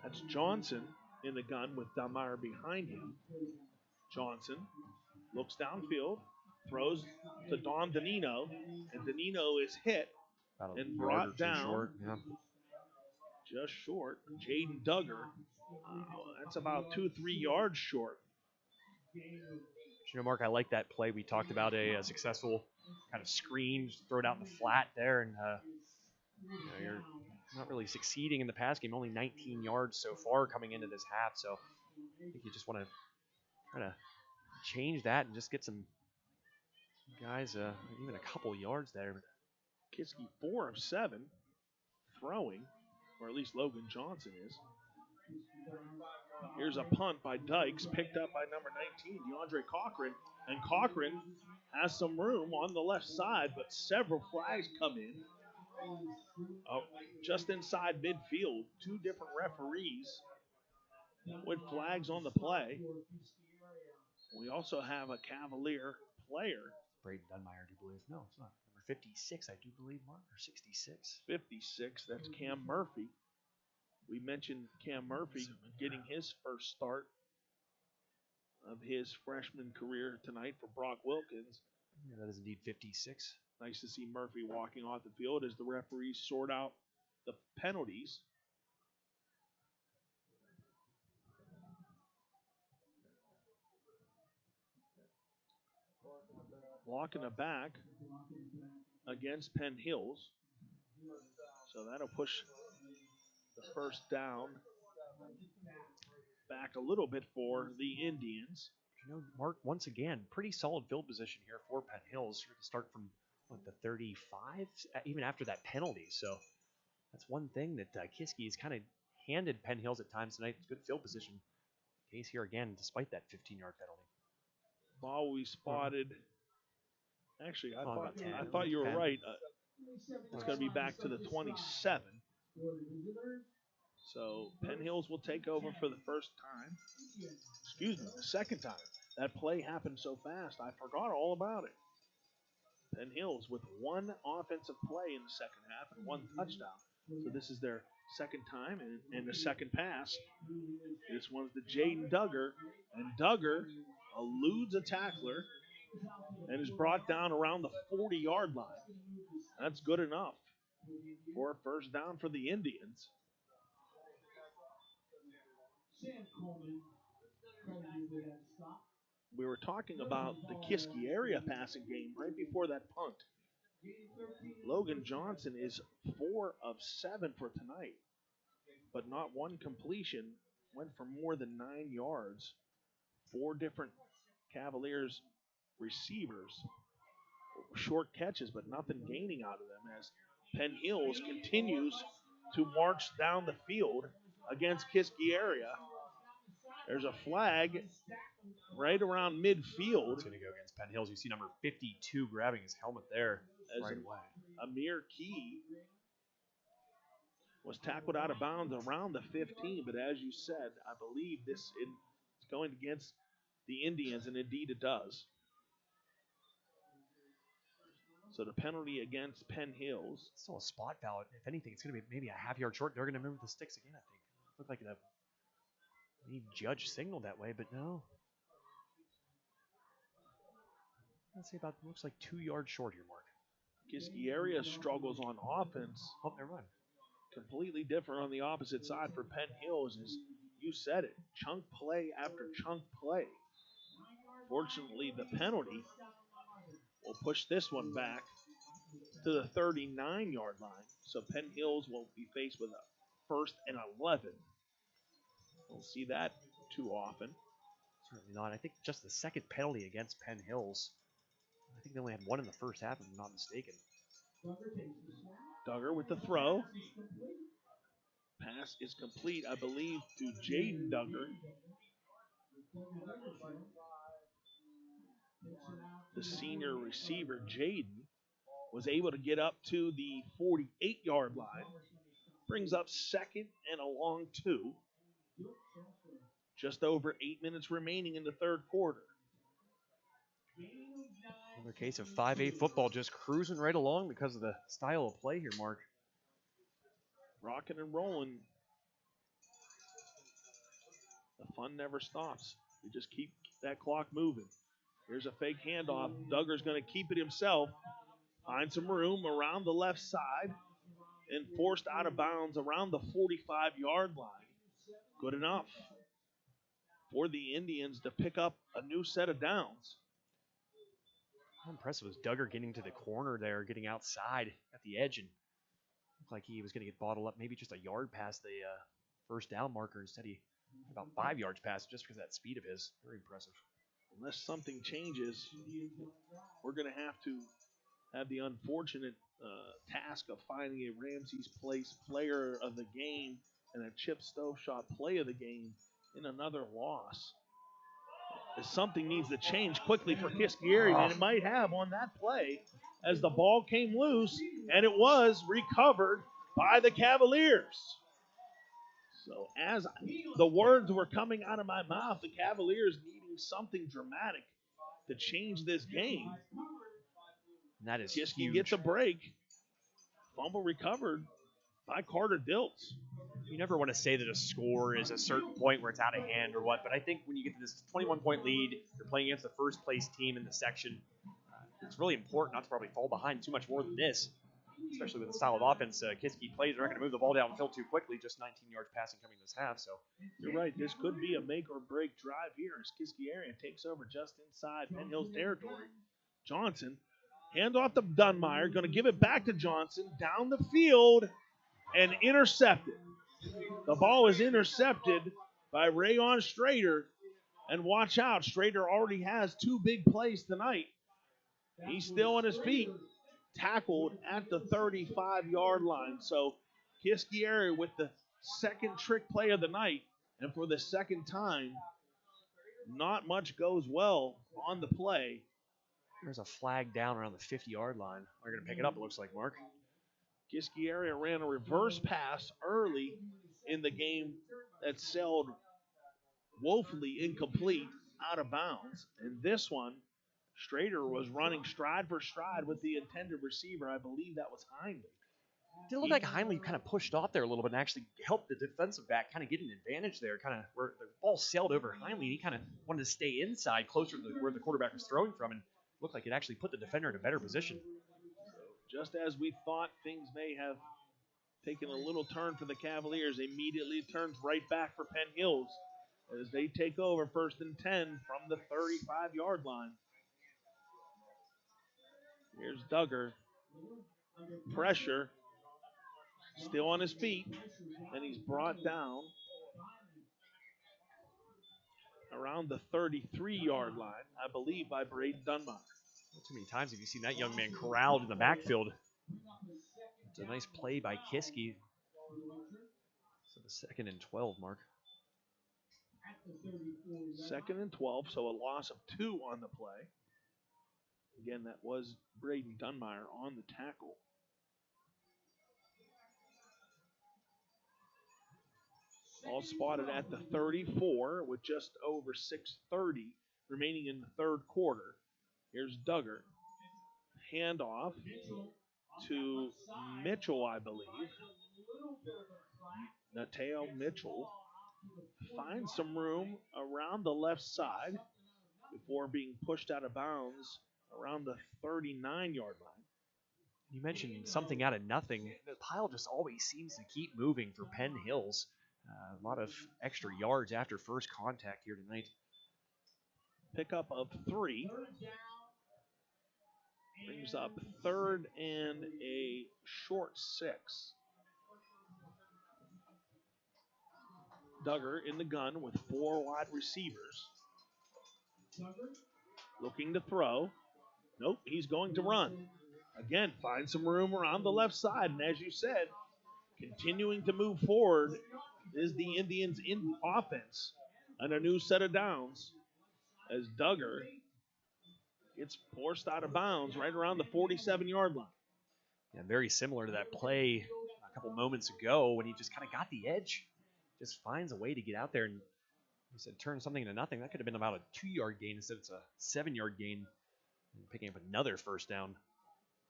Speaker 1: That's Johnson in the gun with Dunmeyer behind him. Johnson looks downfield, throws to Don Danino, and Danino is hit and brought down
Speaker 8: short. Yeah.
Speaker 1: Just short. Jaden Duggar, that's about 2-3 yards short.
Speaker 8: You know, Mark, I like that play. We talked about a successful kind of screen, just throw it out in the flat there, and you're not really succeeding in the pass game. Only 19 yards so far coming into this half, so I think you just want to try to change that and just get some guys, even a couple yards there.
Speaker 1: Kiski 4 of 7 throwing, or at least Logan Johnson is. Here's a punt by Dykes, picked up by number 19, DeAndre Cochran. And Cochran has some room on the left side, but several flags come in. Just inside midfield, 2 different referees with flags on the play. We also have a Cavalier player.
Speaker 8: Braden Dunmeyer, I do believe. No, it's not. Number 56, I do believe, Mark, or 66.
Speaker 1: 56, that's Cam Murphy. We mentioned Cam Murphy getting his first start of his freshman career tonight for Brock Wilkins.
Speaker 8: Yeah, that is indeed 56.
Speaker 1: Nice to see Murphy walking off the field as the referees sort out the penalties. Blocking the back against Penn Hills. So that'll push the first down back a little bit for the Indians.
Speaker 8: Mark, once again, pretty solid field position here for Penn Hills. You're going to start from the 35, even after that penalty. So that's one thing that Kiski has kind of handed Penn Hills at times tonight. It's good field position. Case here again, despite that 15-yard penalty.
Speaker 1: Ball we spotted. Actually, I thought you were right. It's going to be back to the 27. So Penn Hills will take over for the first time. Excuse me, the second time. That play happened so fast, I forgot all about it. Penn Hills with one offensive play in the second half and one touchdown. So this is their second time and the second pass. This one's to Jaden Duggar, and Duggar eludes a tackler and is brought down around the 40-yard line. That's good enough for a first down for the Indians. We were talking about the Kiski area passing game right before that punt. Logan Johnson is 4 of 7 for tonight, but not one completion. Went for more than 9 yards. 4 different Cavaliers receivers. Short catches, but nothing gaining out of them as Penn Hills continues to march down the field against Kiski area. There's a flag right around midfield.
Speaker 8: It's going to go against Penn Hills. You see number 52 grabbing his helmet there right away.
Speaker 1: Amir Key was tackled out of bounds around the 15, but as you said, I believe this is going against the Indians, and indeed it does. So the penalty against Penn Hills.
Speaker 8: It's still a spot ballot. If anything, it's going to be maybe a half-yard short. They're going to move the sticks again, I think. Looked like the judge signaled that way, but no. Let's say about, looks like 2 yards short here, Mark.
Speaker 1: Kiski area struggles on offense.
Speaker 8: Oh, never mind.
Speaker 1: Completely different on the opposite side for Penn Hills. As you said it, chunk play after chunk play. Fortunately, the penalty will push this one back to the 39-yard line. So Penn Hills will be faced with a 1st and 11. We'll see that too often.
Speaker 8: Certainly not. I think just the second penalty against Penn Hills. I think they only had one in the first half, if I'm not mistaken.
Speaker 1: Duggar with the throw. Pass is complete, I believe, to Jaden Duggar. The senior receiver, Jaden, was able to get up to the 48-yard line. Brings up 2nd and a long 2. Just over 8 minutes remaining in the third quarter.
Speaker 8: Another case of 5A football just cruising right along because of the style of play here, Mark.
Speaker 1: Rocking and rolling. The fun never stops. You just keep that clock moving. Here's a fake handoff. Duggar's going to keep it himself. Find some room around the left side and forced out of bounds around the 45-yard line. Good enough for the Indians to pick up a new set of downs.
Speaker 8: How impressive was Duggar getting to the corner there, getting outside at the edge, and looked like he was going to get bottled up maybe just a yard past the first down marker. Instead, he about 5 yards past just because of that speed of his. Very impressive.
Speaker 1: Unless something changes, we're going to have the unfortunate task of finding a Ramsey's Place player of the game and a Chip Stoveshot play of the game in another loss. Something needs to change quickly for Kiski area, and it might have on that play as the ball came loose, and it was recovered by the Cavaliers. So as the words were coming out of my mouth, the Cavaliers needing something dramatic to change this game.
Speaker 8: And that is
Speaker 1: Kiski
Speaker 8: huge.
Speaker 1: gets a break. Fumble recovered by Carter Diltz.
Speaker 8: You never want to say that a score is a certain point where it's out of hand or what, but I think when you get to this 21-point lead, you're playing against the first-place team in the section, it's really important not to probably fall behind too much more than this, especially with the style of offense Kiski plays. They're not going to move the ball downfield too quickly, just 19 yards passing coming this half. So
Speaker 1: you're right. This could be a make-or-break drive here as Kiski area takes over just inside Penn Hills territory. Johnson, hand off to Dunmeyer, going to give it back to Johnson, down the field, and intercepted. The ball is intercepted by Rayon Strader. And watch out, Strader already has 2 big plays tonight. He's still on his feet, tackled at the 35-yard line. So Kiski area with the second trick play of the night. And for the second time, not much goes well on the play.
Speaker 8: There's a flag down around the 50-yard line. They're going to pick it up, it looks like, Mark.
Speaker 1: Kiski area ran a reverse pass early in the game that sailed woefully incomplete out of bounds. And this one, Strader was running stride for stride with the intended receiver. I believe that was Heinle.
Speaker 8: It did look like Heinle kind of pushed off there a little bit and actually helped the defensive back kind of get an advantage there, kind of where the ball sailed over Heinle. He kind of wanted to stay inside, closer to where the quarterback was throwing from, and looked like it actually put the defender in a better position.
Speaker 1: Just as we thought things may have taken a little turn for the Cavaliers, immediately turns right back for Penn Hills as they take over 1st and 10 from the 35-yard line. Here's Duggar. Pressure. Still on his feet. And he's brought down around the 33-yard line, I believe, by Braden Dunbar.
Speaker 8: Not too many times have you seen that young man corralled in the backfield. It's a nice play by Kiski. So the 2nd and 12, Mark.
Speaker 1: 2nd and 12, so a loss of 2 on the play. Again, that was Braden Dunbar on the tackle. All spotted at the 34 with just over 6:30 remaining in the third quarter. Here's Duggar. Handoff to Mitchell, I believe. Nateo Mitchell finds some room around the left side before being pushed out of bounds around the 39-yard line.
Speaker 8: You mentioned something out of nothing. The pile just always seems to keep moving for Penn Hills. A lot of extra yards after first contact here tonight.
Speaker 1: Pickup of 3. Brings up 3rd and a short 6. Duggar in the gun with 4 wide receivers. Looking to throw. Nope, he's going to run. Again, find some room around the left side. And as you said, continuing to move forward is the Indians in offense on a new set of downs as Duggar gets forced out of bounds right around the 47-yard line.
Speaker 8: Yeah, very similar to that play a couple moments ago when he just kind of got the edge. Just finds a way to get out there and, he said, turn something into nothing. That could have been about a 2-yard gain instead it's a 7-yard gain. And picking up another first down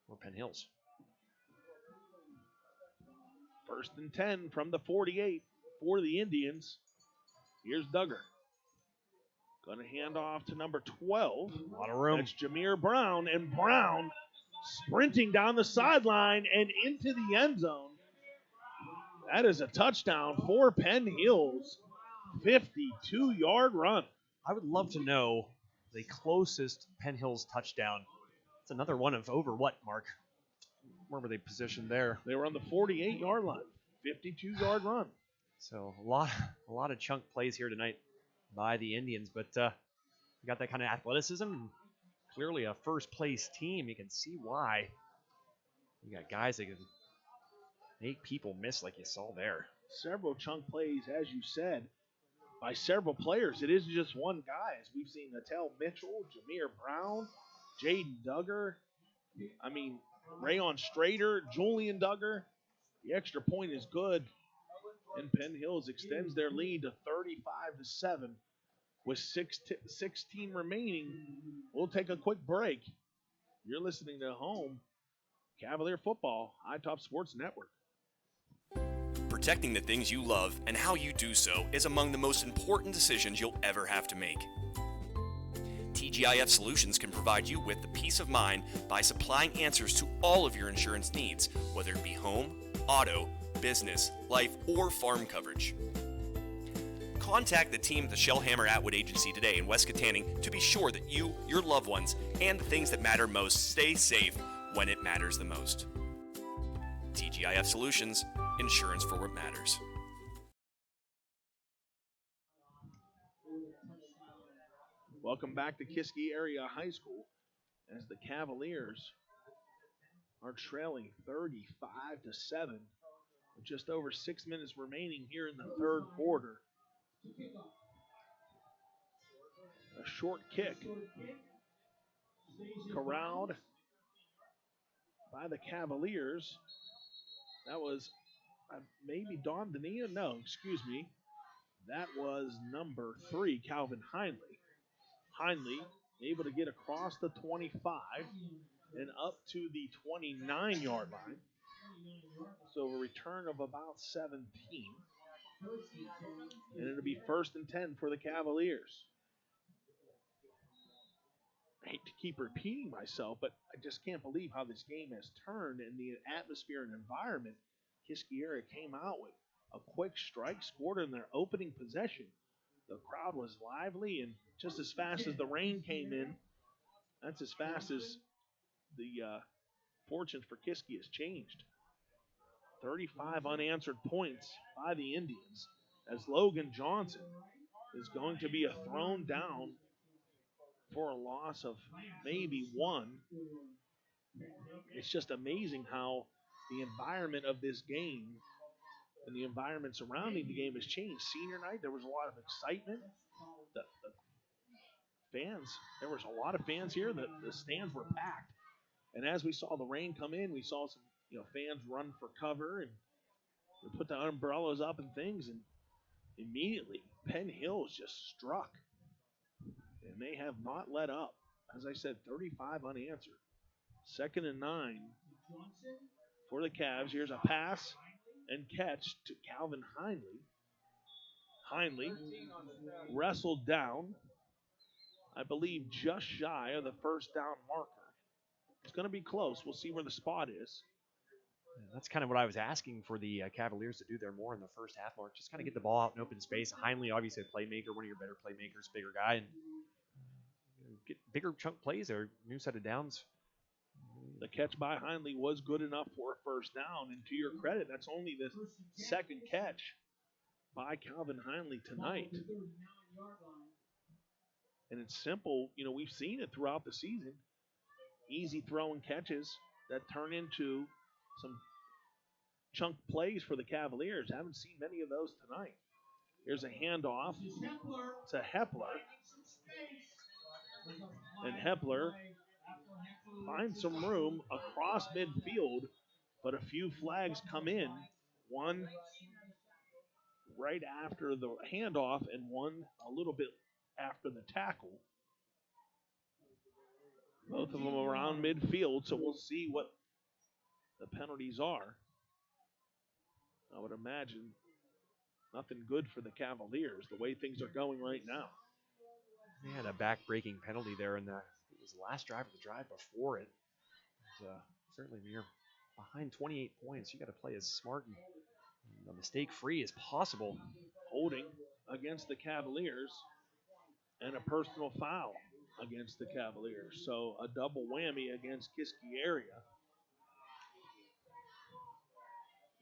Speaker 8: for Penn Hills.
Speaker 1: 1st and 10 from the 48 for the Indians. Here's Duggar. Going to hand off to number 12.
Speaker 8: A lot of room.
Speaker 1: That's Jameer Brown. And Brown sprinting down the sideline and into the end zone. That is a touchdown for Penn Hills. 52-yard run.
Speaker 8: I would love to know the closest Penn Hills touchdown. It's another one of over what, Mark? Where were they positioned there?
Speaker 1: They were on the 48-yard line. 52-yard run.
Speaker 8: So a lot of chunk plays here tonight by the Indians, but you got that kind of athleticism and clearly a first-place team. You can see why. You got guys that can make people miss like you saw there.
Speaker 1: Several chunk plays, as you said, by several players. It isn't just one guy, as we've seen Nateo Mitchell, Jameer Brown, Jaden Duggar. I mean, Rayon Strader, Julian Duggar. The extra point is good. And Penn Hills extends their lead to 35-7 with 16 remaining. We'll take a quick break. You're listening to Home Cavalier Football, High Top Sports Network.
Speaker 3: Protecting the things you love and how you do so is among the most important decisions you'll ever have to make. TGIF Solutions can provide you with the peace of mind by supplying answers to all of your insurance needs, whether it be home, auto, business, life, or farm coverage. Contact the team at the Shellhammer Atwood Agency today in West Katanning to be sure that you, your loved ones, and the things that matter most stay safe when it matters the most. TGIF Solutions, insurance for what matters.
Speaker 1: Welcome back to Kiski Area High School as the Cavaliers are trailing 35-7 with just over 6 minutes remaining here in the third quarter. A short kick corralled by the Cavaliers. That was maybe Don Dania? No, excuse me. That was number 3, Calvin Hindley. Hindley able to get across the 25 and up to the 29-yard line. So a return of about 17. And it'll be 1st and 10 for the Cavaliers. I hate to keep repeating myself, but I just can't believe how this game has turned in the atmosphere and environment. Kiski area came out with a quick strike, scored in their opening possession. The crowd was lively, and just as fast as the rain came in, that's as fast as the fortunes for Kiski has changed. 35 unanswered points by the Indians as Logan Johnson is going to be thrown down for a loss of maybe 1. It's just amazing how the environment of this game and the environment surrounding the game has changed. Senior night, there was a lot of excitement. The fans, there was a lot of fans here. The stands were packed. And as we saw the rain come in, we saw some fans run for cover and we put the umbrellas up and things. And immediately, Penn Hills just struck. And they have not let up. As I said, 35 unanswered. 2nd and 9 for the Cavs. Here's a pass and catch to Calvin Hindley. Hindley wrestled down, I believe, just shy of the first down marker. It's going to be close. We'll see where the spot is.
Speaker 8: That's kind of what I was asking for the Cavaliers to do there more in the first half, Mark. Just kind of get the ball out in open space. Hindley, obviously a playmaker, one of your better playmakers, bigger guy, and get bigger chunk plays there. New set of downs.
Speaker 1: The catch by Hindley was good enough for a first down, and to your credit, that's only the second catch by Calvin Hindley tonight. And it's simple. We've seen it throughout the season. Easy throwing catches that turn into some chunk plays for the Cavaliers. Haven't seen many of those tonight. Here's a handoff to Hepler. And Hepler finds some room across midfield, but a few flags come in. One right after the handoff and one a little bit after the tackle. Both of them around midfield, so we'll see what the penalties are. I would imagine nothing good for the Cavaliers, the way things are going right now.
Speaker 8: They had a back-breaking penalty there in it was the last drive of the drive before it. Certainly when you're behind 28 points, you got to play as smart and mistake-free as possible.
Speaker 1: Holding against the Cavaliers and a personal foul against the Cavaliers. So a double whammy against Kiski area.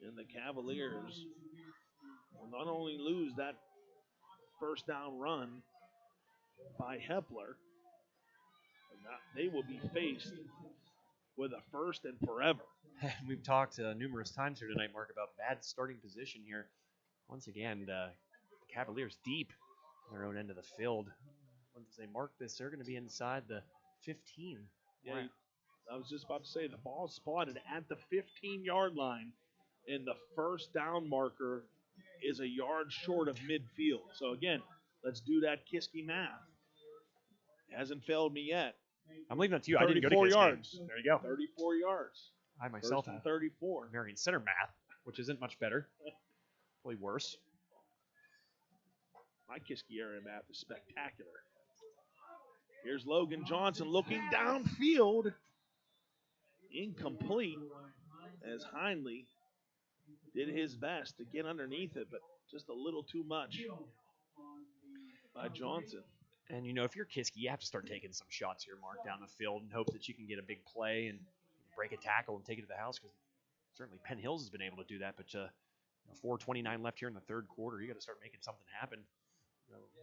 Speaker 1: And the Cavaliers will not only lose that first down run by Hepler, they will be faced with a first and forever.
Speaker 8: We've talked numerous times here tonight, Mark, about bad starting position here. Once again, the Cavaliers deep in their own end of the field. Once they mark this, they're going to be inside the 15.
Speaker 1: Yeah, I was just about to say the ball spotted at the 15-yard line, and the first down marker is a yard short of midfield. So again, let's do that Kiski math. It hasn't failed me yet.
Speaker 8: I'm leaving that to you. I didn't go to Kiski.
Speaker 1: Yards.
Speaker 8: There you go.
Speaker 1: 34 yards.
Speaker 8: I myself have
Speaker 1: 34.
Speaker 8: Marion Center math, which isn't much better. Probably worse.
Speaker 1: My Kiski area math is spectacular. Here's Logan Johnson looking downfield. Incomplete as Hindley did his best to get underneath it, but just a little too much by Johnson.
Speaker 8: And, if you're Kiski, you have to start taking some shots here, Mark, down the field and hope that you can get a big play and break a tackle and take it to the house, because certainly Penn Hills has been able to do that. But 4:29 left here in the third quarter. You got to start making something happen.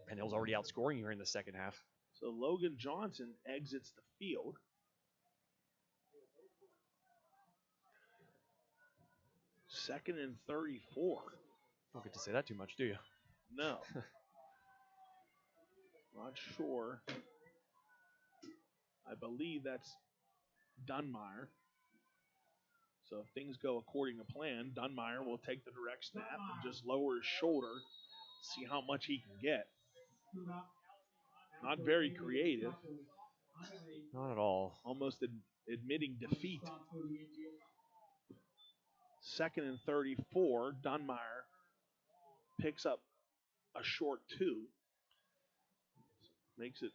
Speaker 8: Penn Hills already outscoring you here in the second half.
Speaker 1: So Logan Johnson exits the field. Second and 34.
Speaker 8: Don't get to say that too much, do you?
Speaker 1: No. Not sure. I believe that's Dunmeyer. So if things go according to plan, Dunmeyer will take the direct snap and just lower his shoulder, see how much he can get. Not very creative.
Speaker 8: Not at all.
Speaker 1: Almost admitting defeat. Second and 34, Dunmeyer picks up a short 2. Makes it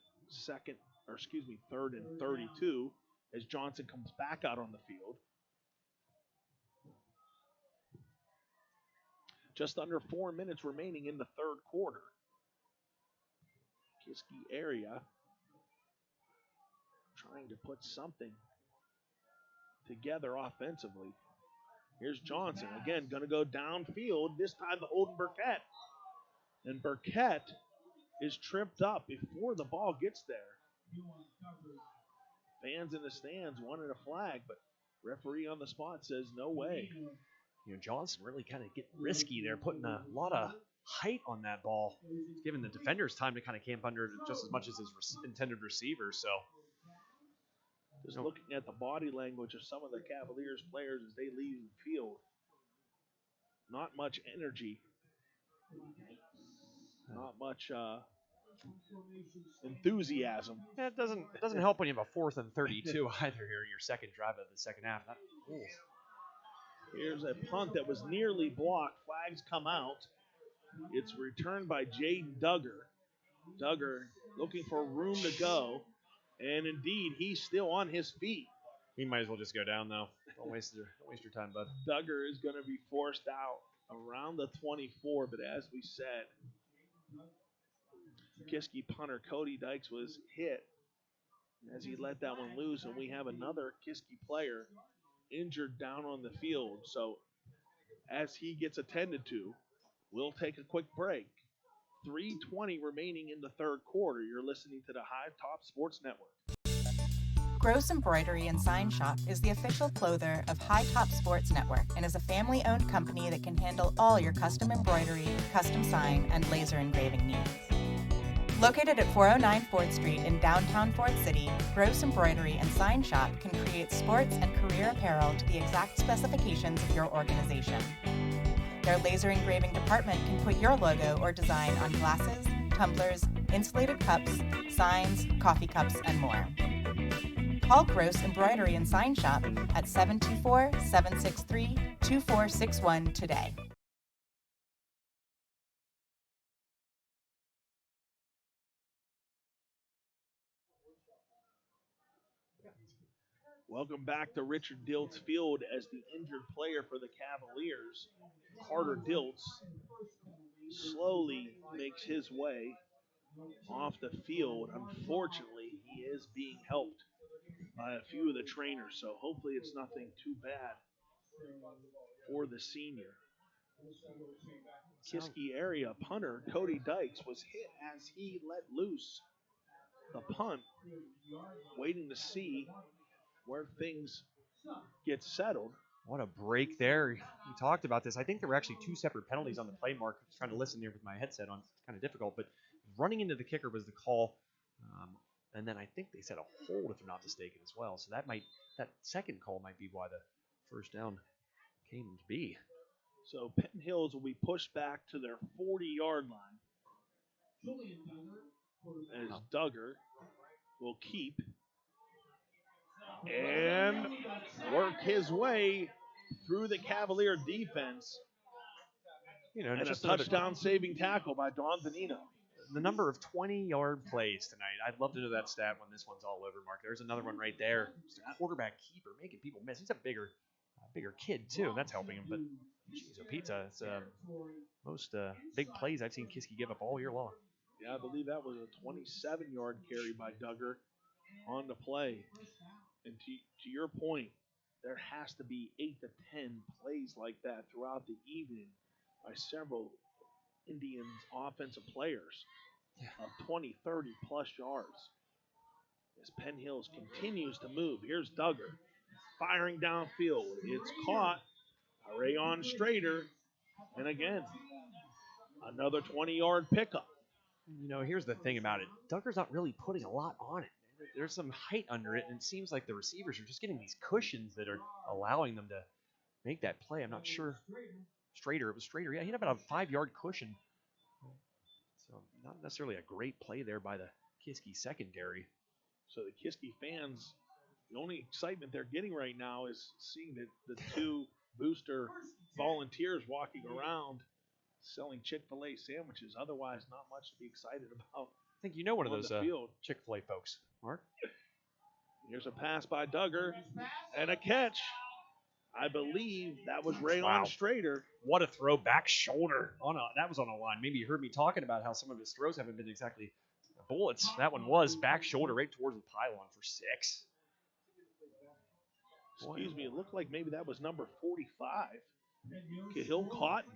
Speaker 1: third and 32 as Johnson comes back out on the field. Just under 4 minutes remaining in the third quarter. Kiski area trying to put something together offensively. Here's Johnson, again, going to go downfield, this time to Holden Burkett. And Burkett is tripped up before the ball gets there. Fans in the stands wanted a flag, but referee on the spot says no way.
Speaker 8: You know, Johnson really kind of getting risky there, putting a lot of height on that ball, giving the defenders time to kind of camp under it just as much as his intended receiver. So,
Speaker 1: just looking at the body language of some of the Cavaliers players as they leave the field, not much energy, not much enthusiasm.
Speaker 8: Yeah, it doesn't help when you have a 4th and 32 either here in your second drive of the second half.
Speaker 1: Here's a punt that was nearly blocked. Flags come out. It's returned by Jaden Duggar. Duggar looking for room to go. And indeed, he's still on his feet.
Speaker 8: He might as well just go down, though. Don't waste your time, bud.
Speaker 1: Duggar is going to be forced out around the 24, but as we said, Kiski punter Cody Dykes was hit as he let that one loose, and we have another Kiski player injured down on the field. So as he gets attended to, we'll take a quick break. 3:20 remaining in the third quarter. You're listening to the High Top Sports Network.
Speaker 7: Gross Embroidery and Sign Shop is the official clother of High Top Sports Network and is a family-owned company that can handle all your custom embroidery, custom sign, and laser engraving needs. Located at 409 4th Street in downtown Fort City, Gross Embroidery and Sign Shop can create sports and career apparel to the exact specifications of your organization. Their laser engraving department can put your logo or design on glasses, tumblers, insulated cups, signs, coffee cups, and more. Call Gross Embroidery and Sign Shop at 724-763-2461 today.
Speaker 1: Welcome back to Richard Diltz Field as the injured player for the Cavaliers, Carter Diltz, slowly makes his way off the field. Unfortunately, he is being helped by a few of the trainers, so hopefully it's nothing too bad for the senior. Kiski area punter Cody Dykes was hit as he let loose the punt, waiting to see where things get settled.
Speaker 8: What a break there. We talked about this. I think there were actually 2 separate penalties on the play mark. I was trying to listen here with my headset on. It's kind of difficult, but running into the kicker was the call. And then I think they said a hold, if I'm not mistaken, as well. So that second call might be why the first down came to be.
Speaker 1: So Penn Hills will be pushed back to their 40-yard line as Duggar will keep and work his way through the Cavalier defense. And just a touchdown-saving tackle by Don Zanino.
Speaker 8: The number of 20-yard plays tonight. I'd love to know that stat when this one's all over, Mark. There's another one right there. Just a quarterback keeper making people miss. He's a bigger kid, too, and that's helping him. But, geez, pizza. It's most big plays I've seen Kiski give up all year long.
Speaker 1: Yeah, I believe that was a 27-yard carry by Duggar on the play. And to your point, there has to be 8 to 10 plays like that throughout the evening by several Indians offensive players of 20, 30 plus yards. as Penn Hills continues to move. Here's Duggar firing downfield. It's caught. A Rayon Strader. And again, another 20-yard pickup.
Speaker 8: You know, here's the thing about it. Duggar's not really putting a lot on it. There's some height under it, and it seems like the receivers are just getting these cushions that are allowing them to make that play. I'm not sure. Strader, it was Strader. Yeah, he had about a 5-yard cushion. So not necessarily a great play there by the Kiski secondary.
Speaker 1: So the Kiski fans, the only excitement they're getting right now is seeing the two booster volunteers walking around selling Chick-fil-A sandwiches. Otherwise, not much to be excited about.
Speaker 8: I think you know one of
Speaker 1: on
Speaker 8: those
Speaker 1: the field.
Speaker 8: Chick-fil-A folks, Mark.
Speaker 1: Here's a pass by Duggar and a catch. I believe that was Rayon Strader.
Speaker 8: What a throw, back shoulder. That was on a line. Maybe you heard me talking about how some of his throws haven't been exactly bullets. That one was back shoulder right towards the pylon for 6.
Speaker 1: Excuse me, it looked like maybe that was number 45. Cahill Cotton.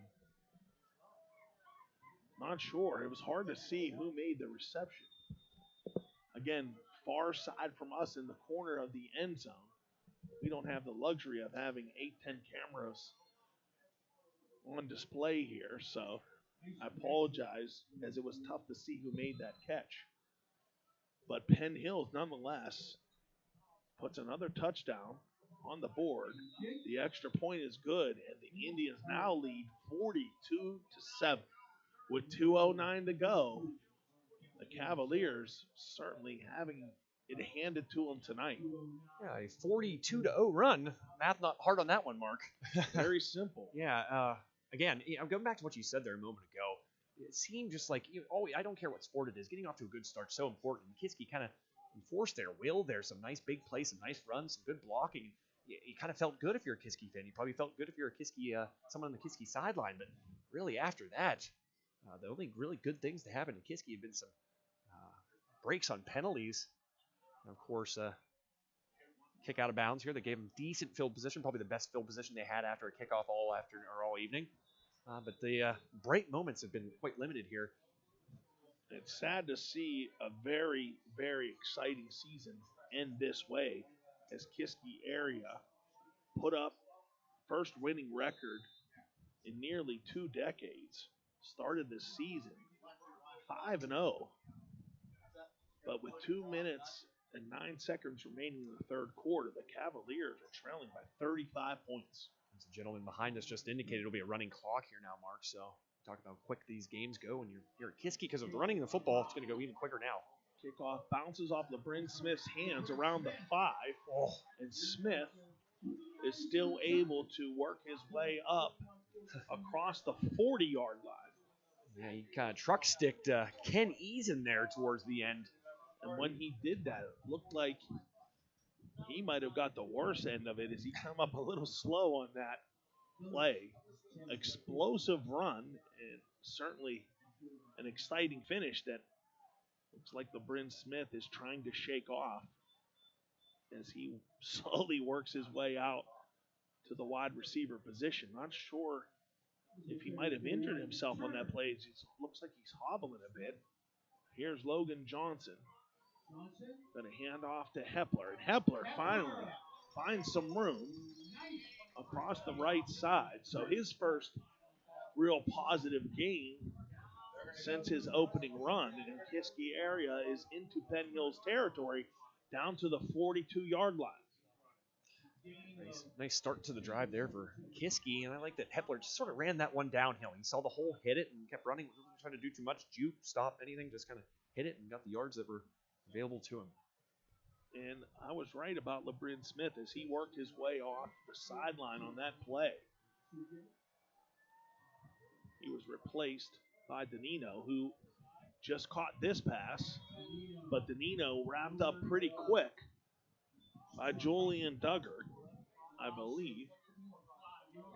Speaker 1: Not sure. It was hard to see who made the reception. Again, far side from us in the corner of the end zone. We don't have the luxury of having 8-10 cameras on display here, so I apologize as it was tough to see who made that catch. But Penn Hills, nonetheless, puts another touchdown on the board. The extra point is good, and the Indians now lead 42-7 with 2:09 to go. The Cavaliers certainly having it handed to them tonight.
Speaker 8: Yeah, a 42-0 run. Math not hard on that one, Mark.
Speaker 1: Very simple.
Speaker 8: Yeah. Again, I'm going back to what you said there a moment ago. It seemed just like, I don't care what sport it is, getting off to a good start is so important. Kiski kind of enforced their will there. Some nice big plays, some nice runs, some good blocking. You kind of felt good if you're a Kiski fan. You probably felt good if you're a Kiski, someone on the Kiski sideline. But really after that, the only really good things to happen in Kiski have been some breaks on penalties. And of course, kick out of bounds here. They gave them decent field position, probably the best field position they had after a kickoff all afternoon or all evening. But the break moments have been quite limited here.
Speaker 1: It's sad to see a very, very exciting season end this way as Kiski area put up first winning record in nearly 2 decades. Started this season 5-0. But with 2 minutes and 9 seconds remaining in the third quarter, the Cavaliers are trailing by 35 points.
Speaker 8: As the gentleman behind us just indicated, it'll be a running clock here now, Mark. So talk about how quick these games go. And you're at Kiski because of the running of the football. It's going to go even quicker now.
Speaker 1: Kickoff bounces off LeBrin Smith's hands around the 5. And Smith is still able to work his way up across the 40-yard line.
Speaker 8: Yeah, he kind of truck sticked Ken Eason there towards the end.
Speaker 1: And when he did that, it looked like he might have got the worst end of it as he came up a little slow on that play. Explosive run and certainly an exciting finish that looks like LeBrin Smith is trying to shake off as he slowly works his way out to the wide receiver position. Not sure if he might have injured himself on that play. It looks like he's hobbling a bit. Here's Logan Johnson. Going to hand off to Hepler. And Hepler finally finds some room across the right side. So his first real positive gain since his opening run in Kiski area is into Penn Hills territory down to the 42-yard line.
Speaker 8: Nice start to the drive there for Kiski, and I like that Hepler just sort of ran that one downhill. He saw the hole, hit it, and kept running. Wasn't trying to do too much, juke, stop, anything. Just kind of hit it and got the yards that were available to him.
Speaker 1: And I was right about LeBrin Smith as he worked his way off the sideline on that play. He was replaced by Danino, who just caught this pass, but Danino wrapped up pretty quick by Julian Duggar, I believe.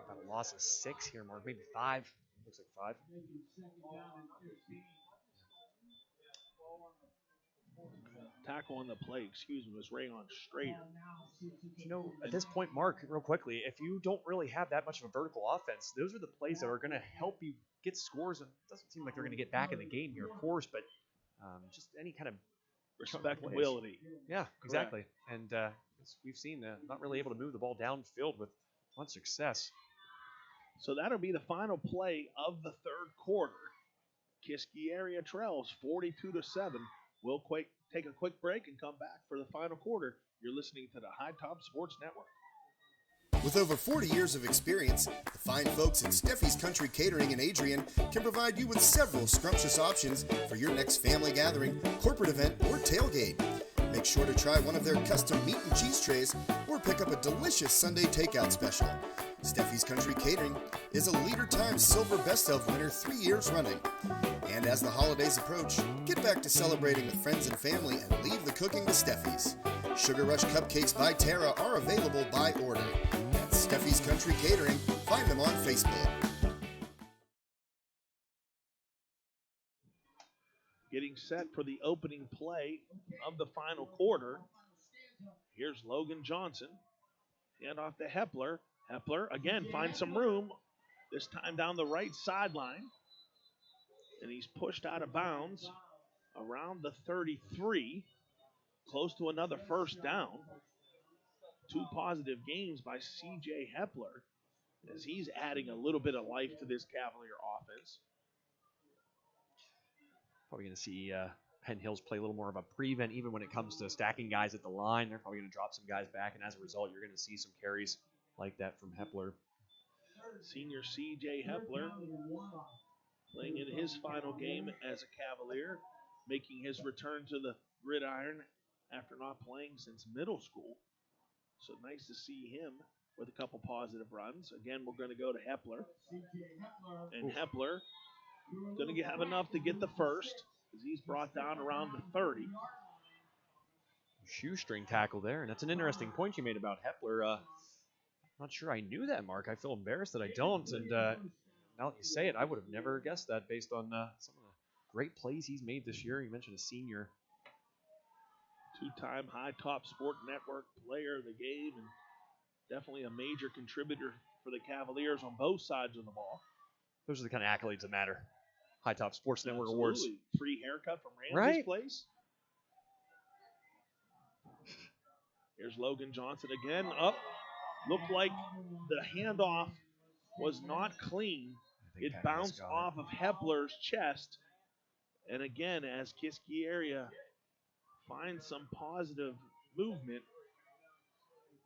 Speaker 8: About a loss of 6 here, Mark. Maybe 5. Looks like 5.
Speaker 1: Tackle on the play, was Rayon Strader.
Speaker 8: You know, at this point, Mark, real quickly, if you don't really have that much of a vertical offense, those are the plays that are going to help you get scores. And it doesn't seem like they're going to get back in the game here, of course, but just any kind of
Speaker 1: respectability.
Speaker 8: Yeah, exactly. And as we've seen, not really able to move the ball downfield with much success.
Speaker 1: So that'll be the final play of the third quarter. Kiski area trails 42-7. We'll take a quick break and come back for the final quarter. You're listening to the High Top Sports Network.
Speaker 9: With over 40 years of experience, the fine folks at Steffi's Country Catering in Adrian can provide you with several scrumptious options for your next family gathering, corporate event, or tailgate. Make sure to try one of their custom meat and cheese trays or pick up a delicious Sunday takeout special. Steffi's Country Catering is a Leader Times Silver Best of winner 3 years running. And as the holidays approach, get back to celebrating with friends and family and leave the cooking to Steffi's. Sugar Rush Cupcakes by Tara are available by order. That's Steffi's Country Catering. Find them on Facebook.
Speaker 1: Getting set for the opening play of the final quarter. Here's Logan Johnson. Hand off to Hepler. Hepler, again, finds some room, this time down the right sideline. And he's pushed out of bounds around the 33, close to another first down. 2 positive games by C.J. Hepler as he's adding a little bit of life to this Cavalier offense.
Speaker 8: Probably going to see Penn Hills play a little more of a prevent, even when it comes to stacking guys at the line. They're probably going to drop some guys back, and as a result, you're going to see some carries like that from Hepler.
Speaker 1: Senior C.J. Hepler playing in his final game as a Cavalier, making his return to the gridiron after not playing since middle school. So nice to see him with a couple positive runs. Again, we're going to go to Hepler. And Hepler going to have enough to get the first as he's brought down around the 30.
Speaker 8: Shoestring tackle there, and that's an interesting point you made about Hepler. Not sure I knew that, Mark. I feel embarrassed that I don't, and now that you say it, I would have never guessed that based on some of the great plays he's made this year. You mentioned a senior.
Speaker 1: 2-time High Top Sport Network player of the game, and definitely a major contributor for the Cavaliers on both sides of the ball.
Speaker 8: Those are the kind of accolades that matter. High Top Sports Network
Speaker 1: Absolutely.
Speaker 8: Awards.
Speaker 1: Free haircut from Ramsey's place. Here's Logan Johnson again. Up. Looked like the handoff was not clean. It bounced off of Hepler's chest. And again, as Kiski area finds some positive movement,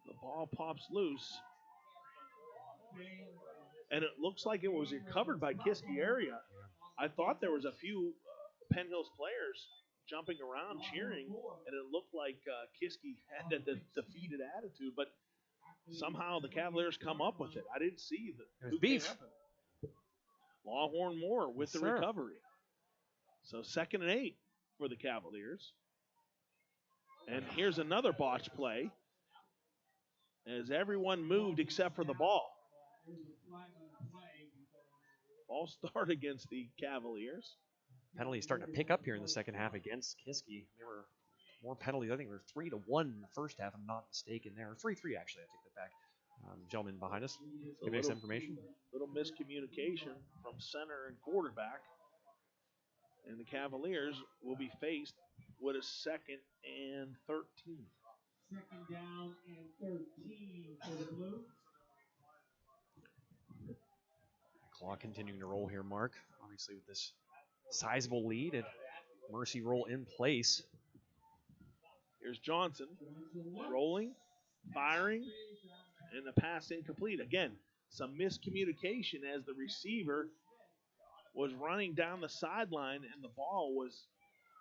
Speaker 1: the ball pops loose. And it looks like it was recovered by Kiski area. I thought there was a few Penn Hills players jumping around cheering, and it looked like Kiski had the defeated attitude, but somehow the Cavaliers come up with it. I didn't see
Speaker 8: the beef.
Speaker 1: Lawhorn Moore with the recovery. So 2nd and 8 for the Cavaliers. And here's another botch play as everyone moved except for the ball. All start against the Cavaliers.
Speaker 8: Penalties starting to pick up here in the second half against Kiski. There were more penalties. I think there were 3-1 in the first half, if I'm not mistaken there. Or 3-3, actually. I take that back. Gentleman behind us, give us information.
Speaker 1: Little miscommunication from center and quarterback. And the Cavaliers will be faced with a 2nd and 13.
Speaker 2: 2nd down and 13 for the Blue.
Speaker 8: Clock continuing to roll here, Mark. Obviously with this sizable lead and mercy roll in place.
Speaker 1: Here's Johnson rolling, firing, and the pass incomplete. Again, some miscommunication as the receiver was running down the sideline and the ball was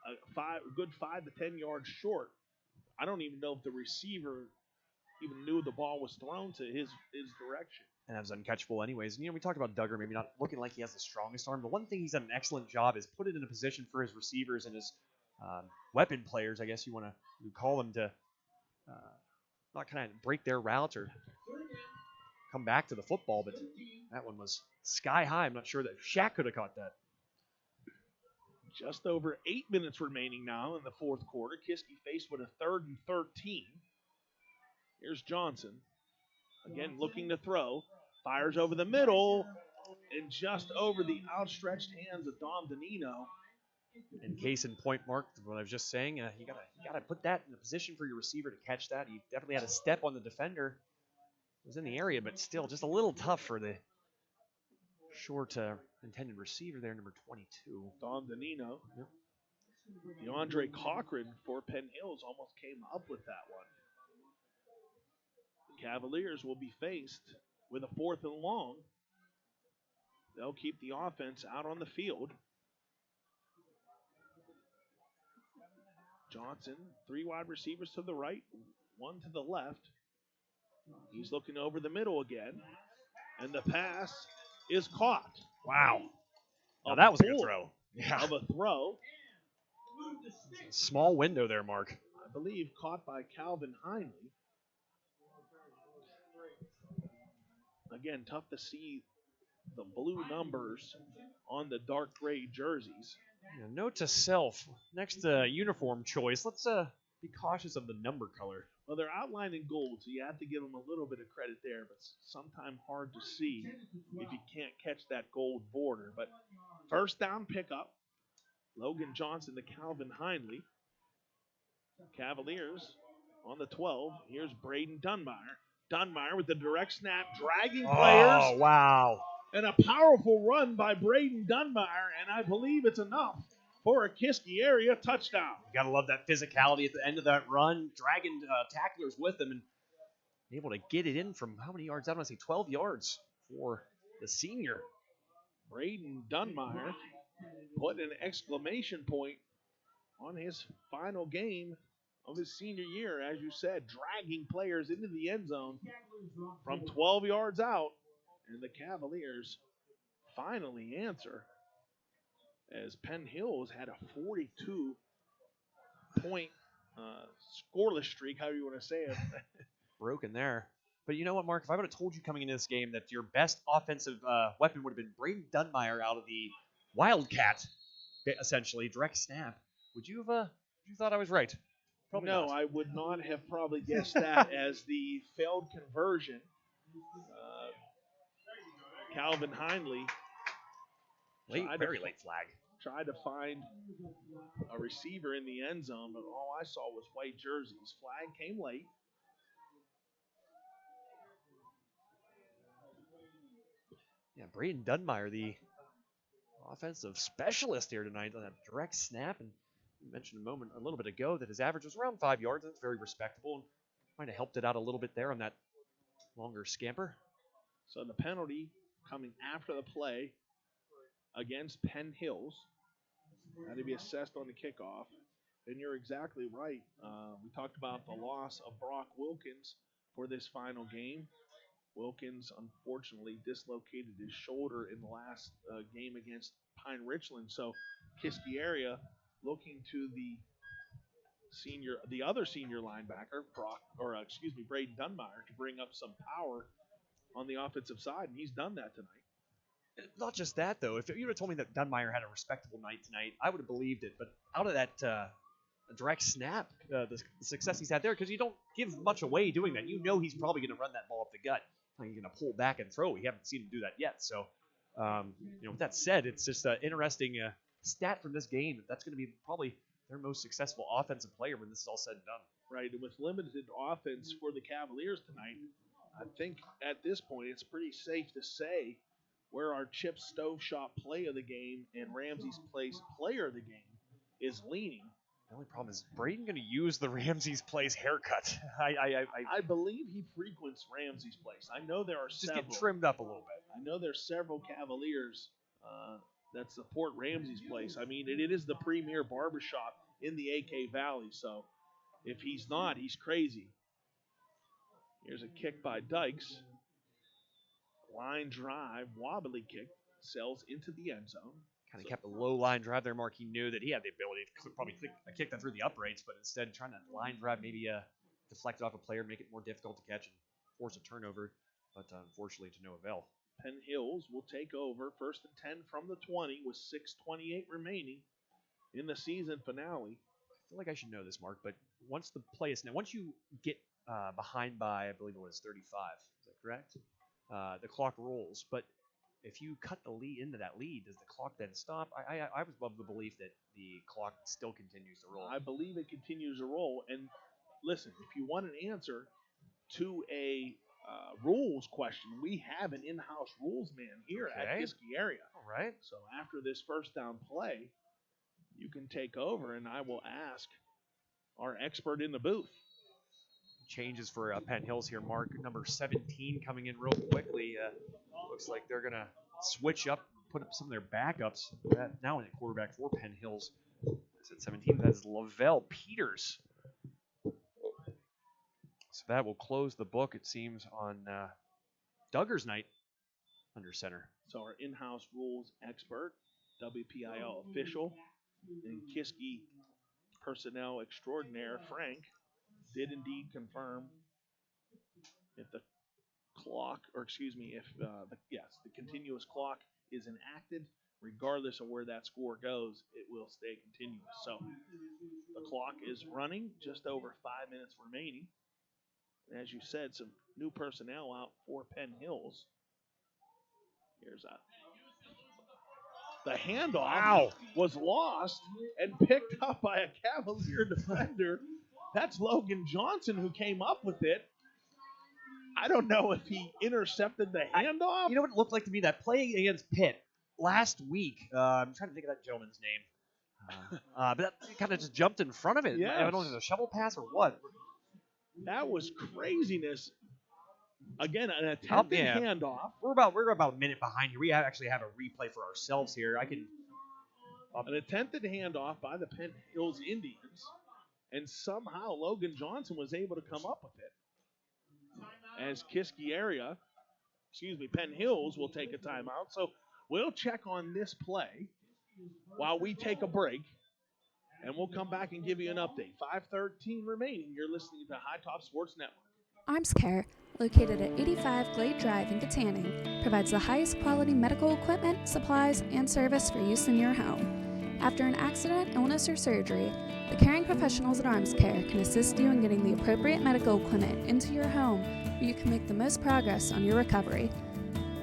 Speaker 1: a good 5 to 10 yards short. I don't even know if the receiver even knew the ball was thrown to his direction.
Speaker 8: And that was uncatchable anyways. And, we talked about Duggar maybe not looking like he has the strongest arm, but one thing he's done an excellent job is put it in a position for his receivers and his weapon players, I guess you want to call them, to not kind of break their routes or come back to the football, but that one was sky high. I'm not sure that Shaq could have caught that.
Speaker 1: Just over 8 minutes remaining now in the fourth quarter. Kiski faced with a 3rd and 13. Here's Johnson. Again, looking to throw. Fires over the middle and just over the outstretched hands of Dom Danino.
Speaker 8: In case in point, Mark, what I was just saying, you gotta put that in a position for your receiver to catch that. He definitely had a step on the defender. It was in the area, but still just a little tough for the short intended receiver there, number 22.
Speaker 1: Don Danino. Yep. DeAndre Cochran for Penn Hills almost came up with that one. The Cavaliers will be faced with a 4th and long. They'll keep the offense out on the field. Johnson, 3 wide receivers to the right, 1 to the left. He's looking over the middle again. And the pass is caught.
Speaker 8: Wow. Now that was a good throw.
Speaker 1: Yeah. Of a throw.
Speaker 8: Small window there, Mark.
Speaker 1: I believe caught by Calvin Heinley. Again, tough to see the blue numbers on the dark gray jerseys.
Speaker 8: Yeah, note to self, next uniform choice, let's be cautious of the number color.
Speaker 1: Well, they're outlined in gold, so you have to give them a little bit of credit there, but sometimes hard to see if you can't catch that gold border. But first down pickup, Logan Johnson to Calvin Heinley. Cavaliers on the 12. Here's Braden Dunbar. Dunbar with the direct snap, dragging players.
Speaker 8: Oh, wow.
Speaker 1: And a powerful run by Braden Dunbar, and I believe it's enough for a Kiski area touchdown.
Speaker 8: You gotta love that physicality at the end of that run, dragging tacklers with them and able to get it in from how many yards? I don't want to say 12 yards for the senior.
Speaker 1: Braden Dunbar put an exclamation point on his final game of his senior year, as you said, dragging players into the end zone from 12 yards out, and the Cavaliers finally answer as Penn Hills had a 42-point scoreless streak, however you want to say it.
Speaker 8: Broken there. But you know what, Mark? If I would have told you coming into this game that your best offensive weapon would have been Braden Dunbar out of the Wildcat, essentially, direct snap, would you have you thought I was right? Probably
Speaker 1: no,
Speaker 8: not.
Speaker 1: I would not have probably guessed that as the failed conversion. Calvin Heinley.
Speaker 8: Very late flag.
Speaker 1: Tried to find a receiver in the end zone, but all I saw was white jerseys. Flag came late.
Speaker 8: Yeah, Braden Dunbar, the offensive specialist here tonight on that direct snap. And you mentioned a little bit ago that his average was around 5 yards. That's very respectable. And might have helped it out a little bit there on that longer scamper.
Speaker 1: So the penalty coming after the play against Penn Hills had to be assessed on the kickoff. And you're exactly right. We talked about the loss of Brock Wilkins for this final game. Wilkins unfortunately dislocated his shoulder in the last game against Pine Richland. So Kiski area looking to the other senior linebacker, Braden Dunbar, to bring up some power on the offensive side, and he's done that tonight.
Speaker 8: Not just that, though. If you would have told me that Dunbar had a respectable night tonight, I would have believed it. But out of that direct snap, the success he's had there, because you don't give much away doing that. You know he's probably going to run that ball up the gut. He's going to pull back and throw. We haven't seen him do that yet. So, with that said, it's just an interesting stat from this game. That's going to be probably their most successful offensive player when this is all said and done.
Speaker 1: Right, and with limited offense for the Cavaliers tonight, I think at this point it's pretty safe to say where our Chip Stoveshop play of the game and Ramsey's Place player of the game is leaning.
Speaker 8: The only problem is Braden going to use the Ramsey's Place haircut.
Speaker 1: I believe he frequents Ramsey's Place. I know there are several.
Speaker 8: Just get trimmed up a little bit.
Speaker 1: I know there's several Cavaliers that support Ramsey's Place. I mean, it is the premier barbershop in the AK Valley, so if he's not, he's crazy. Here's a kick by Dykes. Line drive, wobbly kick, sails into the end zone.
Speaker 8: Kind of kept a low line drive there, Mark. He knew that he had the ability to probably kick that through the uprights, but instead trying that line drive maybe deflect it off a player, make it more difficult to catch and force a turnover, but unfortunately to no avail.
Speaker 1: Penn Hills will take over 1st and 10 from the 20 with 6:28 remaining in the season finale.
Speaker 8: I feel like I should know this, Mark, but once you get behind by, I believe it was 35, is that correct? The clock rolls, but if you cut the lead into that lead, does the clock then stop? I was of the belief that the clock still continues to roll.
Speaker 1: I believe it continues to roll. And listen, if you want an answer to a rules question, we have an in-house rules man here at Kiski area.
Speaker 8: All right.
Speaker 1: So after this first down play, you can take over, and I will ask our expert in the booth.
Speaker 8: Changes for Penn Hills here. Mark, number 17 coming in real quickly. Looks like they're going to switch up, put up some of their backups. Now in at quarterback for Penn Hills. It's at 17. That is Lavelle Peters. So that will close the book, it seems, on Duggar's night under center.
Speaker 1: So our in-house rules expert, WPIAL official, and Kiski personnel extraordinaire, Frank, did indeed confirm if the clock, or excuse me, if the continuous clock is enacted, regardless of where that score goes, it will stay continuous. So the clock is running, just over 5 minutes remaining. And as you said, some new personnel out for Penn Hills. Here's the handoff was lost and picked up by a Cavalier defender. That's Logan Johnson who came up with it. I don't know if he intercepted the handoff.
Speaker 8: You know what it looked like to me? That play against Pitt last week. I'm trying to think of that gentleman's name. But that kind of just jumped in front of it.
Speaker 1: Yes.
Speaker 8: I don't know if it was a shovel pass or what.
Speaker 1: That was craziness. Again, an attempted handoff.
Speaker 8: We're about a minute behind here. We actually have a replay for ourselves here.
Speaker 1: An attempted handoff by the Penn Hills Indians, and somehow Logan Johnson was able to come up with it. As Penn Hills will take a timeout. So we'll check on this play while we take a break, and we'll come back and give you an update. 5:13 remaining. You're listening to High Top Sports Network.
Speaker 6: Arms Care, located at 85 Glade Drive in Katanning, provides the highest quality medical equipment, supplies, and service for use in your home. After an accident, illness, or surgery, the caring professionals at Arms Care can assist you in getting the appropriate medical equipment into your home where you can make the most progress on your recovery.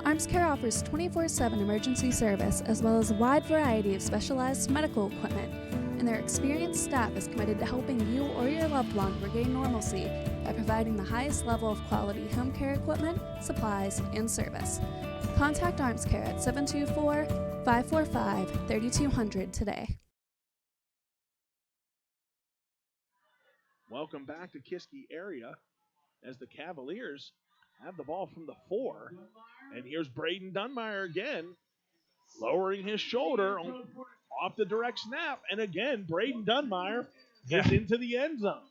Speaker 6: Arms Care offers 24/7 emergency service as well as a wide variety of specialized medical equipment, and their experienced staff is committed to helping you or your loved one regain normalcy by providing the highest level of quality home care equipment, supplies, and service. Contact Arms Care at 724-545-3200 today.
Speaker 1: Welcome back to Kiski area as the Cavaliers have the ball from the 4. And here's Braden Dunmeyer again, lowering his shoulder off the direct snap. And again, Braden Dunmeyer gets into the end zone.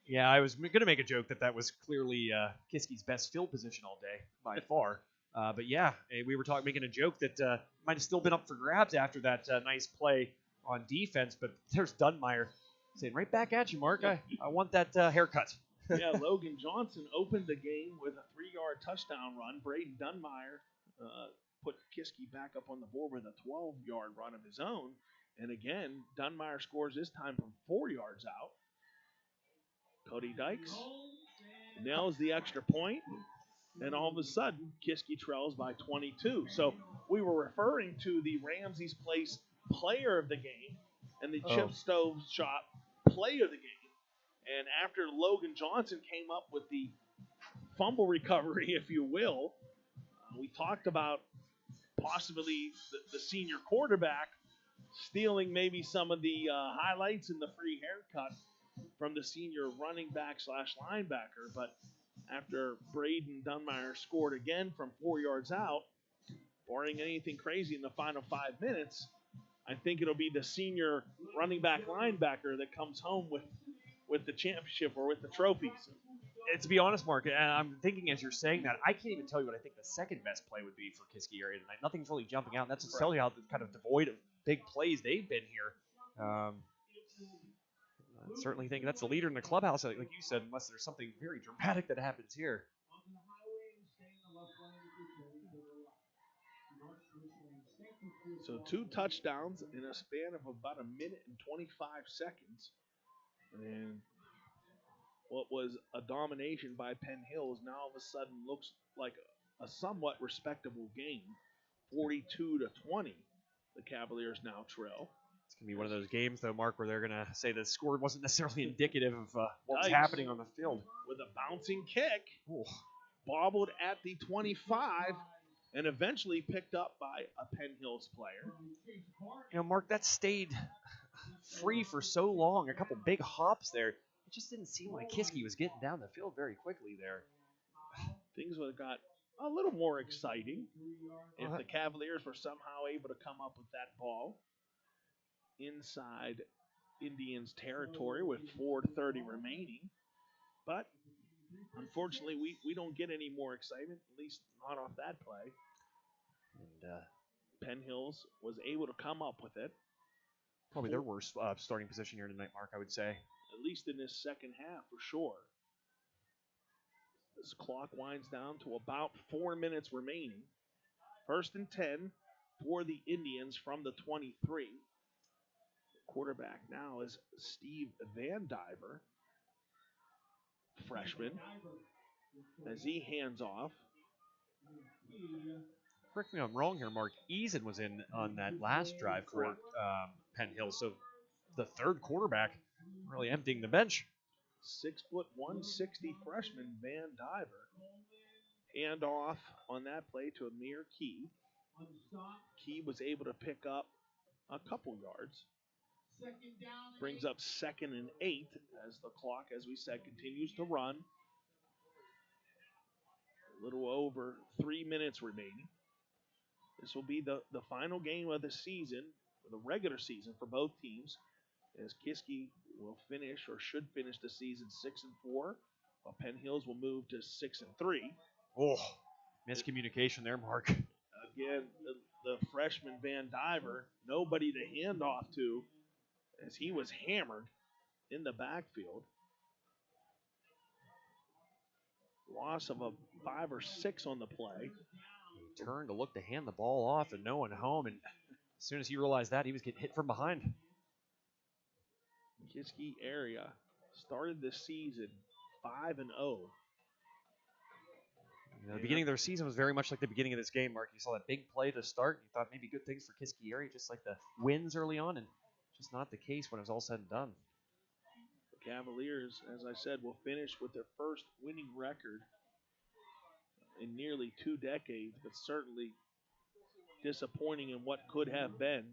Speaker 8: Yeah, I was going to make a joke that was clearly Kiski's best field position all day by far. But yeah, we were making a joke that might have still been up for grabs after that nice play on defense. But there's Dunmeyer saying, right back at you, Mark. I want that haircut.
Speaker 1: Yeah, Logan Johnson opened the game with a 3-yard touchdown run. Braden Dunmeyer put Kiski back up on the board with a 12-yard run of his own. And again, Dunmeyer scores this time from 4 yards out. Cody Dykes nails the extra point, and all of a sudden, Kiski trails by 22. So we were referring to the Ramsey's Place player of the game and the Chip Stove Shop play of the game. And after Logan Johnson came up with the fumble recovery, if you will, we talked about possibly the senior quarterback stealing maybe some of the highlights and the free haircut from the senior running back / linebacker. But after Braden Dunmeyer scored again from 4 yards out, barring anything crazy in the final 5 minutes, I think it'll be the senior running back linebacker that comes home with the championship or with the trophies.
Speaker 8: And to be honest, Mark, and I'm thinking as you're saying that, I can't even tell you what I think the second best play would be for Kiski area tonight. Nothing's really jumping out. That's just telling you how kind of devoid of big plays they've been here. I certainly think that's the leader in the clubhouse, like you said, unless there's something very dramatic that happens here.
Speaker 1: So 2 touchdowns in a span of about a minute and 25 seconds. And what was a domination by Penn Hills now all of a sudden looks like a somewhat respectable game 42-20, the Cavaliers now trail.
Speaker 8: It's going to be one of those games, though, Mark, where they're going to say the score wasn't necessarily indicative of what's
Speaker 1: Dykes
Speaker 8: happening on the field.
Speaker 1: With a bouncing kick,
Speaker 8: Ooh.
Speaker 1: bobbled at the 25, and eventually picked up by a Penn Hills player.
Speaker 8: You know, Mark, that stayed free for so long. A couple big hops there. It just didn't seem like Kiski was getting down the field very quickly there.
Speaker 1: Things would have got a little more exciting if the Cavaliers were somehow able to come up with that ball inside Indians territory with 4:30 remaining. But unfortunately, we don't get any more excitement, at least not off that play.
Speaker 8: And
Speaker 1: Penn Hills was able to come up with it.
Speaker 8: Probably their worst starting position here tonight, Mark, I would say.
Speaker 1: At least in this second half, for sure. This clock winds down to about 4 minutes remaining. 1st and 10 for the Indians from the 23. Quarterback now is Steve Van Diver, freshman, as he hands off.
Speaker 8: Correct me if I'm wrong here, Mark. Eason was in on that last drive for Penn Hills, so the third quarterback really emptying the bench.
Speaker 1: 6'1", 160 freshman Van Diver. Hand off on that play to Amir Key. Key was able to pick up a couple yards. Brings up 2nd and 8 as the clock, as we said, continues to run. A little over 3 minutes remaining. This will be the final game of the season, the regular season for both teams, as Kiski will finish or should finish the season 6-4, while Penn Hills will move to 6-3.
Speaker 8: Oh, miscommunication there, Mark.
Speaker 1: Again, the freshman Van Diver, nobody to hand off to, as he was hammered in the backfield. Loss of a 5 or 6 on the play.
Speaker 8: He turned to look to hand the ball off and no one home, and as soon as he realized that, he was getting hit from behind.
Speaker 1: Kiski area started this season 5-0.
Speaker 8: The beginning of their season was very much like the beginning of this game, Mark. You saw that big play to start, and you thought maybe good things for Kiski area, just like the wins early on, and just not the case when it was all said and done.
Speaker 1: The Cavaliers, as I said, will finish with their first winning record in nearly 2 decades, but certainly disappointing in what could have been,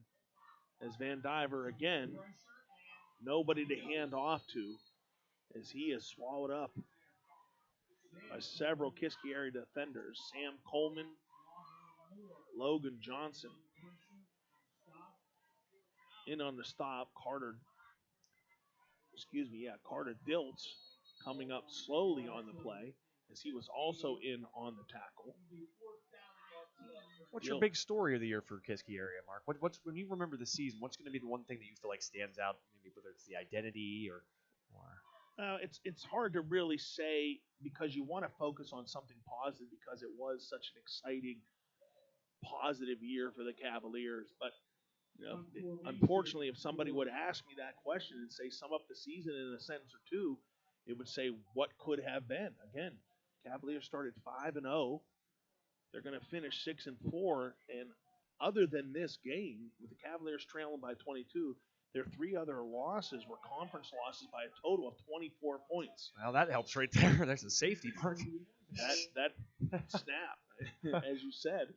Speaker 1: as Van Diver, again, nobody to hand off to, as he is swallowed up by several Kiski area defenders. Sam Coleman, Logan Johnson. In on the stop, Carter Diltz coming up slowly on the play, as he was also in on the tackle.
Speaker 8: What's your big story of the year for Kiski area, Mark? What's when you remember the season, what's going to be the one thing that you feel like stands out, maybe whether it's the identity or
Speaker 1: it's hard to really say, because you want to focus on something positive, because it was such an exciting, positive year for the Cavaliers. But unfortunately, if somebody would ask me that question and say sum up the season in a sentence or two, it would say what could have been. Again, Cavaliers started 5-0. They're going to finish 6-4, and other than this game, with the Cavaliers trailing by 22, their 3 other losses were conference losses by a total of 24 points.
Speaker 8: Well, that helps right there. There's a safety, Mark.
Speaker 1: That snap, as you said,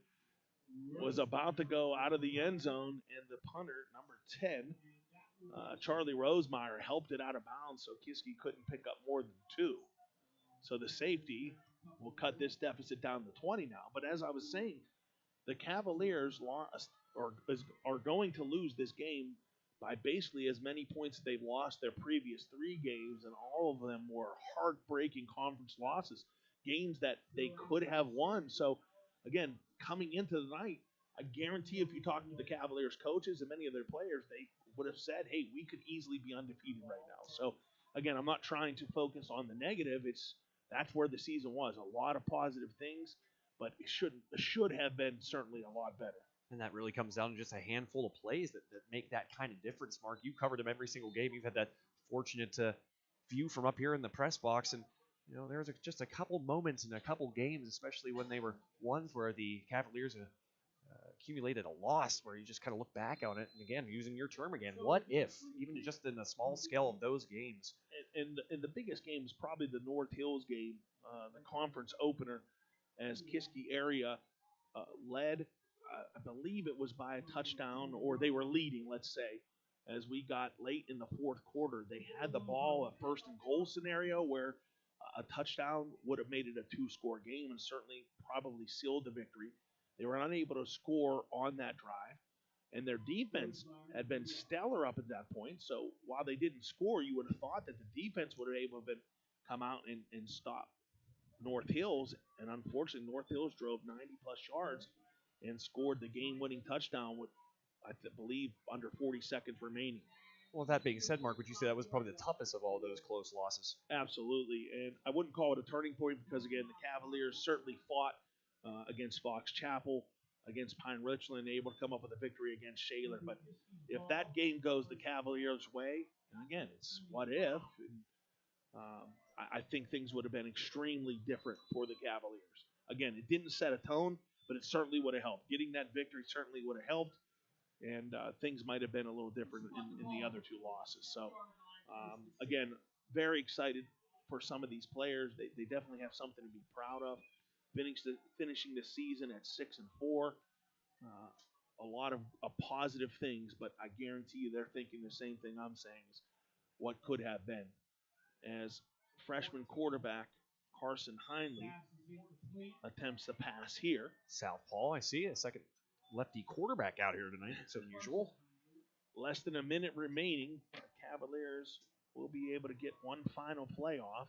Speaker 1: was about to go out of the end zone, and the punter, number 10, Charlie Rosemeyer, helped it out of bounds, so Kiski couldn't pick up more than 2. So the safety will cut this deficit down to 20 now. But as I was saying, the Cavaliers are going to lose this game by basically as many points as they've lost their previous 3 games, and all of them were heartbreaking conference losses, games that they could have won. So, again, coming into the night, I guarantee if you talk to the Cavaliers coaches and many of their players, they would have said, hey, we could easily be undefeated right now. So, again, I'm not trying to focus on the negative. That's where the season was. A lot of positive things, but it should have been certainly a lot better.
Speaker 8: And that really comes down to just a handful of plays that make that kind of difference, Mark. You covered them every single game. You've had that fortunate view from up here in the press box. And, there was just a couple moments in a couple games, especially when they were ones where the Cavaliers accumulated a loss where you just kind of look back on it, and again, using your term again, what if, even just in the small scale of those games?
Speaker 1: And the biggest game is probably the North Hills game, the conference opener, as Kiski area led. I believe it was by a touchdown, or they were leading, let's say, as we got late in the fourth quarter. They had the ball, a first and goal scenario where a touchdown would have made it a two-score game and certainly probably sealed the victory. They were unable to score on that drive, and their defense had been stellar up at that point. So while they didn't score, you would have thought that the defense would have able to come out and stop North Hills. And unfortunately, North Hills drove 90-plus yards and scored the game-winning touchdown with, I believe, under 40 seconds remaining.
Speaker 8: Well, that being said, Mark, would you say that was probably the toughest of all those close losses?
Speaker 1: Absolutely, and I wouldn't call it a turning point because, again, the Cavaliers certainly fought against Fox Chapel, against Pine Richland, able to come up with a victory against Shaler. But if that game goes the Cavaliers' way, and again, it's what if, and, I think things would have been extremely different for the Cavaliers. Again, it didn't set a tone, but it certainly would have helped. Getting that victory certainly would have helped, and things might have been a little different in the other two losses. So, again, very excited for some of these players. They definitely have something to be proud of. Finishing the season at 6-4, a lot of positive things, but I guarantee you they're thinking the same thing I'm saying is what could have been. As freshman quarterback Carson Heinley attempts to pass here.
Speaker 8: Southpaw, I see a second lefty quarterback out here tonight. It's unusual.
Speaker 1: Less than a minute remaining. The Cavaliers will be able to get one final playoff.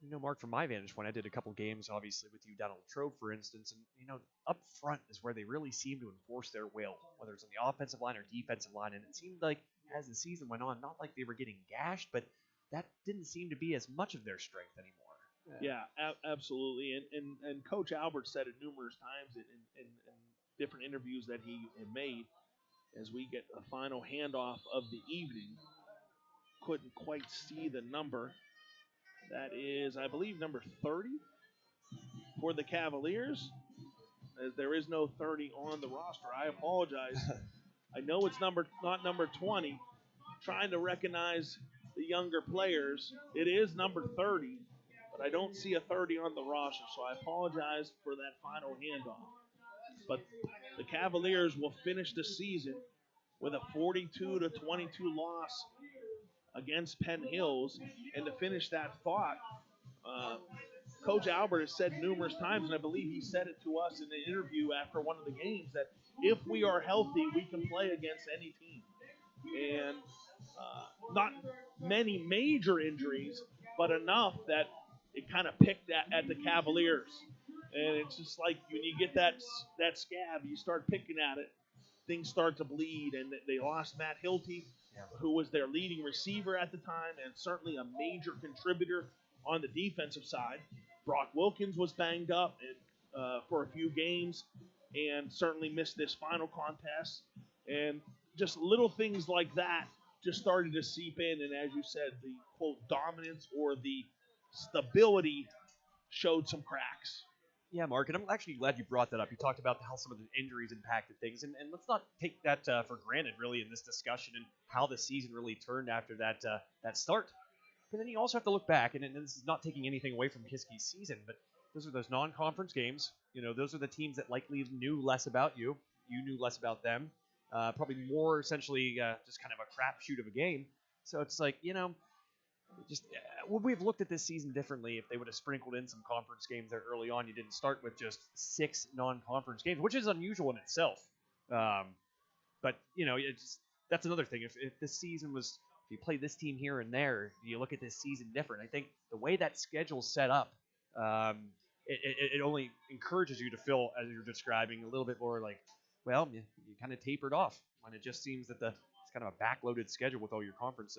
Speaker 8: You know, Mark, from my vantage point, I did a couple games, obviously, with you down on Latrobe, for instance, and, you know, up front is where they really seem to enforce their will, whether it's on the offensive line or defensive line, and it seemed like as the season went on, not like they were getting gashed, but that didn't seem to be as much of their strength anymore.
Speaker 1: Yeah, absolutely, and Coach Albert said it numerous times in different interviews that he had made as we get a final handoff of the evening. Couldn't quite see the number. That is, I believe, number 30 for the Cavaliers, as there is no 30 on the roster. I apologize. I know it's not number 20. Trying to recognize the younger players. It is number 30, but I don't see a 30 on the roster, so I apologize for that final handoff. But the Cavaliers will finish the season with a 42-22 loss against Penn Hills. And to finish that thought, Coach Albert has said numerous times, and I believe he said it to us in an interview after one of the games, that if we are healthy, we can play against any team. And not many major injuries, but enough that it kind of picked at the Cavaliers. And it's just like when you get that scab, you start picking at it, things start to bleed, and they lost Matt Hilty, who was their leading receiver at the time and certainly a major contributor on the defensive side. Brock Wilkins was banged up for a few games and certainly missed this final contest. And just little things like that just started to seep in, and as you said, the, quote, dominance or the stability showed some cracks.
Speaker 8: Yeah, Mark, and I'm actually glad you brought that up. You talked about how some of the injuries impacted things, and let's not take that for granted, really, in this discussion and how the season really turned after that start. But then you also have to look back, and this is not taking anything away from Kiski's season, but those are those non-conference games. You know, those are the teams that likely knew less about you. You knew less about them. Probably more essentially just kind of a crapshoot of a game. So it's like, you know, just would we have looked at this season differently if they would have sprinkled in some conference games there early on? You didn't start with just 6 non-conference games, which is unusual in itself. But, you know, that's another thing. If this season was, if you play this team here and there, you look at this season different. I think the way that schedule's set up, it only encourages you to feel, as you're describing, a little bit more like, well, you kind of tapered off when it just seems that it's kind of a backloaded schedule with all your conference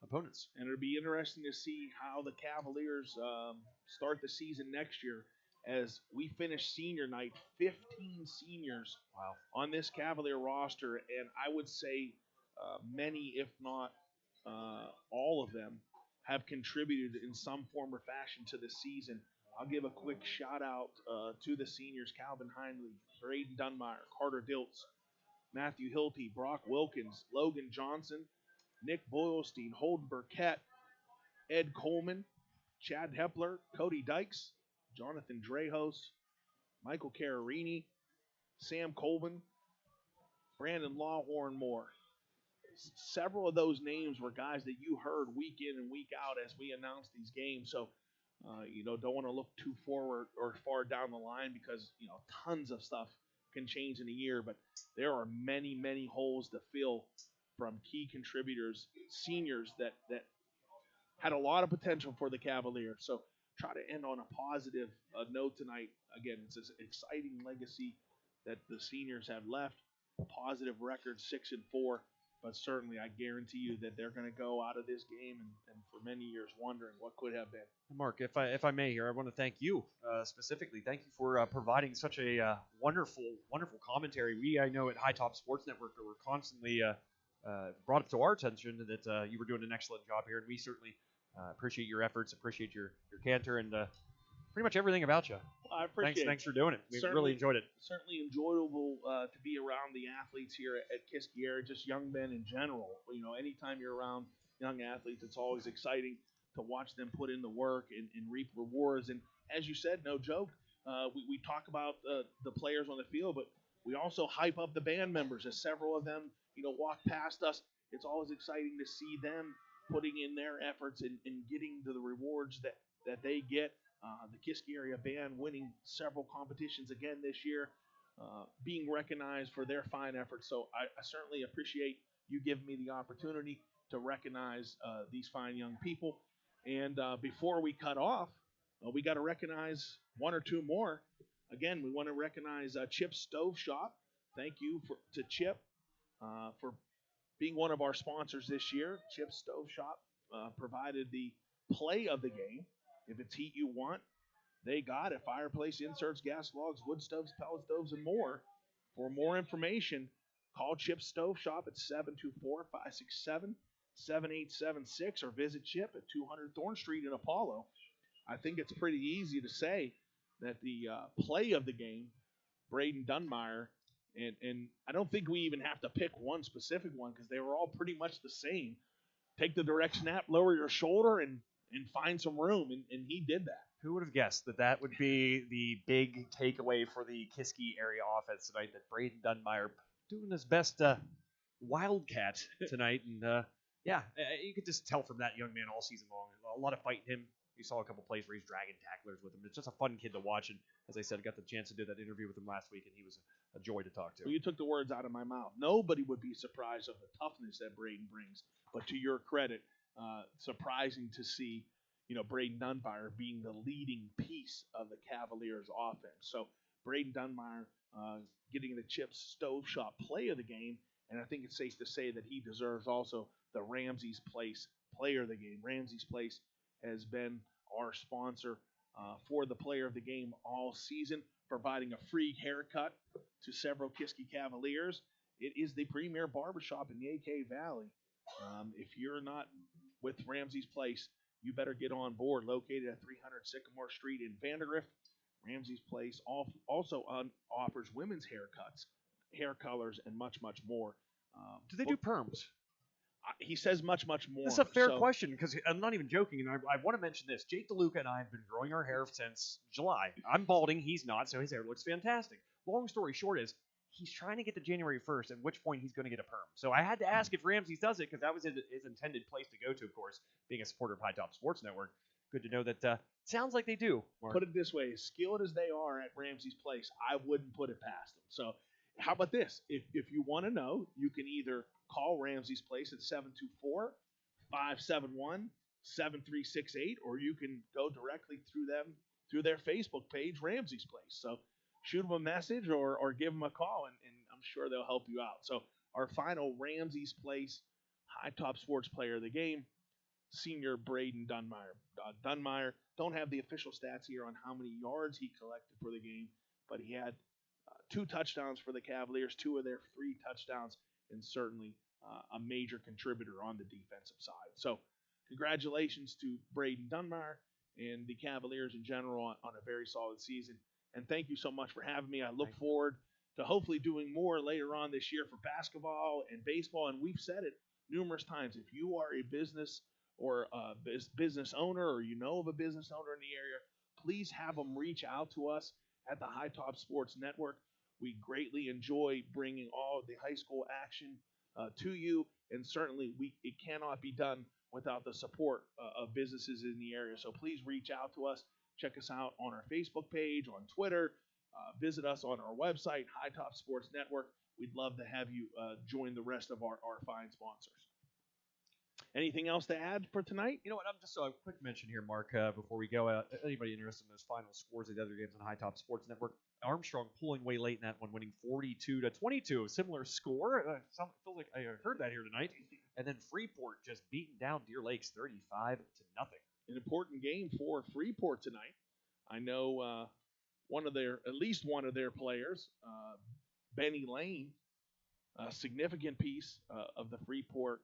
Speaker 8: opponents.
Speaker 1: And it'll be interesting to see how the Cavaliers start the season next year as we finish senior night. 15 seniors on this Cavalier roster, and I would say many, if not all of them, have contributed in some form or fashion to the season I'll give a quick shout out to the seniors: Calvin Hindley, Braden Dunmeyer, Carter Diltz, Matthew Hilty, Brock Wilkins, Logan Johnson, Nick Boylstein, Holden Burkett, Ed Coleman, Chad Hepler, Cody Dykes, Jonathan Drehos, Michael Cararini, Sam Colvin, Brandon Lawhorn Moore. Several of those names were guys that you heard week in and week out as we announced these games. So, don't want to look too forward or far down the line because, tons of stuff can change in a year. But there are many, many holes to fill from key contributors, seniors that had a lot of potential for the Cavaliers. So try to end on a positive note tonight. Again, it's an exciting legacy that the seniors have left. Positive record, 6-4. But certainly, I guarantee you that they're going to go out of this game and for many years wondering what could have been.
Speaker 8: Mark, if I may here, I want to thank you specifically. Thank you for providing such a wonderful commentary. I know at High Top Sports Network that we're constantly brought it to our attention that you were doing an excellent job here, and we certainly appreciate your efforts, appreciate your canter, and pretty much everything about you.
Speaker 1: I appreciate it.
Speaker 8: Thanks for doing it. We really enjoyed it.
Speaker 1: Certainly enjoyable to be around the athletes here at Kiski area, just young men in general. Anytime you're around young athletes, it's always exciting to watch them put in the work and reap rewards. And as you said, no joke, we talk about the players on the field, but we also hype up the band members as several of them, walk past us. It's always exciting to see them putting in their efforts and getting to the rewards that they get. The Kiski area band winning several competitions again this year, being recognized for their fine efforts. So I certainly appreciate you giving me the opportunity to recognize these fine young people. And before we cut off, we got to recognize one or two more. Again, we want to recognize Chip Stove Shop. Thank you to Chip for being one of our sponsors this year. Chip Stove Shop provided the play of the game. If it's heat you want, they got it. Fireplace, inserts, gas logs, wood stoves, pellet stoves, and more. For more information, call Chip Stove Shop at 724-567-7876 or visit Chip at 200 Thorn Street in Apollo. I think it's pretty easy to say that the play of the game, Braden Dunmeyer, and I don't think we even have to pick one specific one because they were all pretty much the same. Take the direct snap, lower your shoulder, and find some room, and he did that.
Speaker 8: Who would have guessed that would be the big takeaway for the Kiski area offense tonight, that Braden Dunmeyer doing his best wildcat tonight. And, you could just tell from that young man all season long. A lot of fighting him. You saw a couple plays where he's dragging tacklers with him. It's just a fun kid to watch. And as I said, I got the chance to do that interview with him last week, and he was a joy to talk to.
Speaker 1: Well, you took the words out of my mouth. Nobody would be surprised of the toughness that Braden brings. But to your credit, surprising to see, Braden Dunmeyer being the leading piece of the Cavaliers offense. So Braden Dunmeyer getting the Chip Stove Shop play of the game, and I think it's safe to say that he deserves also the Ramsey's Place player of the game. Ramsey's Place has been our sponsor for the player of the game all season, providing a free haircut to several Kiski Cavaliers. It is the premier barbershop in the AK Valley. If you're not with Ramsey's Place, you better get on board. Located at 300 Sycamore Street in Vandergrift, Ramsey's Place also offers women's haircuts, hair colors, and much, much more.
Speaker 8: Do they do perms?
Speaker 1: He says much, much more.
Speaker 8: That's a fair question, because I'm not even joking, and I want to mention this. Jake DeLuca and I have been growing our hair since July. I'm balding, he's not, so his hair looks fantastic. Long story short is, he's trying to get to January 1st, at which point he's going to get a perm. So I had to ask if Ramsey's does it, because that was his intended place to go to, of course, being a supporter of High Top Sports Network. Good to know that sounds like they do. Mark.
Speaker 1: Put it this way, as skilled as they are at Ramsey's Place, I wouldn't put it past them. So how about this? If you want to know, you can either call Ramsey's Place at 724-571-7368, or you can go directly through their Facebook page, Ramsey's Place. So shoot them a message or give them a call, and I'm sure they'll help you out. So our final Ramsey's Place High Top Sports player of the game, senior Braden Dunmeyer. Dunmeyer, don't have the official stats here on how many yards he collected for the game, but he had 2 touchdowns for the Cavaliers, 2 of their 3 touchdowns, and certainly a major contributor on the defensive side. So congratulations to Braden Dunmeyer, and the Cavaliers in general on a very solid season. And thank you so much for having me. I look forward to hopefully doing more later on this year for basketball and baseball. And we've said it numerous times. If you are a business or a business owner, or you know of a business owner in the area, please have them reach out to us at the High Top Sports Network. We greatly enjoy bringing all of the high school action to you, and certainly it cannot be done without the support of businesses in the area. So please reach out to us. Check us out on our Facebook page, on Twitter. Visit us on our website, High Top Sports Network. We'd love to have you join the rest of our fine sponsors. Anything else to add for tonight?
Speaker 8: You know what? I'm just a quick mention here, Mark, before we go. Anybody interested in those final scores of the other games on High Top Sports Network? Armstrong pulling way late in that one, winning 42-22, a similar score. Feels like I heard that here tonight. And then Freeport just beating down Deer Lakes 35-0.
Speaker 1: An important game for Freeport tonight. I know at least one of their players, Benny Lane, a significant piece of the Freeport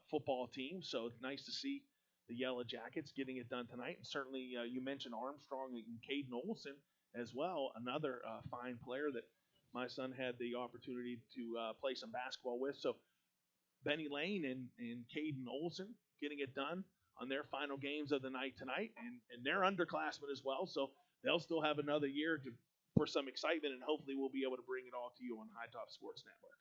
Speaker 1: football team. So it's nice to see the Yellow Jackets getting it done tonight. And certainly you mentioned Armstrong and Caden Olson as well, another fine player that my son had the opportunity to play some basketball with. So Benny Lane and Caden Olson getting it done on their final games of the night tonight, and they're underclassmen as well, so they'll still have another year for some excitement, and hopefully we'll be able to bring it all to you on High Top Sports Network.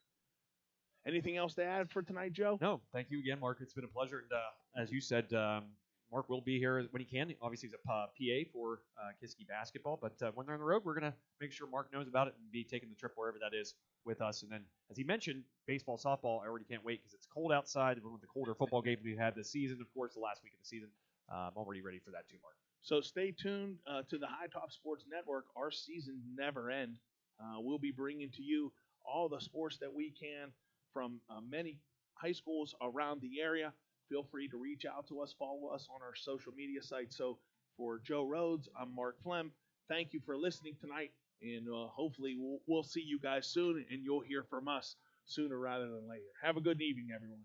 Speaker 1: Anything else to add for tonight, Joe?
Speaker 8: No, thank you again, Mark. It's been a pleasure, and as you said, Mark will be here when he can. Obviously, he's a PA for Kiski basketball, but when they're on the road, we're going to make sure Mark knows about it and be taking the trip wherever that is with us. And then, as he mentioned, baseball, softball, I already can't wait because it's cold outside. One of the colder football games we've had this season, of course, the last week of the season. I'm already ready for that too, Mark.
Speaker 1: So stay tuned to the High Top Sports Network. Our seasons never end. We'll be bringing to you all the sports that we can from many high schools around the area. Feel free to reach out to us, follow us on our social media sites. So for Joe Rhodes, I'm Mark Flem. Thank you for listening tonight, and hopefully we'll see you guys soon, and you'll hear from us sooner rather than later. Have a good evening, everyone.